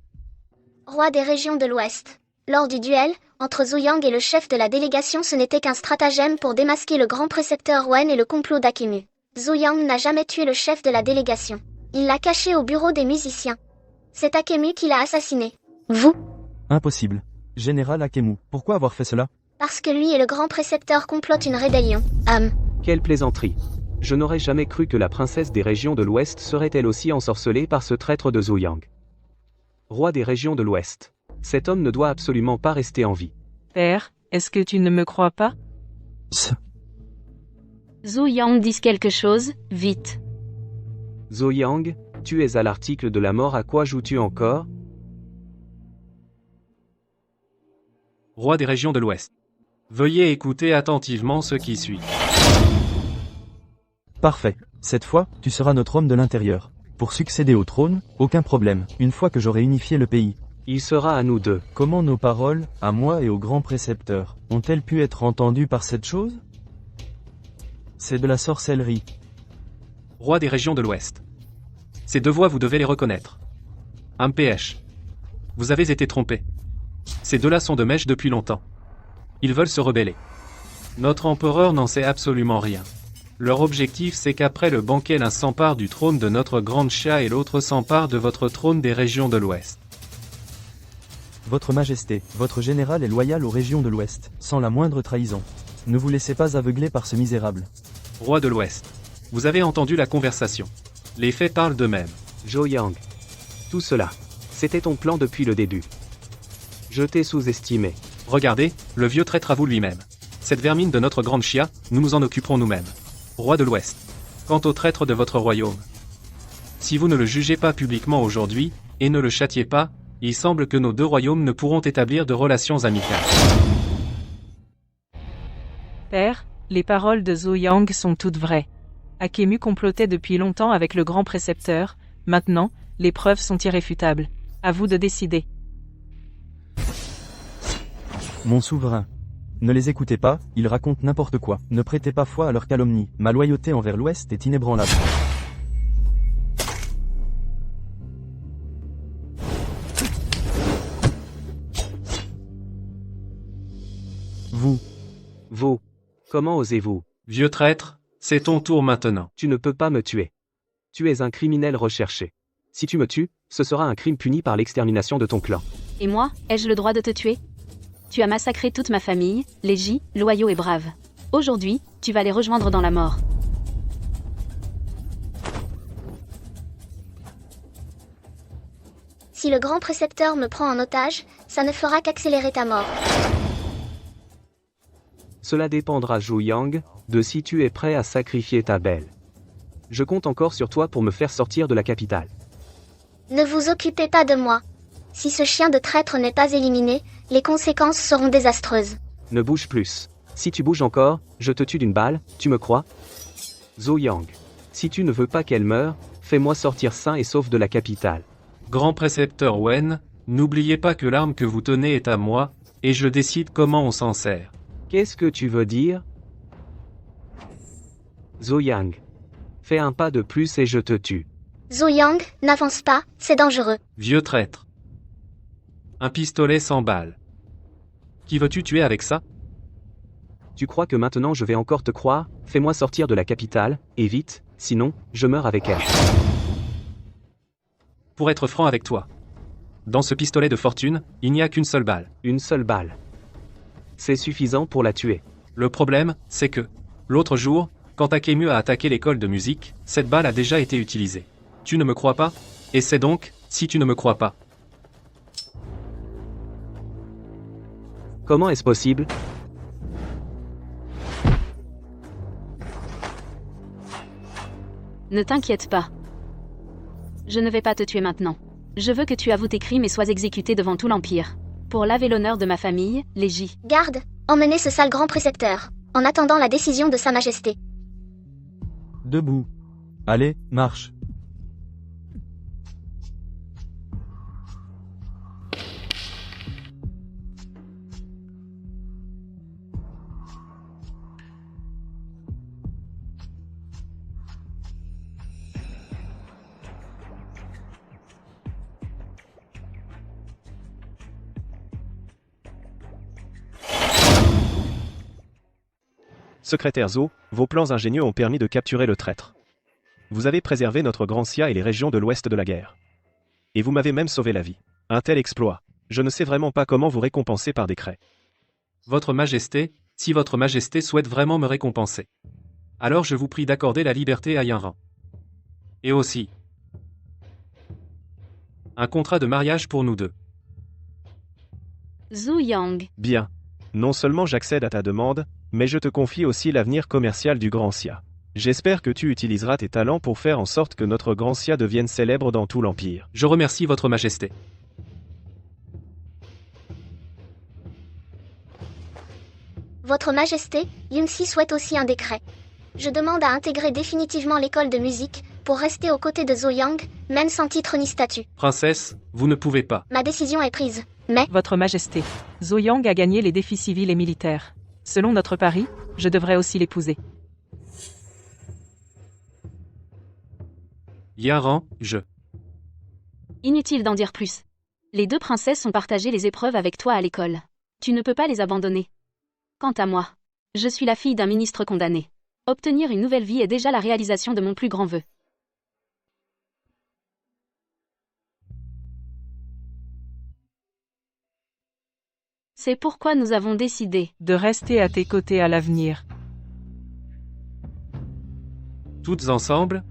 Roi des régions de l'Ouest. Lors du duel, entre Zhou Yang et le chef de la délégation, ce n'était qu'un stratagème pour démasquer le grand précepteur Wen et le complot d'Akemu. Zhou Yang n'a jamais tué le chef de la délégation. Il l'a caché au bureau des musiciens. C'est Akemu qui l'a assassiné. Vous? Impossible. Général Akemu, pourquoi avoir fait cela? Parce que lui et le grand précepteur complotent une rébellion. Quelle plaisanterie. Je n'aurais jamais cru que la princesse des régions de l'Ouest serait elle aussi ensorcelée par ce traître de Zhou Yang. Roi des régions de l'Ouest. Cet homme ne doit absolument pas rester en vie. Père, est-ce que tu ne me crois pas? Zhou Yang dit quelque chose, vite. Zhou Yang, tu es à l'article de la mort, à quoi joues-tu encore? Roi des régions de l'Ouest. Veuillez écouter attentivement ce qui suit. Parfait. Cette fois, tu seras notre homme de l'intérieur. Pour succéder au trône, aucun problème, une fois que j'aurai unifié le pays. Il sera à nous deux. Comment nos paroles, à moi et au grand précepteur, ont-elles pu être entendues par cette chose? C'est de la sorcellerie. Roi des régions de l'Ouest. Ces deux voix, vous devez les reconnaître. MPH. Vous avez été trompé. Ces deux-là sont de mèche depuis longtemps. Ils veulent se rebeller. Notre empereur n'en sait absolument rien. Leur objectif, c'est qu'après le banquet, l'un s'empare du trône de notre grande Chia et l'autre s'empare de votre trône des régions de l'Ouest. Votre Majesté, votre général est loyal aux régions de l'Ouest, sans la moindre trahison. Ne vous laissez pas aveugler par ce misérable. Roi de l'Ouest. Vous avez entendu la conversation. Les faits parlent d'eux-mêmes. Zhou Yang. Tout cela, c'était ton plan depuis le début. Je t'ai sous-estimé. Regardez, le vieux traître avoue lui-même. Cette vermine de notre grande Chia, nous nous en occuperons nous-mêmes. Roi de l'Ouest. Quant au traître de votre royaume, si vous ne le jugez pas publiquement aujourd'hui, et ne le châtiez pas, il semble que nos deux royaumes ne pourront établir de relations amicales. Père, les paroles de Zhou Yang sont toutes vraies. Akemu complotait depuis longtemps avec le grand précepteur, maintenant, les preuves sont irréfutables. À vous de décider. Mon souverain. Ne les écoutez pas, ils racontent n'importe quoi. Ne prêtez pas foi à leurs calomnies. Ma loyauté envers l'Ouest est inébranlable. Vous. Comment osez-vous? Vieux traître, c'est ton tour maintenant. Tu ne peux pas me tuer. Tu es un criminel recherché. Si tu me tues, ce sera un crime puni par l'extermination de ton clan. Et moi, ai-je le droit de te tuer? Tu as massacré toute ma famille, les J, loyaux et braves. Aujourd'hui, tu vas les rejoindre dans la mort. Si le grand précepteur me prend en otage, ça ne fera qu'accélérer ta mort. Cela dépendra, Zhou Yang, de si tu es prêt à sacrifier ta belle. Je compte encore sur toi pour me faire sortir de la capitale. Ne vous occupez pas de moi. Si ce chien de traître n'est pas éliminé, les conséquences seront désastreuses. Ne bouge plus. Si tu bouges encore, je te tue d'une balle, tu me crois? Zhou Yang. Si tu ne veux pas qu'elle meure, fais-moi sortir sain et sauf de la capitale. Grand précepteur Wen, n'oubliez pas que l'arme que vous tenez est à moi, et je décide comment on s'en sert. Qu'est-ce que tu veux dire? Zhou Yang. Fais un pas de plus et je te tue. Zhou Yang, n'avance pas, c'est dangereux. Vieux traître. Un pistolet sans balles. Qui veux-tu tuer avec ça? Tu crois que maintenant je vais encore te croire? Fais-moi sortir de la capitale, et vite, sinon, je meurs avec elle. Pour être franc avec toi, Dans ce pistolet de fortune, il n'y a qu'une seule balle. Une seule balle. C'est suffisant pour la tuer. Le problème, c'est que, l'autre jour, quand Takemu a attaqué l'école de musique, cette balle a déjà été utilisée. Tu ne me crois pas? Et c'est donc, si tu ne me crois pas. Comment est-ce possible? Ne t'inquiète pas. Je ne vais pas te tuer maintenant. Je veux que tu avoues tes crimes et sois exécuté devant tout l'Empire. Pour laver l'honneur de ma famille, les J. Garde, emmenez ce sale grand précepteur, en attendant la décision de Sa Majesté. Debout. Allez, marche. Secrétaire Zo, vos plans ingénieux ont permis de capturer le traître. Vous avez préservé notre Grand Sia et les régions de l'ouest de la guerre. Et vous m'avez même sauvé la vie. Un tel exploit. Je ne sais vraiment pas comment vous récompenser par décret. Votre Majesté, si votre Majesté souhaite vraiment me récompenser, alors je vous prie d'accorder la liberté à Yinran. Et aussi, un contrat de mariage pour nous deux. Zhu Yang. Bien. Non seulement j'accède à ta demande, mais je te confie aussi l'avenir commercial du Grand Sia. J'espère que tu utiliseras tes talents pour faire en sorte que notre Grand Sia devienne célèbre dans tout l'Empire. Je remercie votre Majesté. Votre Majesté, Yunxi souhaite aussi un décret. Je demande à intégrer définitivement l'école de musique, pour rester aux côtés de Zhou Yang, même sans titre ni statut. Princesse, vous ne pouvez pas. Ma décision est prise, mais... Votre Majesté, Zhou Yang a gagné les défis civils et militaires. Selon notre pari, je devrais aussi l'épouser. Yinran, Inutile d'en dire plus. Les deux princesses ont partagé les épreuves avec toi à l'école. Tu ne peux pas les abandonner. Quant à moi, je suis la fille d'un ministre condamné. Obtenir une nouvelle vie est déjà la réalisation de mon plus grand vœu. C'est pourquoi nous avons décidé de rester à tes côtés à l'avenir. Toutes ensemble,